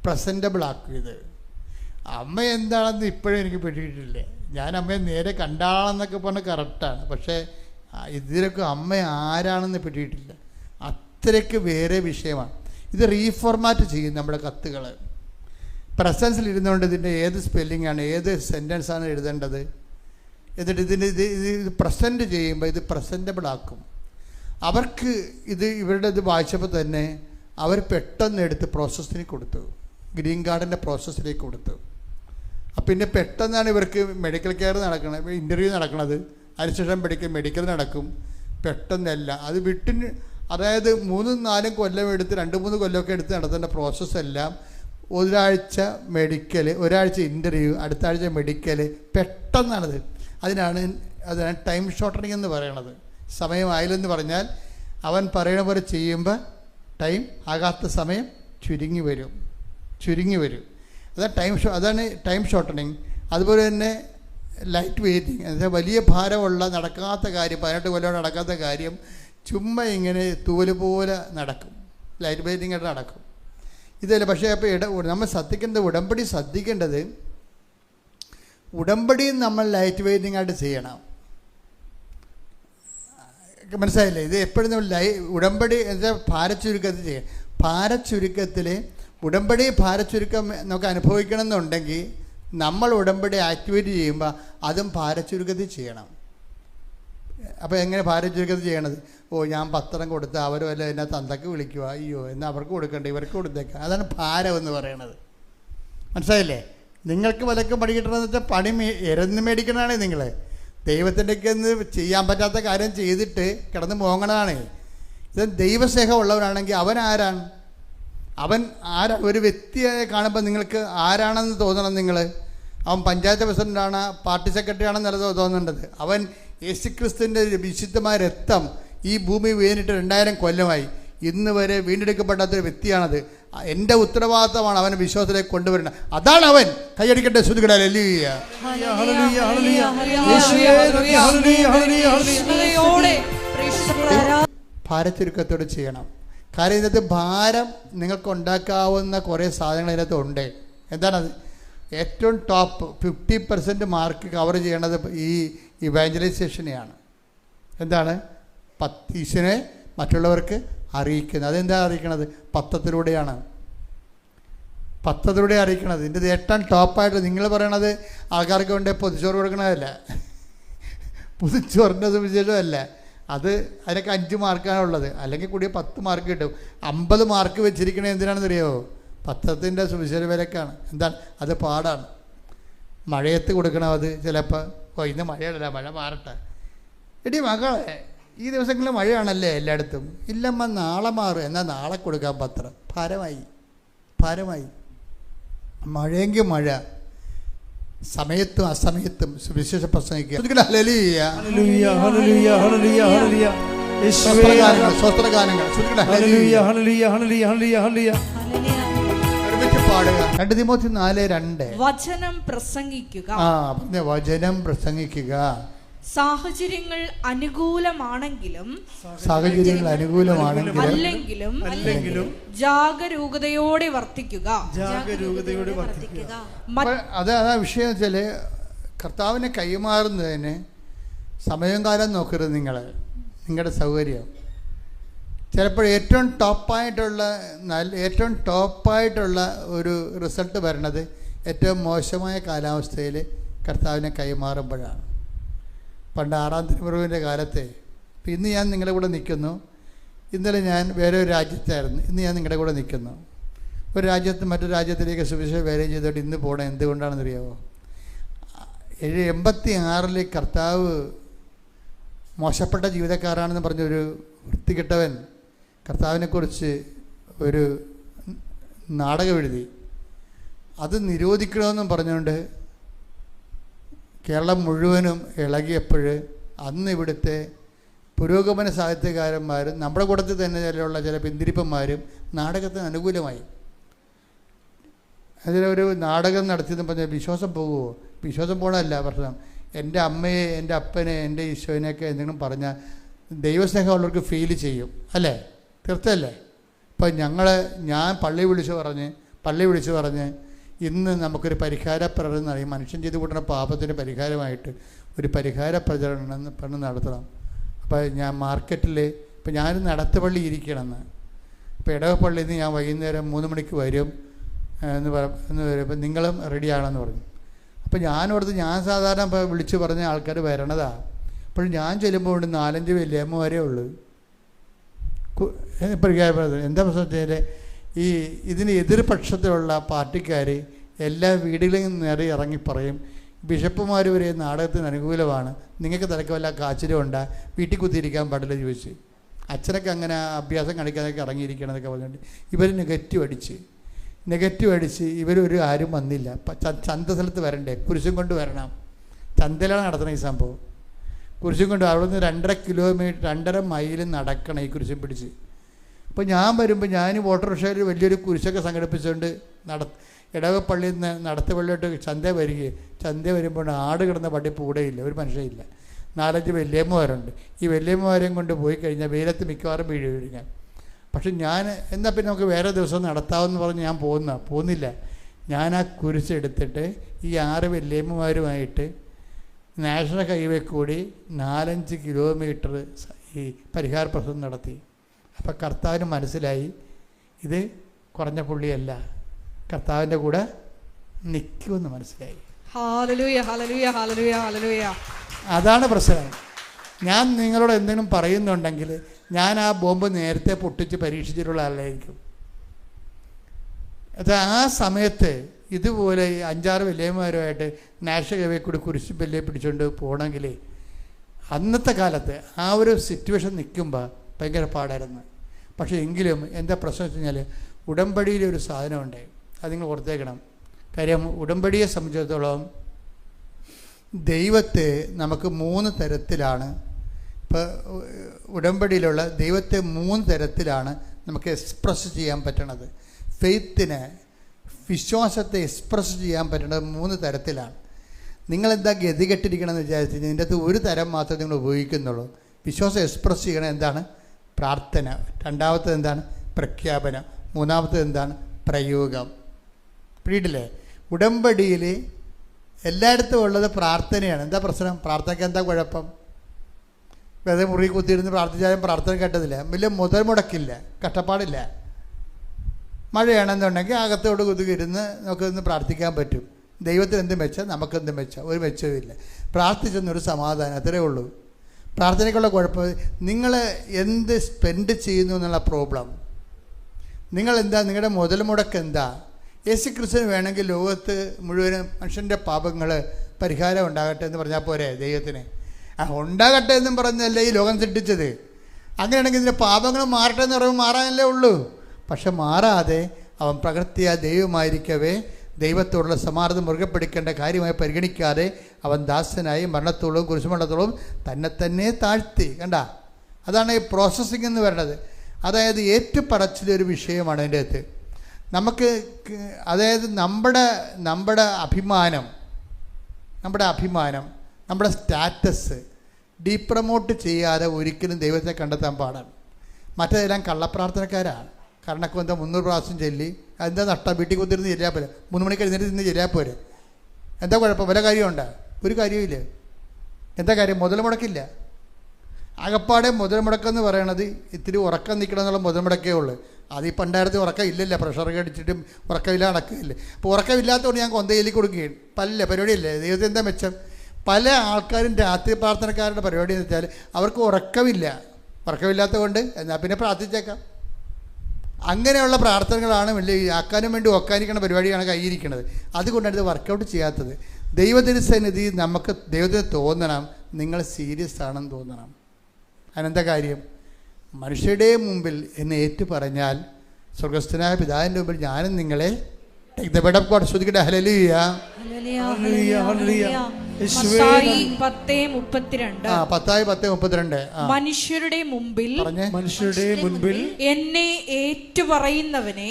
പ്രസൻറ്റബിൾ ആക്കും. ഇത് അമ്മ എന്താണെന്ന് ഇപ്പോഴും എനിക്ക് പിടിയിട്ടില്ല. ഞാൻ അമ്മയെ നേരെ കണ്ടാളെന്നൊക്കെ പറഞ്ഞാൽ കറക്റ്റാണ്. പക്ഷേ ഇതിലൊക്കെ അമ്മ ആരാണെന്ന് പിടിയിട്ടില്ല. അത്രയ്ക്ക് വേറെ വിഷയമാണ്. ഇത് റീഫോർമാറ്റ് ചെയ്യും നമ്മുടെ കത്തുകൾ. പ്രസൻസിൽ ഇരുന്നുകൊണ്ട് ഇതിൻ്റെ ഏത് സ്പെല്ലിങ്ങാണ്, ഏത് സെൻറ്റൻസാണ് എഴുതേണ്ടത്, എന്നിട്ട് ഇത് പ്രസൻറ്റ് ചെയ്യുമ്പോൾ ഇത് പ്രസൻറ്റബിൾ ആക്കും. അവർക്ക് ഇവരുടെ ഇത് വായിച്ചപ്പോൾ തന്നെ അവർ പെട്ടെന്ന് എടുത്ത് പ്രോസസ്സിന് കൊടുത്തു, ഗ്രീൻ കാർഡിൻ്റെ പ്രോസസ്സിലേക്ക് കൊടുത്തു. പിന്നെ പെട്ടെന്നാണ് ഇവർക്ക് മെഡിക്കൽ കെയർ നടക്കണത്, ഇൻ്റർവ്യൂ നടക്കണത്, അതിനുശേഷം മെഡിക്കൽ നടക്കും. പെട്ടെന്നല്ല അത് അതായത് 3-4 കൊല്ലം എടുത്ത് 2-3 കൊല്ലമൊക്കെ എടുത്ത് നടത്തേണ്ട പ്രോസസ്സെല്ലാം ഒരാഴ്ച മെഡിക്കൽ, ഒരാഴ്ച ഇൻ്റർവ്യൂ, അടുത്ത ആഴ്ച മെഡിക്കൽ, പെട്ടെന്നാണത്. അതാണ് ടൈം ഷോർട്ടനിങ് എന്ന് പറയണത്. സമയമായില്ലെന്ന് പറഞ്ഞാൽ അവൻ പറയണ പോലെ ചെയ്യുമ്പോൾ ടൈം ആകാത്ത സമയം ചുരുങ്ങി വരും. അതാണ് ടൈം ഷോർട്ടനിങ്. അതുപോലെ തന്നെ ലൈറ്റ് വെയ്റ്റിങ്, എന്നുവെച്ചാൽ വലിയ ഭാരമുള്ള നടക്കാത്ത കാര്യം, 18 കൊല്ലം നടക്കാത്ത കാര്യം ചുമ്മാ ഇങ്ങനെ തൂവല് പോലെ നടക്കും, ലൈറ്റ് വെയ്റ്റിങ് ആയിട്ട് നടക്കും. ഇതല്ല. പക്ഷേ അപ്പോൾ നമ്മൾ ശ്രദ്ധിക്കേണ്ടത് ഉടമ്പടിയും നമ്മൾ ലൈറ്റ് വെയ്റ്റിങ് ആയിട്ട് ചെയ്യണം. മനസ്സിലായില്ലേ? ഇത് എപ്പോഴും നമ്മൾ ഉടമ്പടി എന്നുവെച്ചാൽ ഭാരച്ചുരുക്കത്തിൽ ചെയ്യണം. ഭാരച്ചുരുക്കത്തിൽ ഉടമ്പടി ഭാരച്ചുരുക്കം നമുക്ക് അനുഭവിക്കണം എന്നുണ്ടെങ്കിൽ നമ്മൾ ഉടമ്പടി ആക്ടിവേറ്റ് ചെയ്യുമ്പോൾ അതും ഭാരച്ചുരുക്കത്തിൽ ചെയ്യണം. അപ്പോൾ എങ്ങനെ ഭാരച്ചുരുക്കത്തിൽ ചെയ്യണത്? ഞാൻ പത്രം കൊടുത്ത് അവരും അല്ല എന്നെ തന്തക്ക് വിളിക്കുക, അയ്യോ എന്നാൽ അവർക്ക് കൊടുക്കണ്ടേ, ഇവർക്ക് കൊടുത്തേക്കാം. അതാണ് ഭാരം എന്ന് പറയണത്. മനസ്സിലായില്ലേ? നിങ്ങൾക്ക് വലക്കും പണി കിട്ടണമെന്ന് വെച്ചാൽ പണി ഇരന്ന് മേടിക്കണതാണ്. നിങ്ങൾ ദൈവത്തിൻ്റെയൊക്കെ ഒന്ന് ചെയ്യാൻ പറ്റാത്ത കാര്യം ചെയ്തിട്ട് കിടന്ന് മോങ്ങണതാണ്. ഇത് ദൈവസ്നേഹമുള്ളവനാണെങ്കിൽ അവൻ ആരാണ്? ഒരു വ്യക്തിയെ കാണുമ്പോൾ നിങ്ങൾക്ക് ആരാണെന്ന് തോന്നണം. അവൻ പഞ്ചായത്ത് പ്രസിഡൻ്റാണ്, പാർട്ടി സെക്രട്ടറി ആണെന്നല്ല തോന്നേണ്ടത്. അവൻ യേശുക്രിസ്തുവിൻ്റെ വിശുദ്ധമായ രക്തം ഈ ഭൂമി വീണിട്ട് 2000 കൊല്ലമായി, ഇന്ന് വരെ വീണ്ടെടുക്കപ്പെടാത്തൊരു വ്യക്തിയാണത്. എൻ്റെ ഉത്തരവാദിത്തമാണ് അവനെ വിശ്വാസത്തിലേക്ക് കൊണ്ടുവരുന്നത്. അതാണ് അവൻ. കൈയടിക്കട്ടെ ശ്രുതികളെ. ഭാരച്ചുരുക്കത്തോട് ചെയ്യണം. കാര്യം ഇതിനകത്ത് ഭാരം നിങ്ങൾക്ക് ഉണ്ടാക്കാവുന്ന കുറേ സാധനങ്ങൾ ഇതിനകത്ത് ഉണ്ട്. എന്താണത്? ഏറ്റവും ടോപ്പ് 50% മാർക്ക് കവർ ചെയ്യണത് ഈ ഇവാഞ്ചലൈസേഷനെയാണ്. എന്താണ്? ഈശോനെ മറ്റുള്ളവർക്ക് അറിയിക്കുന്നത്. അതെന്താ അറിയിക്കണത്? പത്രത്തിലൂടെയാണ്. പത്രത്തിലൂടെ അറിയിക്കണത്. ഇതിൻ്റെ ഏറ്റവും ടോപ്പായിട്ട് നിങ്ങൾ പറയണത് ആൾക്കാർക്ക് വേണ്ടി പൊതിച്ചോറ് കൊടുക്കണതല്ല, പൊതിച്ചോറിൻ്റെ സുവിശേഷമല്ല. അതിനൊക്കെ 5 മാർക്കാണുള്ളത്, അല്ലെങ്കിൽ കൂടിയ 10 മാർക്ക് കിട്ടും. 50 മാർക്ക് വെച്ചിരിക്കണത് എന്തിനാണെന്നറിയാമോ? പത്രത്തിൻ്റെ സുവിശേഷ വിലക്കാണ്. എന്താണ് അത്? പാടാണ്. മഴയത്ത് കൊടുക്കണം. അത് ചിലപ്പോൾ ഇന്ന് മഴയല്ല, മഴ മാറട്ടെ. എടി മകളെ, ഈ ദിവസങ്ങളിൽ മഴയാണല്ലേ എല്ലായിടത്തും. ഇല്ലമ്മ നാളെ മാറും, എന്നാൽ നാളെ കൊടുക്കാൻ പത്രം. ഭാരമായി. മഴയെങ്കിൽ മഴ, സമയത്തും അസമയത്തും സുവിശേഷ പ്രസംഗിക്കുക. പാടുക. 2 തിമോത്തി 4:2 വചനം പ്രസംഗിക്കുക. വചനം പ്രസംഗിക്കുക. സാഹചര്യങ്ങൾ അനുകൂലമാണെങ്കിലും അല്ലെങ്കിലും ജാഗരൂകതയോടെ വർത്തിക്കുക. അതാ വിഷയം വെച്ചാൽ കർത്താവിനെ കൈമാറുന്നതിന് സമയം കാലം നോക്കരുത്. നിങ്ങളുടെ സൗകര്യം. ചിലപ്പോൾ ഏറ്റവും ടോപ്പായിട്ടുള്ള ഒരു റിസൾട്ട് വരണത് ഏറ്റവും മോശമായ കാലാവസ്ഥയിൽ കർത്താവിനെ കൈമാറുമ്പോഴാണ്. പണ്ട് 6-ാം തിരുമുറിവിൻ്റെ കാലത്തെ, ഇന്ന് ഞാൻ നിങ്ങളുടെ കൂടെ നിൽക്കുന്നു. ഇന്നലെ ഞാൻ വേറെ ഒരു രാജ്യത്തായിരുന്നു, ഇന്ന് ഞാൻ നിങ്ങളുടെ കൂടെ നിൽക്കുന്നു. ഒരു രാജ്യത്ത് മറ്റൊരു രാജ്യത്തിലേക്ക് സുവിശേഷം വേറെ ചെയ്തോട്ട് ഇന്ന് പോകണം. എന്തുകൊണ്ടാണെന്ന് അറിയാമോ? 86-ൽ കർത്താവ് മോശപ്പെട്ട ജീവിതക്കാരാണെന്ന് പറഞ്ഞൊരു വൃത്തികെട്ടവൻ കർത്താവിനെക്കുറിച്ച് ഒരു നാടകം എഴുതി. അത് നിരോധിക്കണമെന്നും പറഞ്ഞുകൊണ്ട് കേരളം മുഴുവനും ഇളകിയപ്പോൾ അന്ന് ഇവിടുത്തെ പുരോഗമന സാഹിത്യകാരന്മാരും നമ്മുടെ കൂട്ടത്തിൽ തന്നെ ചില പിന്തിരിപ്പന്മാരും നാടകത്തിന് അനുകൂലമായി. അതിലൊരു നാടകം നടത്തിയെന്ന് പറഞ്ഞാൽ വിശ്വാസം പോകുമോ? വിശ്വാസം പോകണമല്ല പ്രശ്നം. എൻ്റെ അമ്മയെ, എൻ്റെ അപ്പനെ, എൻ്റെ ഈശോനെയൊക്കെ എന്തെങ്കിലും പറഞ്ഞാൽ ദൈവസ്നേഹം ഉള്ളവർക്ക് ഫീൽ ചെയ്യും, അല്ലേ? തീർച്ചയല്ലേ? ഇപ്പം ഞാൻ പള്ളി വിളിച്ച് പറഞ്ഞ് ഇന്ന് നമുക്കൊരു പരിഹാര പ്രചരണം അറിയാം. മനുഷ്യൻ ചെയ്ത് കൂട്ടുന്ന പാപത്തിൻ്റെ പരിഹാരമായിട്ട് ഒരു പരിഹാര പ്രചരണം നടത്തണം. അപ്പോൾ ഞാൻ മാർക്കറ്റിൽ ഇപ്പം ഞാനൊരു നടത്തുപള്ളി ഇരിക്കണമെന്ന്, ഇപ്പോൾ ഇടവപ്പള്ളിയിൽ നിന്ന് ഞാൻ വൈകുന്നേരം 3 മണിക്ക് വരും എന്ന് വരുമ്പോൾ നിങ്ങളും റെഡിയാണെന്ന് പറഞ്ഞു. അപ്പോൾ ഞാൻ സാധാരണ ഇപ്പോൾ വിളിച്ച് പറഞ്ഞ ആൾക്കാർ വരണതാണ്. അപ്പോൾ ഞാൻ ചെല്ലുമ്പോൾ 4-5 വലിയമ്മമാരേ ഉള്ളൂ. എന്താ പ്രശ്നത്തിൽ ഇതിന് എതിർപക്ഷത്തിലുള്ള പാർട്ടിക്കാർ എല്ലാ വീടുകളിലും നേരെ ഇറങ്ങി പറയും, ബിഷപ്പുമാർ വരെ നാടകത്തിന് അനുകൂലമാണ്, നിങ്ങൾക്ക് തിരക്ക് വല്ല കാച്ചിലുണ്ടാ, വീട്ടിൽ കുത്തിയിരിക്കാൻ പാടില്ല ചോദിച്ച്. അച്ഛനൊക്കെ അങ്ങനെ അഭ്യാസം കാണിക്കാനൊക്കെ ഇറങ്ങിയിരിക്കണമെന്നൊക്കെ പറഞ്ഞിട്ട് ഇവർ നെഗറ്റീവ് അടിച്ച് ഇവരൊരു ആരും വന്നില്ല. ചന്ത സ്ഥലത്ത് വരണ്ടേ, കുരിശും കൊണ്ട് വരണം. ചന്തയിലാണ് നടത്തണം ഈ സംഭവം. കുരിശും കൊണ്ട് അവിടെ നിന്ന് 2.5 കിലോമീറ്റർ 2.5 മൈൽ നടക്കണം ഈ കുരിശും പിടിച്ച്. അപ്പോൾ ഞാൻ വരുമ്പോൾ ഞാൻ ഓട്ടോറിക്ഷയിൽ വലിയൊരു കുരിശൊക്കെ സംഘടിപ്പിച്ചുകൊണ്ട് ഇടവപ്പള്ളിയിൽ നിന്ന് നടത്തുപള്ളിയോട്ട് ചന്ത വരുമ്പോൾ ആട് കിടന്ന പട്ടി കൂടെയില്ല, ഒരു മനുഷ്യയില്ല. 4-5 വല്യമ്മമാരുണ്ട്. ഈ വല്യമ്മമാരെയും കൊണ്ട് പോയി കഴിഞ്ഞാൽ വെയിലത്ത് മിക്കവാറും വീഴുകയാണ്. പക്ഷെ എന്നാൽ പിന്നെ നമുക്ക് വേറെ ദിവസം നടത്താമെന്ന് പറഞ്ഞ് ഞാൻ പോകുന്നില്ല. ഞാൻ ആ കുരിശെടുത്തിട്ട് ഈ 6 വല്യമ്മമാരുമായിട്ട് നാഷണൽ ഹൈവേ കൂടി 4-5 കിലോമീറ്റർ ഈ പരിഹാര പ്രസംഗം നടത്തി. അപ്പം കർത്താവിന് മനസ്സിലായി ഇത് കുറഞ്ഞ പുള്ളിയല്ല, കർത്താവിൻ്റെ കൂടെ നിൽക്കുമെന്ന് മനസ്സിലായി. Hallelujah, hallelujah, hallelujah, hallelujah. അതാണ് പ്രശ്നം. ഞാൻ നിങ്ങളോട് എന്തെങ്കിലും പറയുന്നുണ്ടെങ്കിൽ ഞാൻ ആ ബോംബ് നേരത്തെ പൊട്ടിച്ച് പരീക്ഷിച്ചിട്ടുള്ള ആളായിരിക്കും. ആ സമയത്ത് ഇതുപോലെ 5-6 വല്യമ്മമാരുമായിട്ട് നാഷണൽ ഹൈവേ കൂടി കുരിശ് ബല്ലെ പിടിച്ചുകൊണ്ട് പോകണമെങ്കിൽ അന്നത്തെ കാലത്ത് ആ ഒരു സിറ്റുവേഷൻ നിൽക്കുമ്പോൾ ഭയങ്കര പാടായിരുന്നു. പക്ഷേ എങ്കിലും എന്താ പ്രശ്നം വെച്ച് കഴിഞ്ഞാൽ ഉടമ്പടിയിലൊരു സാധനമുണ്ട്, അത് നിങ്ങൾ ഓർത്തേക്കണം. കാര്യം ഉടമ്പടിയെ സംബന്ധിച്ചിടത്തോളം ദൈവത്തെ നമുക്ക് 3 തരത്തിലാണ്. ഇപ്പോൾ ഉടമ്പടിയിലുള്ള ദൈവത്തെ 3 തരത്തിലാണ് നമുക്ക് എക്സ്പ്രസ് ചെയ്യാൻ പറ്റണത്. ഫെയ്ത്തിനെ, വിശ്വാസത്തെ എക്സ്പ്രസ് ചെയ്യാൻ പറ്റുന്നത് 3 തരത്തിലാണ്. നിങ്ങളെന്താ ഗതികെട്ടിരിക്കണമെന്ന് വിചാരിച്ചു കഴിഞ്ഞാൽ ഇതിൻ്റെ അകത്ത് ഒരു തരം മാത്രമേ നിങ്ങൾ ഉപയോഗിക്കുന്നുള്ളൂ. വിശ്വാസം എക്സ്പ്രസ് ചെയ്യണത് എന്താണ്? പ്രാർത്ഥന. രണ്ടാമത്തത് എന്താണ്? പ്രഖ്യാപനം. മൂന്നാമത്തത് എന്താണ്? പ്രയോഗം. പിടിയിട്ടില്ലേ? ഉടമ്പടിയിൽ എല്ലായിടത്തും ഉള്ളത് പ്രാർത്ഥനയാണ്. എന്താ പ്രശ്നം? പ്രാർത്ഥനയ്ക്ക് എന്താ കുഴപ്പം? വെറുതെ മുറി കുത്തിയിരുന്ന് പ്രാർത്ഥിച്ചാലും പ്രാർത്ഥന കേട്ടതില്ല. വലിയ മുതൽ മുടക്കില്ല, കഷ്ടപ്പാടില്ല. മഴയാണെന്നുണ്ടെങ്കിൽ അകത്തോട് കുതിരുന്ന് നമുക്കിന്ന് പ്രാർത്ഥിക്കാൻ പറ്റും. ദൈവത്തിന് എന്തും വെച്ചാൽ നമുക്കെന്തും വെച്ചാൽ ഒരു മെച്ചവുമില്ല. പ്രാർത്ഥിച്ചെന്നൊരു സമാധാനം, അത്രേ ഉള്ളൂ. പ്രാർത്ഥനയ്ക്കുള്ള കുഴപ്പം നിങ്ങൾ എന്ത് സ്പെൻഡ് ചെയ്യുന്നു എന്നുള്ള പ്രോബ്ലം. നിങ്ങളെന്താ, നിങ്ങളുടെ മുതൽ മുടക്ക് എന്താ? യേശു ക്രിസ്തുവിന് വേണമെങ്കിൽ ലോകത്ത് മുഴുവനും മനുഷ്യൻ്റെ പാപങ്ങൾ പരിഹാരം ഉണ്ടാകട്ടെ എന്ന് പറഞ്ഞാൽ പോരെ ദൈവത്തിന്? ഉണ്ടാകട്ടെ എന്നും പറഞ്ഞല്ലേ ഈ ലോകം സൃഷ്ടിച്ചത്. അങ്ങനെയാണെങ്കിൽ ഇതിൻ്റെ പാപങ്ങൾ മാറട്ടെ എന്ന് പറയുമ്പോൾ മാറാനല്ലേ ഉള്ളൂ. പക്ഷെ മാറാതെ അവൻ പ്രകൃതിയ ദൈവമായിരിക്കവേ ദൈവത്തോടുള്ള സമാധാനം മുറുകെ പിടിക്കേണ്ട കാര്യമായി പരിഗണിക്കാതെ അവൻ ദാസനായി മരണത്തോളവും കുരിശുമരണത്തോളവും തന്നെ താഴ്ത്തി. കണ്ട, അതാണ് ഈ പ്രോസസ്സിംഗ് എന്ന് പറയുന്നത്. അതായത് ഏറ്റുപറച്ചിലൊരു വിഷയമാണ് അതിൻ്റെ അകത്ത്. നമുക്ക് അതായത് നമ്മുടെ അഭിമാനം, നമ്മുടെ സ്റ്റാറ്റസ് ഡീപ്രമോട്ട് ചെയ്യാതെ ഒരിക്കലും ദൈവത്തെ കണ്ടെത്താൻ പാടാണ്. മറ്റേതെല്ലാം കള്ളപ്രാർത്ഥനക്കാരാണ്. കരണക്ക് വന്നാൽ 300 പ്രാവശ്യം ചൊല്ലി എന്താ നഷ്ടം? വീട്ടിൽ കുത്തിരുന്ന് ചെല്ലാൻ പോരെ, 3 മണിക്ക് എഴുന്നേറ്റ് നിന്ന് ചെല്ലാൻ പോരെ. എന്താ കുഴപ്പം? വല്ല കാര്യമുണ്ടോ? ഒരു കാര്യമില്ല. എന്താ കാര്യം? മുതൽ മുടക്കില്ല. അകപ്പാടെ മുതൽ മുടക്കെന്ന് പറയണത് ഇത്തിരി ഉറക്കം നിൽക്കണം എന്നുള്ള മുതൽ മുടക്കേ ഉള്ളൂ. അത് ഈ പണ്ടായിരത്തി ഉറക്കം ഇല്ലല്ലോ, പ്രഷറൊക്കെ അടിച്ചിട്ടും ഉറക്കമില്ല നടക്കില്ലേ. അപ്പോൾ ഉറക്കമില്ലാത്തതുകൊണ്ട് ഞാൻ കൊന്തയിലി കൊടുക്കുകയാണ്. പല പരിപാടിയില്ലേ. ദൈവത്തിന് എന്താ മെച്ചം? പല ആൾക്കാരും രാത്രി പ്രാർത്ഥനക്കാരുടെ പരിപാടി എന്ന് വെച്ചാൽ അവർക്ക് ഉറക്കമില്ലാത്തത് കൊണ്ട് എന്നാൽ പിന്നെ പ്രാർത്ഥിച്ചേക്കാം. അങ്ങനെയുള്ള പ്രാർത്ഥനകളാണ് വലിയ ആക്കാനും വേണ്ടി ഒക്കാനിക്കുന്ന പരിപാടിയാണ് കയ്യിരിക്കുന്നത്. അതുകൊണ്ടാണ് ഇത് വർക്കൗട്ട് ചെയ്യാത്തത്. ദൈവത്തിന് സന്നിധി നമുക്ക് ദൈവത്തിന് തോന്നണം നിങ്ങൾ സീരിയസ് ആണെന്ന് തോന്നണം. അതിനെന്താ കാര്യം? മനുഷ്യരുടെ മുമ്പിൽ എന്നെ ഏറ്റു പറഞ്ഞാൽ സ്വർഗസ്ഥനായ പിതാവിൻ്റെ മുമ്പിൽ ഞാനും നിങ്ങളെ ശ്രദ്ധിക്കട്ടെ. ഹല്ലേലൂയ, മത്തായി 10:32. മനുഷ്യരുടെ മുമ്പിൽ എന്നെ ഏറ്റുപറയുന്നവനെ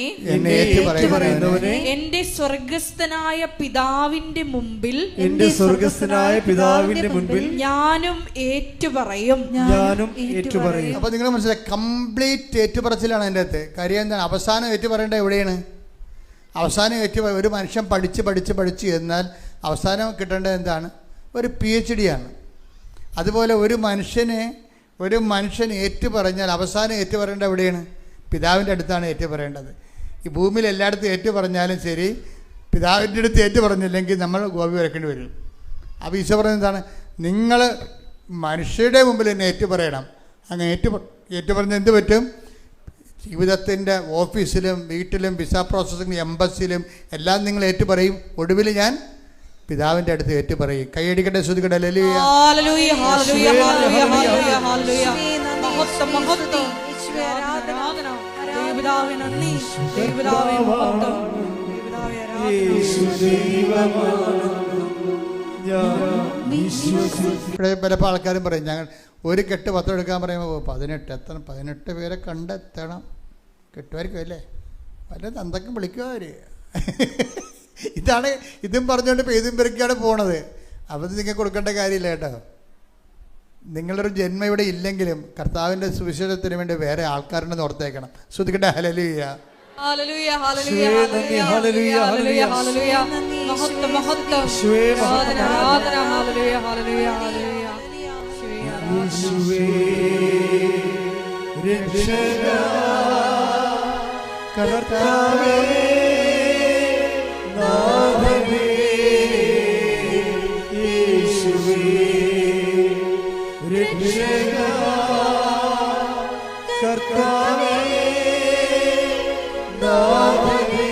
എന്റെ സ്വർഗസ്ഥനായ പിതാവിന്റെ മുമ്പിൽ ഞാനും ഏറ്റുപറയും. അപ്പൊ നിങ്ങൾ മനസ്സിലായി, കംപ്ലീറ്റ് ഏറ്റുപറച്ചിലാണ് അതിൻ്റെ അകത്ത്. കാര്യം എന്താണ്? അവസാനം ഏറ്റുപറയേണ്ട എവിടെയാണ്? അവസാനം ഒരു മനുഷ്യൻ പഠിച്ച് എന്നാൽ അവസാനം കിട്ടേണ്ടത് എന്താണ്? ഒരു PhD ആണ്. അതുപോലെ ഒരു മനുഷ്യൻ ഏറ്റു പറഞ്ഞാൽ അവസാനം ഏറ്റു പറയേണ്ടത് എവിടെയാണ്? പിതാവിൻ്റെ അടുത്താണ് ഏറ്റു പറയേണ്ടത്. ഈ ഭൂമിയിൽ എല്ലായിടത്തും ഏറ്റു പറഞ്ഞാലും ശരി, പിതാവിൻ്റെ അടുത്ത് ഏറ്റു പറഞ്ഞില്ലെങ്കിൽ നമ്മൾ ഗോപി വരക്കേണ്ടി വരും. അപ്പോൾ ഈശോ പറയുന്നത് എന്താണ്? നിങ്ങൾ മനുഷ്യരുടെ മുമ്പിൽ എന്നെ ഏറ്റു പറയണം. അങ്ങനെ ഏറ്റു പറഞ്ഞാൽ എന്ത് പറ്റും? ജീവിതത്തിൻ്റെ ഓഫീസിലും വീട്ടിലും വിസ പ്രോസസ്സിംഗ് എംബസിലും എല്ലാം നിങ്ങൾ ഏറ്റു പറയും. ഒടുവിൽ ഞാൻ പിതാവിൻ്റെ അടുത്ത് ഏറ്റു പറയും. കൈയടിക്കട്ടെ, ശ്രുതിക്കട്ടെ. Hallelujah, hallelujah, hallelujah, hallelujah, hallelujah. മഹത്വം, മഹത്വം. ആരാധന. ദൈവപിതാവേ നന്ദി, ദൈവപിതാവേ മഹത്വം, ദൈവപിതാവേ ഇവിടെ പലപ്പോൾ ആൾക്കാരും പറയും, ഞങ്ങൾ ഒരു കെട്ട് പത്രം എടുക്കാൻ പറയുമ്പോൾ 18 പേരെ കണ്ടെത്തണം. കെട്ടുമായിരിക്കും അല്ലേ? വല്ല തന്തക്കും വിളിക്കുക അവർ. ഇതും പറഞ്ഞുകൊണ്ട് ഇപ്പോൾ ഇതും പെരുക്കിയാണ് പോണത്. അപ്പം നിങ്ങൾക്ക് കൊടുക്കേണ്ട കാര്യമില്ല കേട്ടോ. നിങ്ങളൊരു ജന്മം ഇവിടെ ഇല്ലെങ്കിലും കർത്താവിൻ്റെ സുവിശേഷത്തിന് വേണ്ടി വേറെ ആൾക്കാരുണ്ടെന്ന് ഓർത്തേക്കണം. ശ്രദ്ധിക്കട്ടെ. Hallelujah, hallelujah, hallelujah, hallelujah, hallelujah, hallelujah. മഹത്വം, മഹത്വം. ആരാധന, ആരാധന. Hallelujah, hallelujah, hallelujah. യേശുവേ രക്ഷക കർത്താവേ നാഥനേ, യേശുവേ രക്ഷക കർത്താവേ നാഥനേ.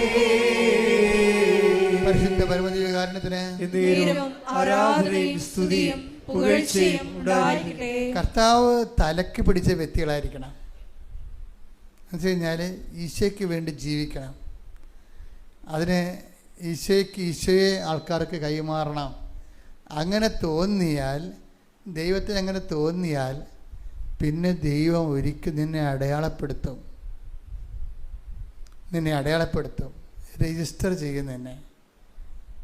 പരിശുദ്ധ പരമദിവ്യകാരുണ്യത്തിന് ആരാധനയും സ്തുതിയും പുകഴ്ചയും ഉണ്ടായിരിക്കട്ടെ. കർത്താവ് തലക്ക് പിടിച്ച വ്യക്തികളായിരിക്കണം. എന്ന് വെച്ച് കഴിഞ്ഞാൽ ഈശോയ്ക്ക് വേണ്ടി ജീവിക്കണം. അതിന് ഈശോയെ ആൾക്കാർക്ക് കൈമാറണം. അങ്ങനെ തോന്നിയാൽ, ദൈവത്തിന് അങ്ങനെ തോന്നിയാൽ പിന്നെ ദൈവം ഒരിക്കൽ നിന്നെ അടയാളപ്പെടുത്തും, രജിസ്റ്റർ ചെയ്യും നിന്നെ.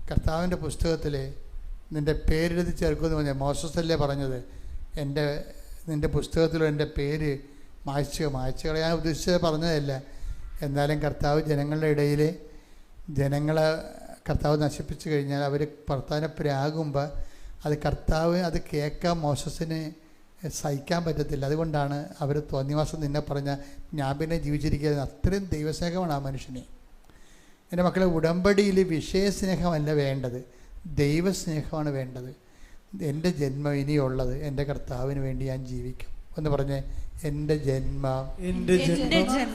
കർത്താവിൻ്റെ പുസ്തകത്തിൽ നിൻ്റെ പേരെഴുതി ചേർക്കുമെന്ന് പറഞ്ഞാൽ മോശസല്ലേ പറഞ്ഞത്, നിൻ്റെ പുസ്തകത്തിലും എൻ്റെ പേര് മായ്ച്ചു കളയാൻ ഉദ്ദേശിച്ചത് പറഞ്ഞതല്ല. എന്നാലും കർത്താവ് ജനങ്ങളുടെ ഇടയിൽ ജനങ്ങളെ കർത്താവ് നശിപ്പിച്ചു കഴിഞ്ഞാൽ അവർ ഭർത്താവിനെ പ്രാകുമ്പോൾ കർത്താവ് അത് കേൾക്കാൻ മോശസിന് സഹിക്കാൻ പറ്റത്തില്ല. അതുകൊണ്ടാണ് അവർ തോന്നിവാസം നിന്നെ പറഞ്ഞ ഞാൻ പിന്നെ ജീവിച്ചിരിക്കുന്നത്. അത്രയും ദൈവസ്നേഹമാണ് ആ മനുഷ്യനെ. എൻ്റെ മക്കളെ, ഉടമ്പടിയിൽ വിഷയസ്നേഹമല്ല വേണ്ടത്, ദൈവസ്നേഹമാണ് വേണ്ടത്. എൻ്റെ ജന്മം ഇനിയുള്ളത് എൻ്റെ കർത്താവിന് വേണ്ടി ഞാൻ ജീവിക്കും എന്ന് പറഞ്ഞ് എൻ്റെ ജന്മം,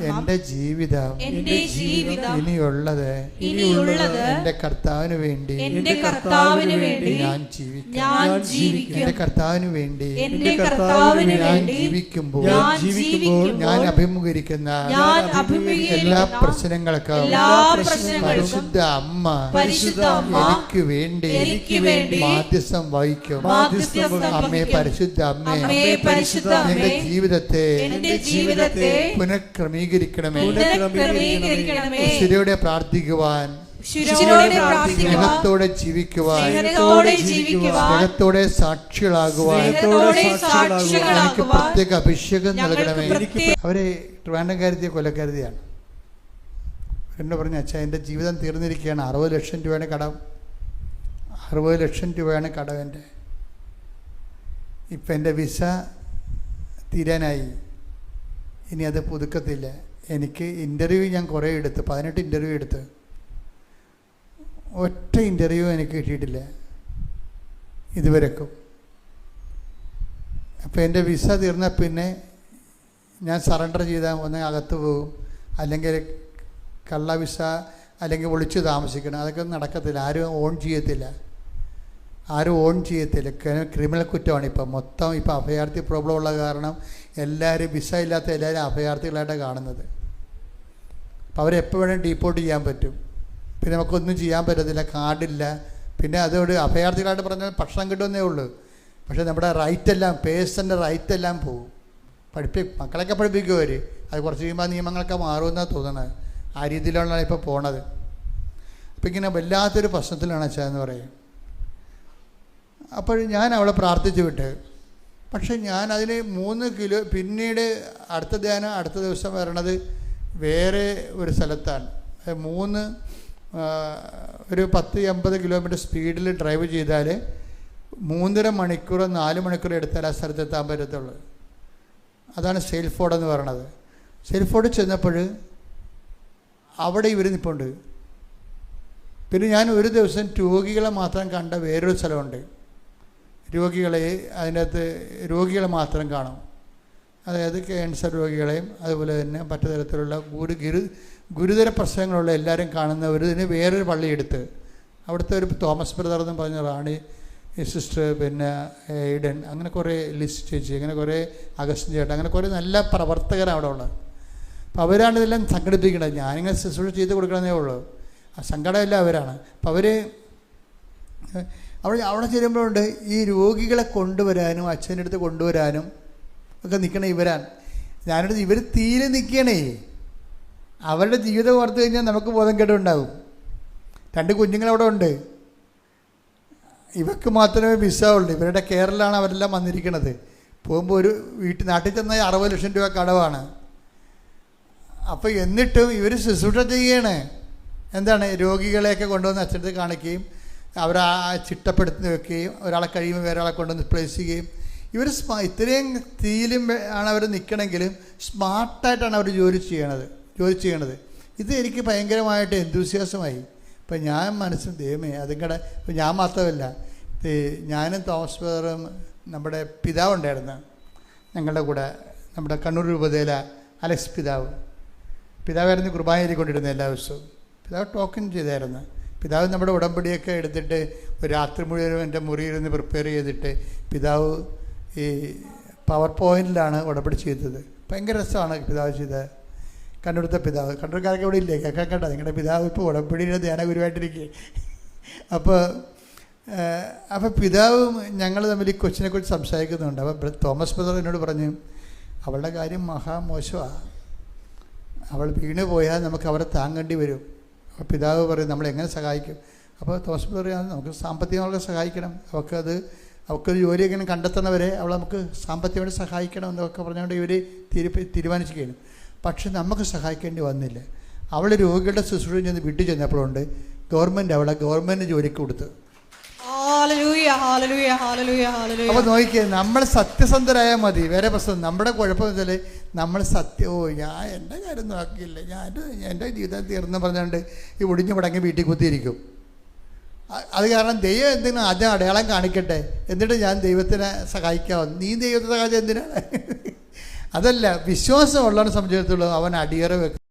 എൻ്റെ ജീവിതം ഇനിയുള്ളത് എൻ്റെ കർത്താവിന് വേണ്ടി ഞാൻ ജീവിക്കും. എൻ്റെ കർത്താവിന് വേണ്ടി ഞാൻ ജീവിക്കുമ്പോൾ ഞാൻ അഭിമുഖീകരിക്കുന്ന എല്ലാ പ്രശ്നങ്ങൾക്കും പരിശുദ്ധ അമ്മ എനിക്ക് വേണ്ടി മാധ്യസ്ഥം വഹിക്കും. അമ്മേ, പരിശുദ്ധ അമ്മേ, എൻ്റെ ജീവിതത്തെ പുനഃക്രമീകരിക്കണമേ. ശിരയോടെ പ്രാർത്ഥിക്കുവാൻ, സ്നേഹത്തോടെ ജീവിക്കുവാൻ, സ്നേഹത്തോടെ സാക്ഷികളാകുവാൻ എനിക്ക് പ്രത്യേക അഭിഷേകം നൽകണമേ. അവരെ ട്രിവാൻഡ്രം കൊലക്കരുതിയാണ്. എന്നെ പറഞ്ഞു, അച്ഛാ എൻ്റെ ജീവിതം തീർന്നിരിക്കുകയാണ്, 60 ലക്ഷം രൂപയാണ് കടം, 60 ലക്ഷം രൂപയാണ് കടം എൻ്റെ. ഇപ്പം എൻ്റെ വിസ തീരാനായി, ഇനി അത് പുതുക്കത്തില്ല. എനിക്ക് ഇൻ്റർവ്യൂ ഞാൻ കുറേ എടുത്ത്, 18 ഇൻ്റർവ്യൂ എടുത്ത്, ഒറ്റ ഇൻ്റർവ്യൂ എനിക്ക് കിട്ടിയിട്ടില്ല ഇതുവരെക്കും. അപ്പോൾ എൻ്റെ വിസ തീർന്നാൽ പിന്നെ ഞാൻ സറണ്ടർ ചെയ്താൽ ഒന്ന് അകത്ത് പോകും, അല്ലെങ്കിൽ കള്ള വിസ, അല്ലെങ്കിൽ ഒളിച്ച് താമസിക്കണം. അതൊക്കെ നടക്കത്തില്ല, ആരും ഓൺ ചെയ്യത്തില്ല. ക്രിമിനൽ കുറ്റമാണ് ഇപ്പം മൊത്തം. ഇപ്പം അഭയാർത്ഥി പ്രോബ്ലം ഉള്ള കാരണം എല്ലാവരും വിസ ഇല്ലാത്ത എല്ലാവരും അഭയാർത്ഥികളായിട്ടാണ് കാണുന്നത്. അപ്പോൾ അവരെപ്പോൾ വേണമെങ്കിൽ ഡീപ്പോർട്ട് ചെയ്യാൻ പറ്റും. പിന്നെ നമുക്കൊന്നും ചെയ്യാൻ പറ്റത്തില്ല, കാർഡില്ല. പിന്നെ അതോട് അഭയാർത്ഥികളായിട്ട് പറഞ്ഞാൽ ഭക്ഷണം കിട്ടുമെന്നേ ഉള്ളൂ. പക്ഷേ നമ്മുടെ റൈറ്റെല്ലാം, പേഴ്സൻ്റെ റൈറ്റെല്ലാം പോകും. മക്കളൊക്കെ പഠിപ്പിക്കും അവർ. അത് കുറച്ച് കഴിയുമ്പോൾ നിയമങ്ങളൊക്കെ മാറുമെന്നാണ് തോന്നുന്നത്. ആ രീതിയിലാണ് ഇപ്പോൾ പോണത്. അപ്പം ഇങ്ങനെ വല്ലാത്തൊരു പ്രശ്നത്തിലാണ് അച്ഛാ എന്ന് പറയും. അപ്പോൾ ഞാൻ അവളെ പ്രാർത്ഥിച്ചു വിട്ട്. പക്ഷെ ഞാൻ അതിന് 3 കിലോ, പിന്നീട് അടുത്ത ധ്യാനം അടുത്ത ദിവസം വരണത് വേറെ ഒരു സ്ഥലത്താണ്. ഒരു 10-50 കിലോമീറ്റർ സ്പീഡിൽ ഡ്രൈവ് ചെയ്താൽ 3.5 മണിക്കൂർ 4 മണിക്കൂർ എടുത്താൽ ആ സ്ഥലത്തെത്താൻ പറ്റത്തുള്ളൂ. അതാണ് സെയിൽഫോർഡ് എന്ന് പറയണത്. സെയിൽഫോർഡ് ചെന്നപ്പോൾ അവിടെ ഇവർ നിൽപ്പുണ്ട്. പിന്നെ ഞാൻ ഒരു ദിവസം രോഗികളെ മാത്രം കണ്ട വേറൊരു സ്ഥലമുണ്ട്. അതിനകത്ത് രോഗികളെ മാത്രം കാണും. അതായത് ക്യാൻസർ രോഗികളെയും അതുപോലെ തന്നെ മറ്റു തരത്തിലുള്ള ഗുരുതര പ്രശ്നങ്ങളുള്ള എല്ലാവരും കാണുന്ന ഇതിന് വേറൊരു പള്ളി എടുത്ത്, അവിടുത്തെ ഒരു തോമസ് ബ്രദർ എന്ന് പറഞ്ഞ റാണി സിസ്റ്റർ, പിന്നെ ഈഡൻ, അങ്ങനെ കുറേ ലിസ്റ്റ് ചേച്ചി, അങ്ങനെ കുറേ അഗസ്റ്റിൻ ചേട്ടൻ, അങ്ങനെ കുറേ നല്ല പ്രവർത്തകരാണ് അവിടെ ഉള്ളത്. അപ്പോൾ അവരാണ് ഇതെല്ലാം സംഘടിപ്പിക്കുന്നത്. ഞാനിങ്ങനെ ശുശ്രൂഷ ചെയ്ത് കൊടുക്കണമെന്നേ ഉള്ളൂ. ആ സംഘടനയെല്ലാം അവരാണ്. അപ്പം അവിടെ ചെല്ലുമ്പോഴുണ്ട് ഈ രോഗികളെ കൊണ്ടുവരാനും അച്ഛൻ്റെ അടുത്ത് കൊണ്ടുവരാനും ഒക്കെ നിൽക്കണേ ഇവരാണ്. ഞാനടുത്ത് ഇവർ തീരെ നിൽക്കണേ. അവരുടെ ജീവിതം ഓർത്ത് കഴിഞ്ഞാൽ നമുക്ക് ബോധം കേടുണ്ടാകും. 2 കുഞ്ഞുങ്ങളവിടെ ഉണ്ട്. ഇവർക്ക് മാത്രമേ വിസ ഉള്ളൂ. ഇവരുടെ കെയറിലാണ് അവരെല്ലാം വന്നിരിക്കുന്നത്. പോകുമ്പോൾ ഒരു നാട്ടിൽ ചെന്നാൽ 60 ലക്ഷം രൂപ കടവാണ്. അപ്പോൾ എന്നിട്ടും ഇവർ ശുശ്രൂഷ ചെയ്യണേ. എന്താണ്, രോഗികളെയൊക്കെ കൊണ്ടുവന്ന് അച്ഛനടുത്ത് കാണിക്കുകയും അവരെ ചിട്ടപ്പെടുത്തി വെക്കുകയും ഒരാളെ കഴിയുമ്പോൾ വേറെ ആളെ കൊണ്ടുവന്ന് പ്ലേസ് ചെയ്യുകയും. ഇവർ ഇത്രയും തീയിലും ആണ് അവർ നിൽക്കണമെങ്കിലും സ്മാർട്ടായിട്ടാണ് അവർ ജോലി ചെയ്യണത്. ഇത് എനിക്ക് ഭയങ്കരമായിട്ട് എന്തൂസിയാസമായി. ഇപ്പം ഞാൻ മനസ്സിൽ ദൈവമേ അതിങ്ങടെ. ഇപ്പം ഞാൻ മാത്രമല്ല, ഞാനും തോമസ് ബ്രദറും നമ്മുടെ പിതാവുണ്ടായിരുന്നു ഞങ്ങളുടെ കൂടെ, നമ്മുടെ കണ്ണൂർ രൂപതയിലെ അലക്സ് പിതാവായിരുന്നു കുർബാനയിൽ കൊണ്ടിരുന്നത് എല്ലാ ദിവസവും. പിതാവ് ടോക്കൺ ചെയ്തായിരുന്നു. പിതാവ് നമ്മുടെ ഉടമ്പടിയൊക്കെ എടുത്തിട്ട് ഒരു രാത്രി മുഴുവനും എൻ്റെ മുറിയിരുന്ന് പ്രിപ്പയർ ചെയ്തിട്ട് പിതാവ് ഈ പവർ പോയിൻറ്റിലാണ് ഉടമ്പടി ചെയ്തത്. ഭയങ്കര രസമാണ് പിതാവ് ചെയ്തത്. കണ്ണൂരത്തെ പിതാവ്, കണ്ണൂർക്കാരൊക്കെ ഇവിടെ ഇല്ലേ, കേൾക്കണ്ട, നിങ്ങളുടെ പിതാവ് ഇപ്പോൾ ഉടമ്പടിയുടെ ധ്യാന ഗുരുവായിട്ടിരിക്കുക. അപ്പോൾ പിതാവും ഞങ്ങൾ തമ്മിൽ ഈ കൊച്ചിനെക്കുറിച്ച് സംസാരിക്കുന്നുണ്ട്. അപ്പോൾ തോമസ് ബ്രദർ എന്നോട് പറഞ്ഞു, അവളുടെ കാര്യം മഹാമോശമാണ്, അവൾ വീണ് പോയാൽ നമുക്ക് അവരെ താങ്ങേണ്ടി വരും. അപ്പോൾ പിതാവ് പറയും നമ്മളെങ്ങനെ സഹായിക്കും. അപ്പോൾ തോമസ് ബ്രദർ നമുക്ക് സാമ്പത്തികമായി സഹായിക്കണം, അവൾക്കൊരു ജോലി എങ്ങനെ കണ്ടെത്തുന്നവരെ അവളെ നമുക്ക് സാമ്പത്തികമായിട്ട് സഹായിക്കണം എന്നൊക്കെ പറഞ്ഞുകൊണ്ട് ഇവർ തീരുമാനിക്കുകയാണ്. പക്ഷെ നമുക്ക് സഹായിക്കേണ്ടി വന്നില്ല. അവൾ രോഗികളുടെ ശുശ്രൂഷ ചെന്ന് വീട്ടിൽ ചെന്നപ്പോഴുണ്ട് ഗവൺമെൻറ് അവളെ ജോലിക്ക് കൊടുത്തു. hallelujah, hallelujah, hallelujah. അപ്പോൾ നോക്കിയേ, നമ്മൾ സത്യസന്ധരായാൽ മതി. വേറെ പ്രശ്നം നമ്മുടെ കുഴപ്പം വെച്ചാൽ നമ്മൾ ഞാൻ എൻ്റെ കാര്യം നോക്കിയില്ല, എൻ്റെ ജീവിതം തീർന്നു പറഞ്ഞുകൊണ്ട് ഈ ഒടിഞ്ഞു മുടങ്ങി വീട്ടിൽ കുത്തിയിരിക്കും. അത് കാരണം ദൈവം എന്തെങ്കിലും ആദ്യം അടയാളം കാണിക്കട്ടെ, എന്നിട്ട് ഞാൻ ദൈവത്തിനെ സഹായിക്കാം. നീ ദൈവത്തെ സഹായിച്ച എന്തിനാണ്? അതല്ല, വിശ്വാസം ഉള്ളവനെ സംബന്ധിച്ചിടത്തോളം അവൻ അടിയറ വെക്കും.